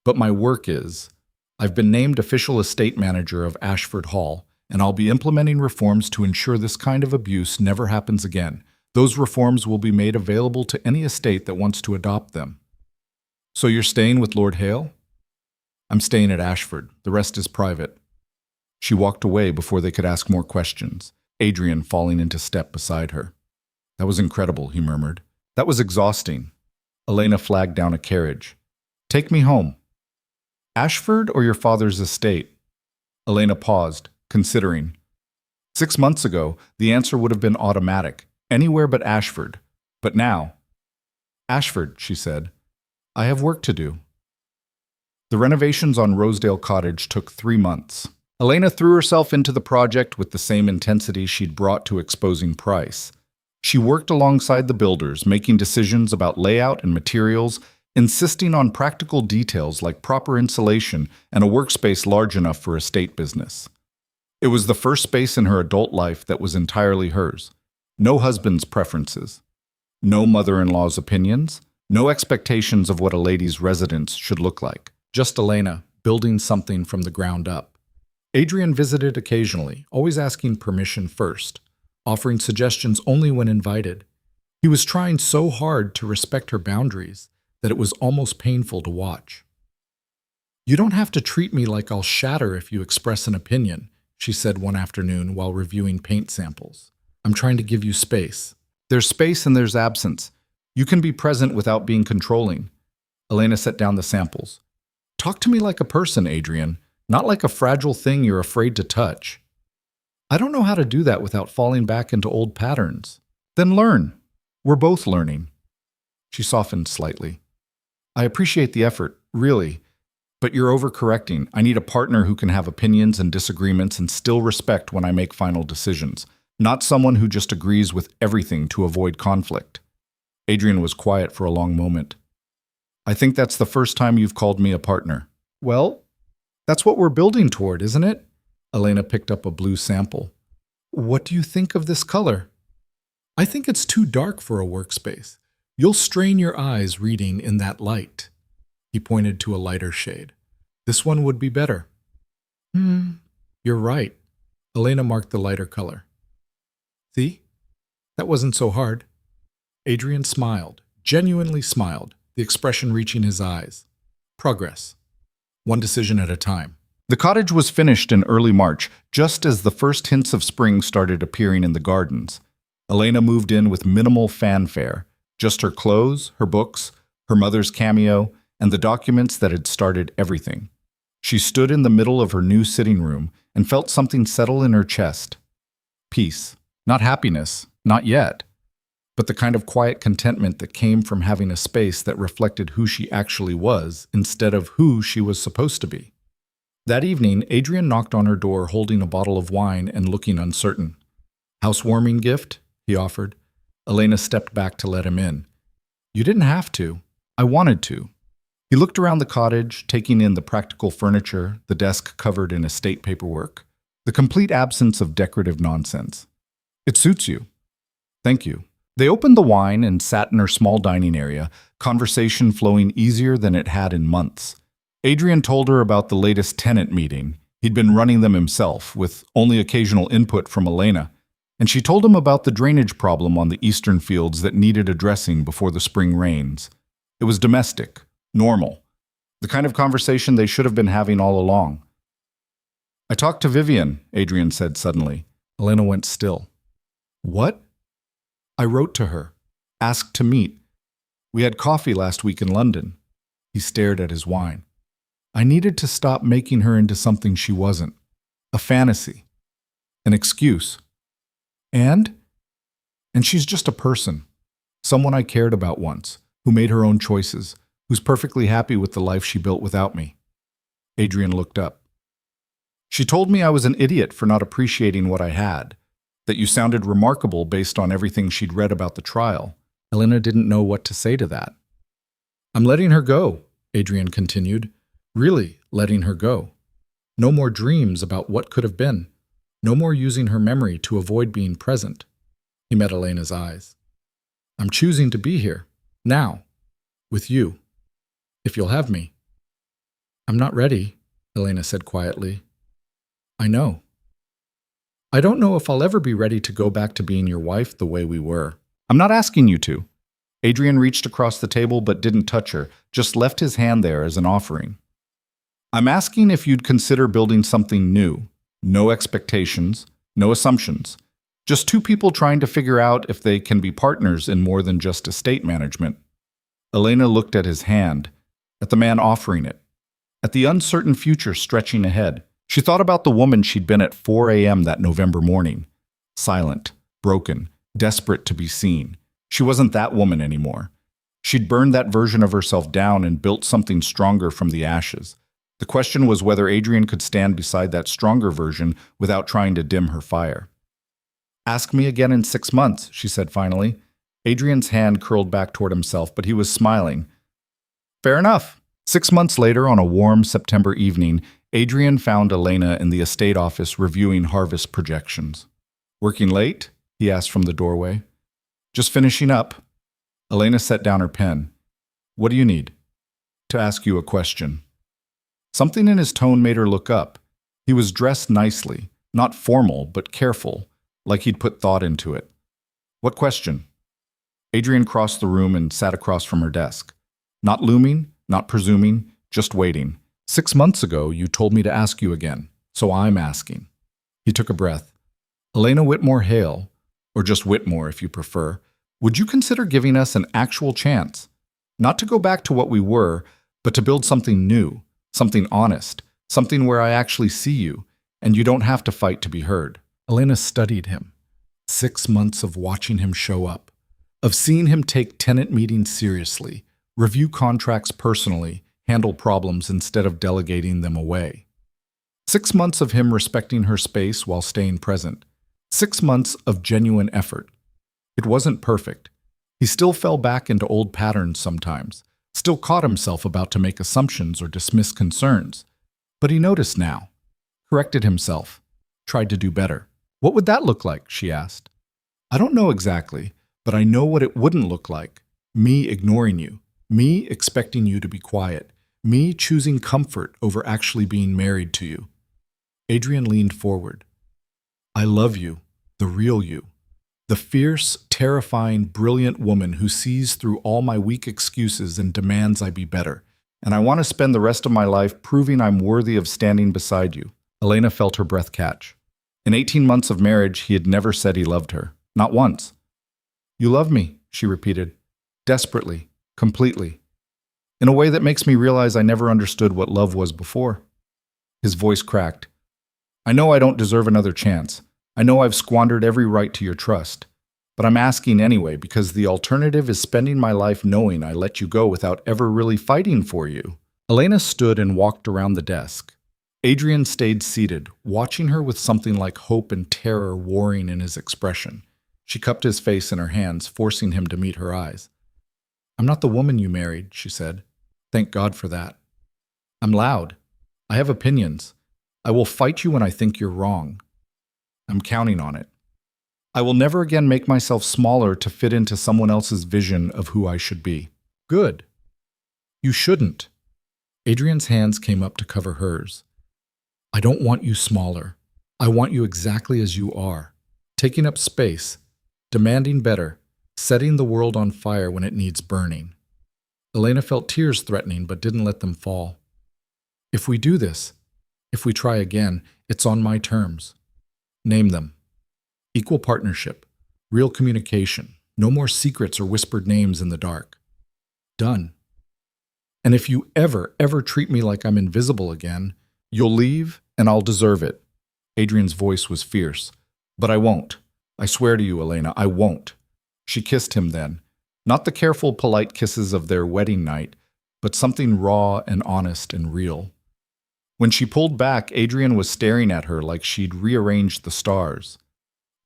but my work is. I've been named official estate manager of Ashford Hall, and I'll be implementing reforms to ensure this kind of abuse never happens again. Those reforms will be made available to any estate that wants to adopt them." "So you're staying with Lord Hale?" "I'm staying at Ashford. The rest is private." She walked away before they could ask more questions, Adrian falling into step beside her. "That was incredible," he murmured. "That was exhausting." Elena flagged down a carriage. "Take me home." "Ashford or your father's estate?" Elena paused, considering. 6 months ago, the answer would have been automatic, anywhere but Ashford. But now, "Ashford," she said. "I have work to do." The renovations on Rosedale Cottage took 3 months. Elena threw herself into the project with the same intensity she'd brought to exposing Price. She worked alongside the builders, making decisions about layout and materials, insisting on practical details like proper insulation and a workspace large enough for estate business. It was the first space in her adult life that was entirely hers. No husband's preferences. No mother-in-law's opinions. No expectations of what a lady's residence should look like. Just Elena, building something from the ground up. Adrian visited occasionally, always asking permission first, offering suggestions only when invited. He was trying so hard to respect her boundaries that it was almost painful to watch. "You don't have to treat me like I'll shatter if you express an opinion," she said one afternoon while reviewing paint samples. "I'm trying to give you space. There's space and there's absence. You can be present without being controlling." Elena set down the samples. "Talk to me like a person, Adrian, not like a fragile thing you're afraid to touch." "I don't know how to do that without falling back into old patterns." "Then learn. We're both learning." She softened slightly. "I appreciate the effort, really. But you're overcorrecting. I need a partner who can have opinions and disagreements and still respect when I make final decisions, not someone who just agrees with everything to avoid conflict." Adrian was quiet for a long moment. "I think that's the first time you've called me a partner." "Well, that's what we're building toward, isn't it?" Elena picked up a blue sample. "What do you think of this color?" "I think it's too dark for a workspace. You'll strain your eyes reading in that light." He pointed to a lighter shade. "This one would be better." You're right." Elena marked the lighter color. "See? That wasn't so hard." Adrian smiled, genuinely smiled, the expression reaching his eyes. Progress. One decision at a time. The cottage was finished in early March, just as the first hints of spring started appearing in the gardens. Elena moved in with minimal fanfare, just her clothes, her books, her mother's cameo, and the documents that had started everything. She stood in the middle of her new sitting room and felt something settle in her chest. Peace. Not happiness, not yet, but the kind of quiet contentment that came from having a space that reflected who she actually was instead of who she was supposed to be. That evening, Adrian knocked on her door holding a bottle of wine and looking uncertain. "Housewarming gift?" he offered. Elena stepped back to let him in. "You didn't have to. I wanted to." He looked around the cottage, taking in the practical furniture, the desk covered in estate paperwork, the complete absence of decorative nonsense. "It suits you." "Thank you." They opened the wine and sat in her small dining area, conversation flowing easier than it had in months. Adrian told her about the latest tenant meeting. He'd been running them himself, with only occasional input from Elena, and she told him about the drainage problem on the eastern fields that needed addressing before the spring rains. It was domestic, normal, the kind of conversation they should have been having all along. "I talked to Vivian," Adrian said suddenly. Elena went still. What? I wrote to her, asked to meet. We had coffee last week in London. He stared at his wine. I needed to stop making her into something she wasn't. A fantasy. An excuse. And she's just a person. Someone I cared about once, who made her own choices, who's perfectly happy with the life she built without me. Adrian looked up. She told me I was an idiot for not appreciating what I had, that you sounded remarkable based on everything she'd read about the trial. Elena didn't know what to say to that. I'm letting her go, Adrian continued. Really letting her go. No more dreams about what could have been. No more using her memory to avoid being present. He met Elena's eyes. I'm choosing to be here, now, with you, if you'll have me. I'm not ready, Elena said quietly. I know. I don't know if I'll ever be ready to go back to being your wife the way we were. I'm not asking you to. Adrian reached across the table but didn't touch her, just left his hand there as an offering. I'm asking if you'd consider building something new. No expectations, no assumptions. Just two people trying to figure out if they can be partners in more than just estate management. Elena looked at his hand, at the man offering it, at the uncertain future stretching ahead. She thought about the woman she'd been at 4 a.m. that November morning. Silent, broken, desperate to be seen. She wasn't that woman anymore. She'd burned that version of herself down and built something stronger from the ashes. The question was whether Adrian could stand beside that stronger version without trying to dim her fire. Ask me again in 6 months, she said finally. Adrian's hand curled back toward himself, but he was smiling. Fair enough. 6 months later, on a warm September evening, Adrian found Elena in the estate office reviewing harvest projections. Working late? He asked from the doorway. Just finishing up. Elena set down her pen. What do you need? To ask you a question. Something in his tone made her look up. He was dressed nicely, not formal, but careful, like he'd put thought into it. What question? Adrian crossed the room and sat across from her desk. Not looming, not presuming, just waiting. 6 months ago, you told me to ask you again, so I'm asking. He took a breath. Elena Whitmore Hale, or just Whitmore if you prefer, would you consider giving us an actual chance? Not to go back to what we were, but to build something new, something honest, something where I actually see you, and you don't have to fight to be heard. Elena studied him. 6 months of watching him show up, of seeing him take tenant meetings seriously, review contracts personally, handle problems instead of delegating them away. 6 months of him respecting her space while staying present. 6 months of genuine effort. It wasn't perfect. He still fell back into old patterns sometimes, still caught himself about to make assumptions or dismiss concerns. But he noticed now, corrected himself, tried to do better. What would that look like? She asked. I don't know exactly, but I know what it wouldn't look like. Me ignoring you. Me expecting you to be quiet. Me choosing comfort over actually being married to you. Adrian leaned forward. I love you, the real you. The fierce, terrifying, brilliant woman who sees through all my weak excuses and demands I be better. And I want to spend the rest of my life proving I'm worthy of standing beside you. Elena felt her breath catch. In 18 months of marriage, he had never said he loved her. Not once. You love me, she repeated. Desperately, completely. In a way that makes me realize I never understood what love was before. His voice cracked. I know I don't deserve another chance. I know I've squandered every right to your trust. But I'm asking anyway because the alternative is spending my life knowing I let you go without ever really fighting for you. Elena stood and walked around the desk. Adrian stayed seated, watching her with something like hope and terror warring in his expression. She cupped his face in her hands, forcing him to meet her eyes. I'm not the woman you married, she said. Thank God for that. I'm loud. I have opinions. I will fight you when I think you're wrong. I'm counting on it. I will never again make myself smaller to fit into someone else's vision of who I should be. Good. You shouldn't. Adrian's hands came up to cover hers. I don't want you smaller. I want you exactly as you are, taking up space, demanding better, setting the world on fire when it needs burning. Elena felt tears threatening but didn't let them fall. If we do this, if we try again, it's on my terms. Name them. Equal partnership, Real communication. No more secrets or whispered names in the dark. Done. And if you ever treat me like I'm invisible again, you'll leave and I'll deserve it. Adrian's voice was fierce. But I won't. I swear to you, Elena, I won't. She kissed him then. Not the careful, polite kisses of their wedding night, but something raw and honest and real. When she pulled back, Adrian was staring at her like she'd rearranged the stars.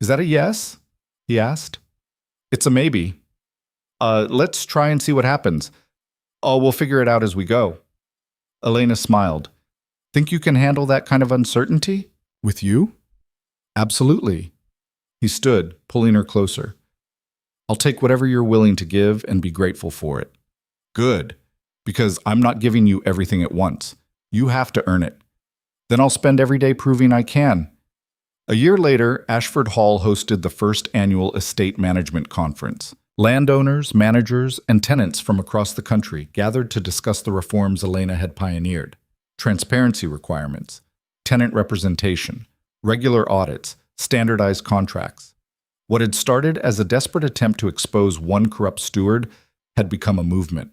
Is that a yes? He asked. It's a maybe. Let's try and see what happens. Oh, we'll figure it out as we go. Elena smiled. Think you can handle that kind of uncertainty? With you? Absolutely. He stood, pulling her closer. I'll take whatever you're willing to give and be grateful for it. Good, because I'm not giving you everything at once. You have to earn it. Then I'll spend every day proving I can. A year later, Ashford Hall hosted the first annual estate management conference. Landowners, managers, and tenants from across the country gathered to discuss the reforms Elena had pioneered. Transparency requirements, tenant representation, regular audits, standardized contracts. What had started as a desperate attempt to expose one corrupt steward had become a movement.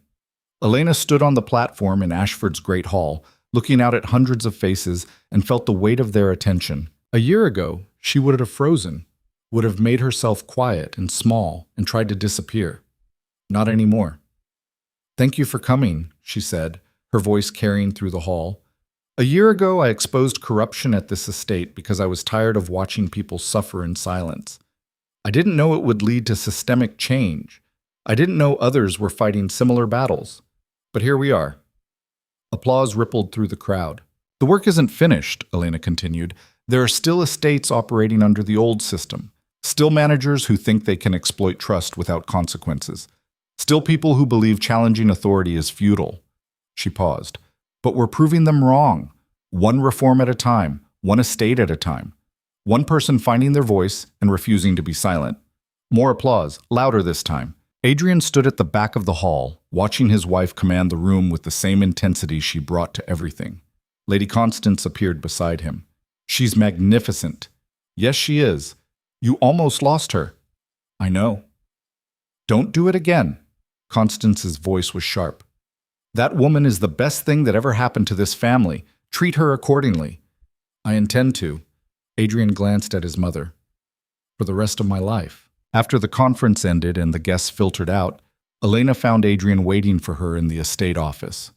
Elena stood on the platform in Ashford's Great Hall, looking out at hundreds of faces, and felt the weight of their attention. A year ago, she would have frozen, would have made herself quiet and small and tried to disappear. Not anymore. Thank you for coming, she said, her voice carrying through the hall. A year ago, I exposed corruption at this estate because I was tired of watching people suffer in silence. I didn't know it would lead to systemic change. I didn't know others were fighting similar battles. But here we are. Applause rippled through the crowd. The work isn't finished, Elena continued. There are still estates operating under the old system. Still managers who think they can exploit trust without consequences. Still people who believe challenging authority is futile. She paused. But we're proving them wrong. One reform at a time, one estate at a time. One person finding their voice and refusing to be silent. More applause, louder this time. Adrian stood at the back of the hall, watching his wife command the room with the same intensity she brought to everything. Lady Constance appeared beside him. She's magnificent. Yes, she is. You almost lost her. I know. Don't do it again. Constance's voice was sharp. That woman is the best thing that ever happened to this family. Treat her accordingly. I intend to. Adrian glanced at his mother. For the rest of my life. After the conference ended and the guests filtered out, Elena found Adrian waiting for her in the estate office.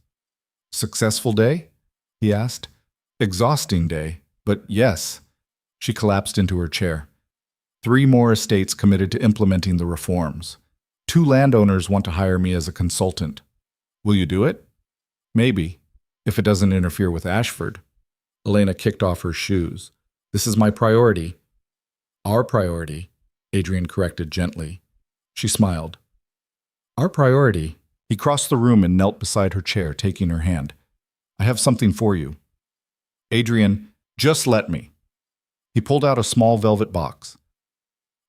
Successful day? He asked. Exhausting day, but yes. She collapsed into her chair. 3 more estates committed to implementing the reforms. 2 landowners want to hire me as a consultant. Will you do it? Maybe, if it doesn't interfere with Ashford. Elena kicked off her shoes. This is my priority. Our priority, Adrian corrected gently. She smiled. Our priority. He crossed the room and knelt beside her chair, taking her hand. I have something for you. Adrian, just let me. He pulled out a small velvet box.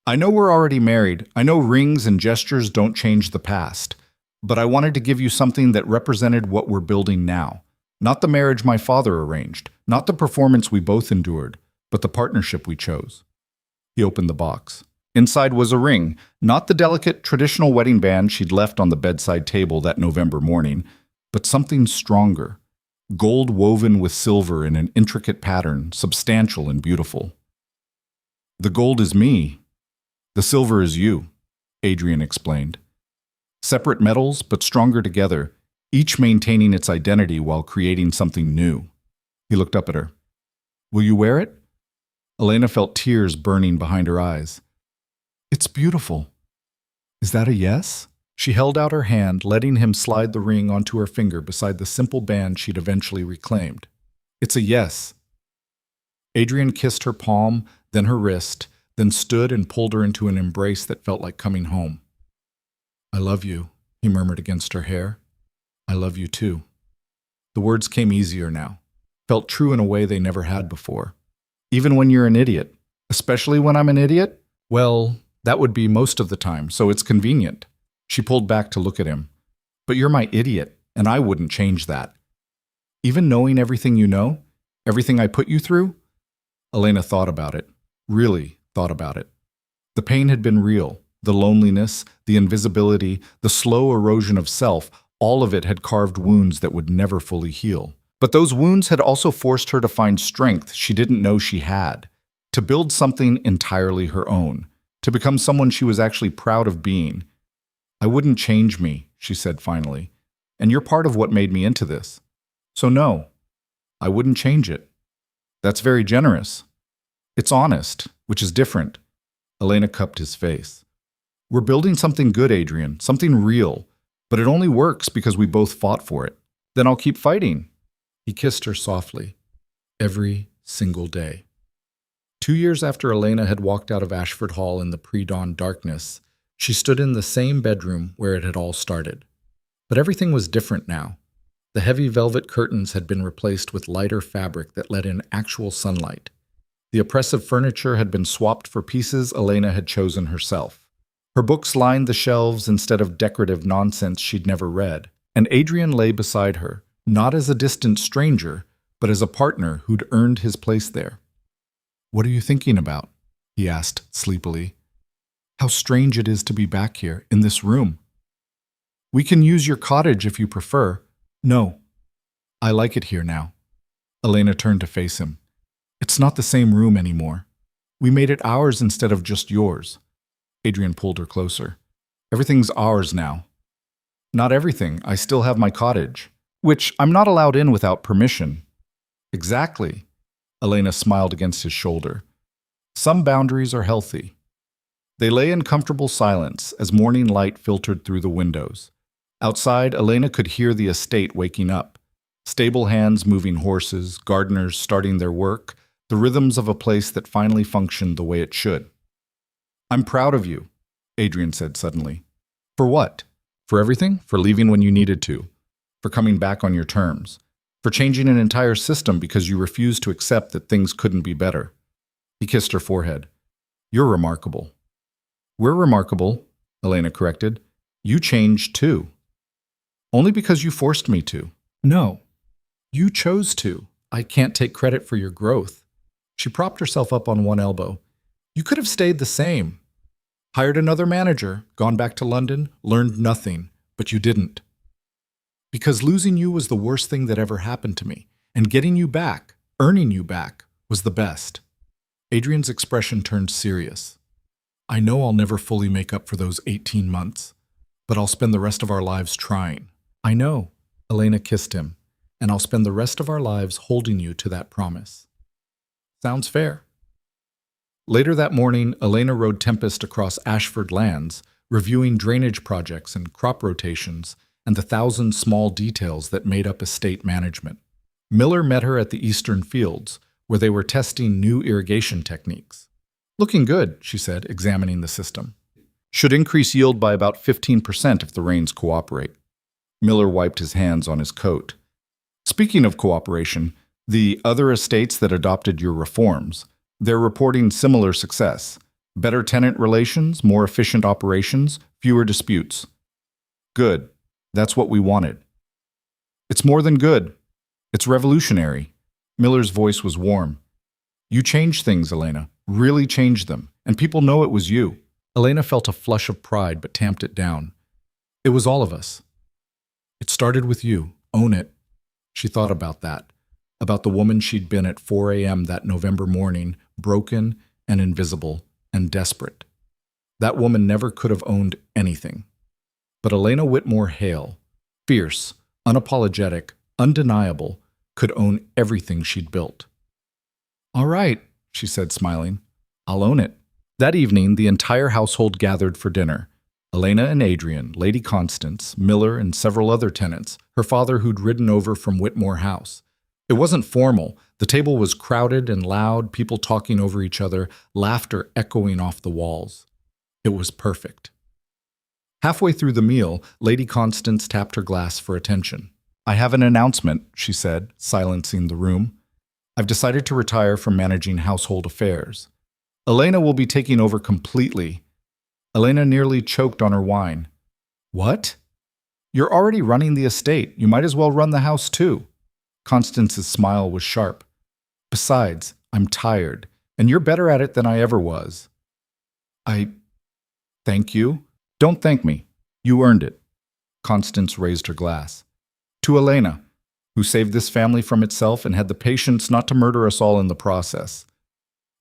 I know we're already married. I know rings and gestures don't change the past. But I wanted to give you something that represented what we're building now. Not the marriage my father arranged, not the performance we both endured, but the partnership we chose. He opened the box. Inside was a ring, not the delicate traditional wedding band she'd left on the bedside table that November morning, but something stronger. Gold woven with silver in an intricate pattern, substantial and beautiful. The gold is me. The silver is you, Adrian explained. Separate metals, but stronger together, each maintaining its identity while creating something new. He looked up at her. Will you wear it? Elena felt tears burning behind her eyes. It's beautiful. Is that a yes? She held out her hand, letting him slide the ring onto her finger beside the simple band she'd eventually reclaimed. It's a yes. Adrian kissed her palm, then her wrist, then stood and pulled her into an embrace that felt like coming home. I love you, he murmured against her hair. I love you too. The words came easier now, felt true in a way they never had before. Even when you're an idiot, especially when I'm an idiot? Well, that would be most of the time, so it's convenient. She pulled back to look at him. But you're my idiot, and I wouldn't change that. Even knowing everything you know, everything I put you through? Elena thought about it, really thought about it. The pain had been real. The loneliness, the invisibility, the slow erosion of self, all of it had carved wounds that would never fully heal. But those wounds had also forced her to find strength she didn't know she had, to build something entirely her own, to become someone she was actually proud of being. "I wouldn't change me," she said finally, "and you're part of what made me into this. So no, I wouldn't change it." "That's very generous." "It's honest, which is different." Elena cupped his face. "We're building something good, Adrian, something real, but it only works because we both fought for it. Then I'll keep fighting." He kissed her softly, every single day. 2 years after Elena had walked out of Ashford Hall in the pre-dawn darkness, she stood in the same bedroom where it had all started. But everything was different now. The heavy velvet curtains had been replaced with lighter fabric that let in actual sunlight. The oppressive furniture had been swapped for pieces Elena had chosen herself. Her books lined the shelves instead of decorative nonsense she'd never read, and Adrian lay beside her, not as a distant stranger, but as a partner who'd earned his place there. "What are you thinking about?" he asked sleepily. "How strange it is to be back here, in this room." "We can use your cottage if you prefer." "No, I like it here now." Elena turned to face him. "It's not the same room anymore. We made it ours instead of just yours." Adrian pulled her closer. "Everything's ours now." "Not everything. I still have my cottage, which I'm not allowed in without permission." "Exactly." Elena smiled against his shoulder. "Some boundaries are healthy." They lay in comfortable silence as morning light filtered through the windows. Outside, Elena could hear the estate waking up. Stable hands moving horses, gardeners starting their work, the rhythms of a place that finally functioned the way it should. "I'm proud of you," Adrian said suddenly. "For what?" "For everything. For leaving when you needed to. For coming back on your terms. For changing an entire system because you refused to accept that things couldn't be better." He kissed her forehead. "You're remarkable." "We're remarkable," Elena corrected. "You changed too." "Only because you forced me to." "No. You chose to. I can't take credit for your growth." She propped herself up on one elbow. "You could have stayed the same. Hired another manager, gone back to London, learned nothing, but you didn't. Because losing you was the worst thing that ever happened to me, and getting you back, earning you back, was the best." Adrian's expression turned serious. "I know I'll never fully make up for those 18 months, but I'll spend the rest of our lives trying." "I know," Elena kissed him, "and I'll spend the rest of our lives holding you to that promise." "Sounds fair." Later that morning, Elena rode Tempest across Ashford lands, reviewing drainage projects and crop rotations and the 1,000 small details that made up estate management. Miller met her at the eastern fields, where they were testing new irrigation techniques. "Looking good," she said, examining the system. "Should increase yield by about 15% if the rains cooperate." Miller wiped his hands on his coat. "Speaking of cooperation, the other estates that adopted your reforms, they're reporting similar success. Better tenant relations, more efficient operations, fewer disputes." "Good. That's what we wanted." "It's more than good. It's revolutionary." Miller's voice was warm. "You changed things, Elena. Really changed them. And people know it was you." Elena felt a flush of pride but tamped it down. "It was all of us. It started with you. Own it." She thought about that. About the woman she'd been at 4 a.m. that November morning, broken and invisible and desperate. That woman never could have owned anything. But Elena Whitmore Hale, fierce, unapologetic, undeniable, could own everything she'd built. "All right," she said, smiling. "I'll own it." That evening, the entire household gathered for dinner. Elena and Adrian, Lady Constance, Miller, and several other tenants, her father who'd ridden over from Whitmore House. It wasn't formal. The table was crowded and loud, people talking over each other, laughter echoing off the walls. It was perfect. Halfway through the meal, Lady Constance tapped her glass for attention. "I have an announcement," she said, silencing the room. "I've decided to retire from managing household affairs. Elena will be taking over completely." Elena nearly choked on her wine. "What?" "You're already running the estate. You might as well run the house too." Constance's smile was sharp. "Besides, I'm tired, and you're better at it than I ever was." I thank you. Don't thank me. You earned it. Constance raised her glass. To Elena, who saved this family from itself and had the patience not to murder us all in the process.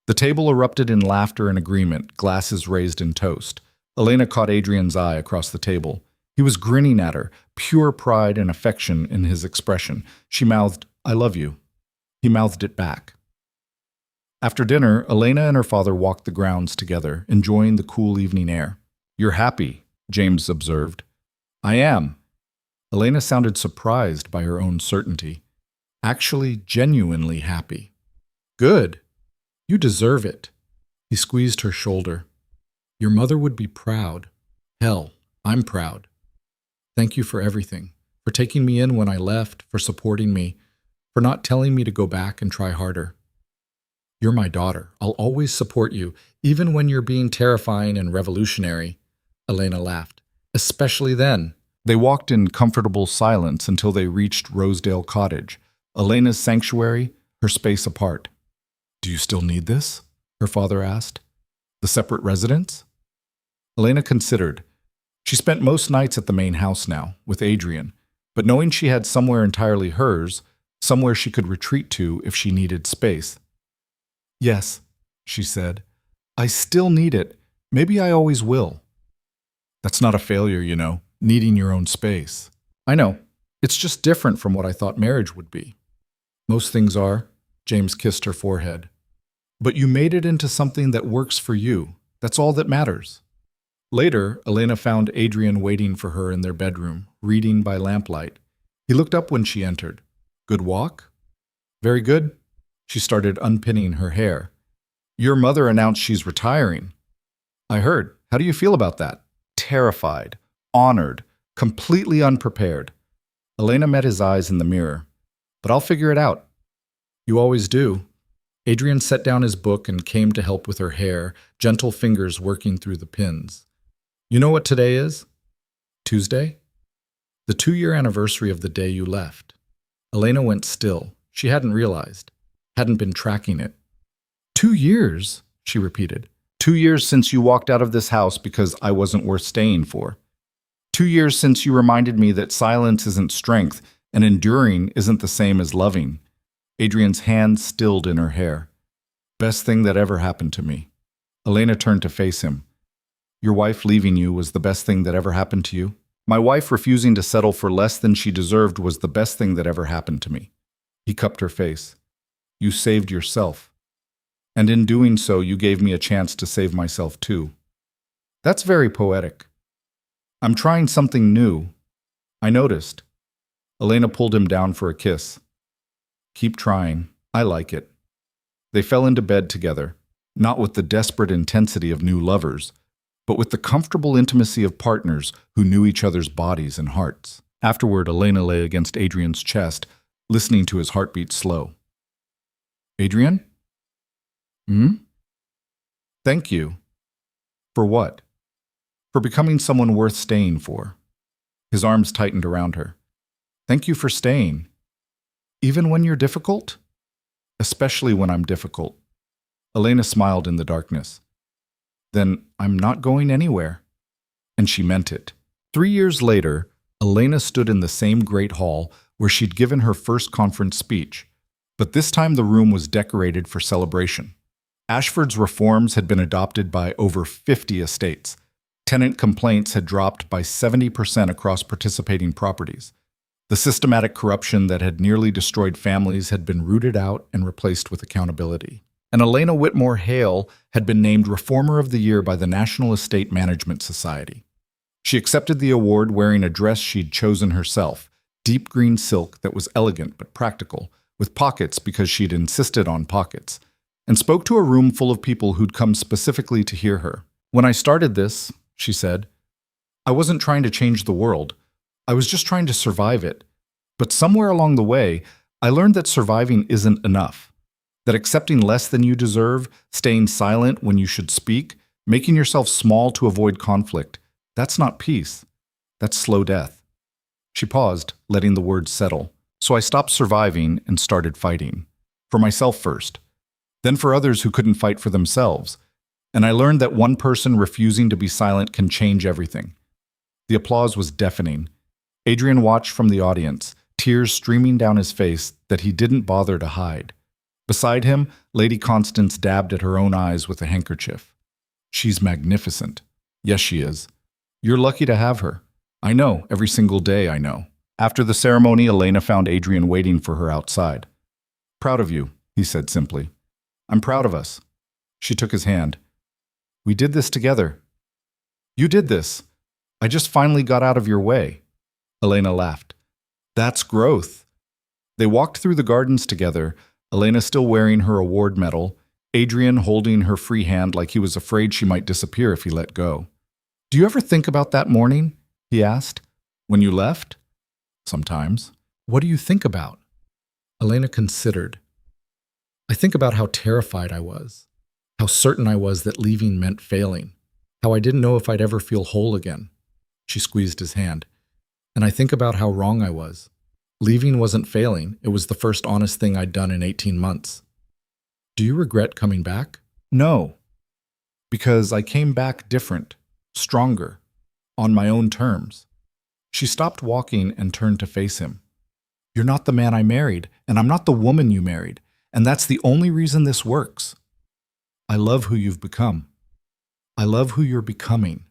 The table erupted in laughter and agreement, glasses raised in toast. Elena caught Adrian's eye across the table. He was grinning at her, pure pride and affection in his expression. She mouthed, "I love you." He mouthed it back. After dinner, Elena and her father walked the grounds together, enjoying the cool evening air. "You're happy," James observed. "I am." Elena sounded surprised by her own certainty. Actually, genuinely happy. "Good. You deserve it." He squeezed her shoulder. "Your mother would be proud. Hell, I'm proud. Thank you for everything, for taking me in when I left, for supporting me, for not telling me to go back and try harder. You're my daughter. I'll always support you, even when you're being terrifying and revolutionary." Elena laughed. "Especially then." They walked in comfortable silence until they reached Rosedale Cottage, Elena's sanctuary, her space apart. "Do you still need this?" her father asked. "The separate residence?" Elena considered. She spent most nights at the main house now, with Adrian, but knowing she had somewhere entirely hers, somewhere she could retreat to if she needed space. "Yes," she said. "I still need it. Maybe I always will." "That's not a failure, you know, needing your own space." "I know. It's just different from what I thought marriage would be." "Most things are." James kissed her forehead. "But you made it into something that works for you. That's all that matters." Later, Elena found Adrian waiting for her in their bedroom, reading by lamplight. He looked up when she entered. "Good walk?" "Very good." She started unpinning her hair. "Your mother announced she's retiring." "I heard. How do you feel about that?" "Terrified, honored, completely unprepared." Elena met his eyes in the mirror. "But I'll figure it out." "You always do." Adrian set down his book and came to help with her hair, gentle fingers working through the pins. "You know what today is?" "Tuesday?" "The 2-year anniversary of the day you left." Elena went still. She hadn't realized, hadn't been tracking it. 2 years, she repeated. 2 years since you walked out of this house because I wasn't worth staying for. 2 years since you reminded me that silence isn't strength and enduring isn't the same as loving. Adrian's hand stilled in her hair. "Best thing that ever happened to me." Elena turned to face him. "Your wife leaving you was the best thing that ever happened to you?" "My wife refusing to settle for less than she deserved was the best thing that ever happened to me." He cupped her face. "You saved yourself. And in doing so, you gave me a chance to save myself too." "That's very poetic." "I'm trying something new." "I noticed." Elena pulled him down for a kiss. "Keep trying. I like it." They fell into bed together, not with the desperate intensity of new lovers, but with the comfortable intimacy of partners who knew each other's bodies and hearts. Afterward, Elena lay against Adrian's chest, listening to his heartbeat slow. "Adrian?" "Hmm?" "Thank you." "For what?" "For becoming someone worth staying for." His arms tightened around her. "Thank you for staying." "Even when you're difficult?" "Especially when I'm difficult." Elena smiled in the darkness. "Then I'm not going anywhere." And she meant it. 3 years later, Elena stood in the same great hall where she'd given her first conference speech, but this time the room was decorated for celebration. Ashford's reforms had been adopted by over 50 estates. Tenant complaints had dropped by 70% across participating properties. The systematic corruption that had nearly destroyed families had been rooted out and replaced with accountability. And Elena Whitmore Hale had been named Reformer of the Year by the National Estate Management Society. She accepted the award wearing a dress she'd chosen herself, deep green silk that was elegant but practical, with pockets because she'd insisted on pockets, and spoke to a room full of people who'd come specifically to hear her. "When I started this," she said, "I wasn't trying to change the world. I was just trying to survive it. But somewhere along the way, I learned that surviving isn't enough. That accepting less than you deserve, staying silent when you should speak, making yourself small to avoid conflict, that's not peace. That's slow death." She paused, letting the words settle. "So I stopped surviving and started fighting. For myself first. Then for others who couldn't fight for themselves. And I learned that one person refusing to be silent can change everything. The applause was deafening. Adrian watched from the audience, tears streaming down his face that he didn't bother to hide. Beside him, Lady Constance dabbed at her own eyes with a handkerchief. She's magnificent. Yes, she is. You're lucky to have her. I know, every single day I know. After the ceremony, Elena found Adrian waiting for her outside. Proud of you, he said simply. I'm proud of us. She took his hand. We did this together. You did this. I just finally got out of your way. Elena laughed. That's growth. They walked through the gardens together, Elena still wearing her award medal, Adrian holding her free hand like he was afraid she might disappear if he let go. Do you ever think about that morning? He asked. When you left? Sometimes. What do you think about? Elena considered. I think about how terrified I was, how certain I was that leaving meant failing, how I didn't know if I'd ever feel whole again. She squeezed his hand. And I think about how wrong I was. Leaving wasn't failing. It was the first honest thing I'd done in 18 months. Do you regret coming back? No. Because I came back different, stronger, on my own terms. She stopped walking and turned to face him. You're not the man I married, and I'm not the woman you married, and that's the only reason this works. I love who you've become. I love who you're becoming.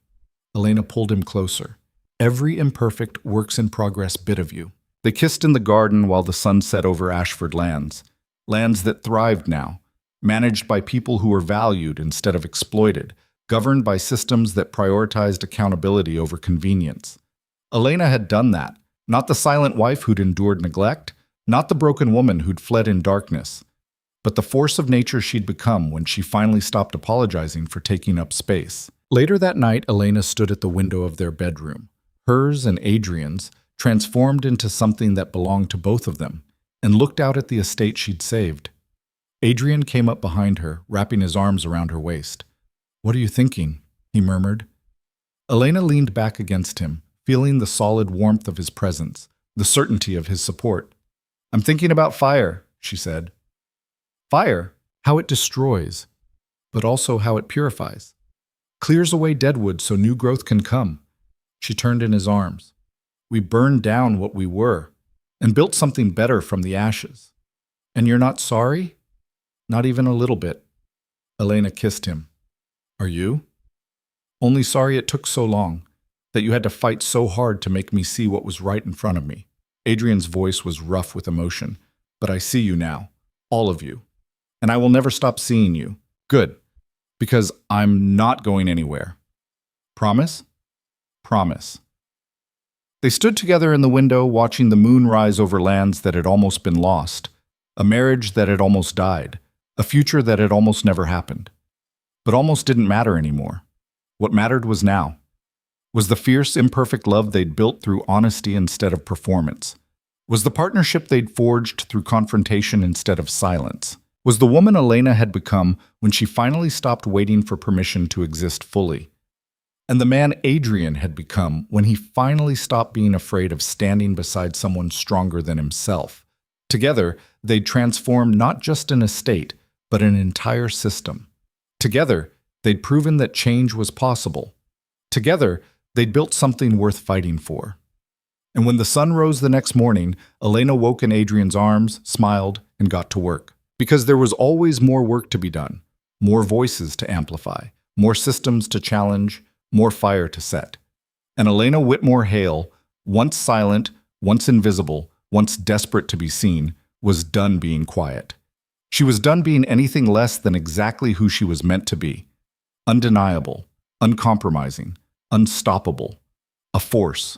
Elena pulled him closer. Every imperfect, works-in-progress bit of you. They kissed in the garden while the sun set over Ashford lands that thrived now, managed by people who were valued instead of exploited, governed by systems that prioritized accountability over convenience. Elena had done that, not the silent wife who'd endured neglect, not the broken woman who'd fled in darkness, but the force of nature she'd become when she finally stopped apologizing for taking up space. Later that night, Elena stood at the window of their bedroom. Hers and Adrian's, transformed into something that belonged to both of them, and looked out at the estate she'd saved. Adrian came up behind her, wrapping his arms around her waist. What are you thinking? He murmured. Elena leaned back against him, feeling the solid warmth of his presence, the certainty of his support. I'm thinking about fire, she said. Fire, how it destroys, but also how it purifies. Clears away deadwood so new growth can come. She turned in his arms. We burned down what we were and built something better from the ashes. And you're not sorry? Not even a little bit. Elena kissed him. Are you? Only sorry it took so long, that you had to fight so hard to make me see what was right in front of me. Adrian's voice was rough with emotion. But I see you now, all of you. And I will never stop seeing you. Good. Because I'm not going anywhere. Promise? Promise. They stood together in the window, watching the moon rise over lands that had almost been lost, a marriage that had almost died, a future that had almost never happened. But almost didn't matter anymore. What mattered was now. Was the fierce, imperfect love they'd built through honesty instead of performance. Was the partnership they'd forged through confrontation instead of silence. Was the woman Elena had become when she finally stopped waiting for permission to exist fully. And the man Adrian had become when he finally stopped being afraid of standing beside someone stronger than himself. Together, they'd transformed not just an estate, but an entire system. Together, they'd proven that change was possible. Together, they'd built something worth fighting for. And when the sun rose the next morning, Elena woke in Adrian's arms, smiled, and got to work. Because there was always more work to be done, more voices to amplify, more systems to challenge, more fire to set. And Elena Whitmore Hale, once silent, once invisible, once desperate to be seen, was done being quiet. She was done being anything less than exactly who she was meant to be. Undeniable, uncompromising, unstoppable. A force.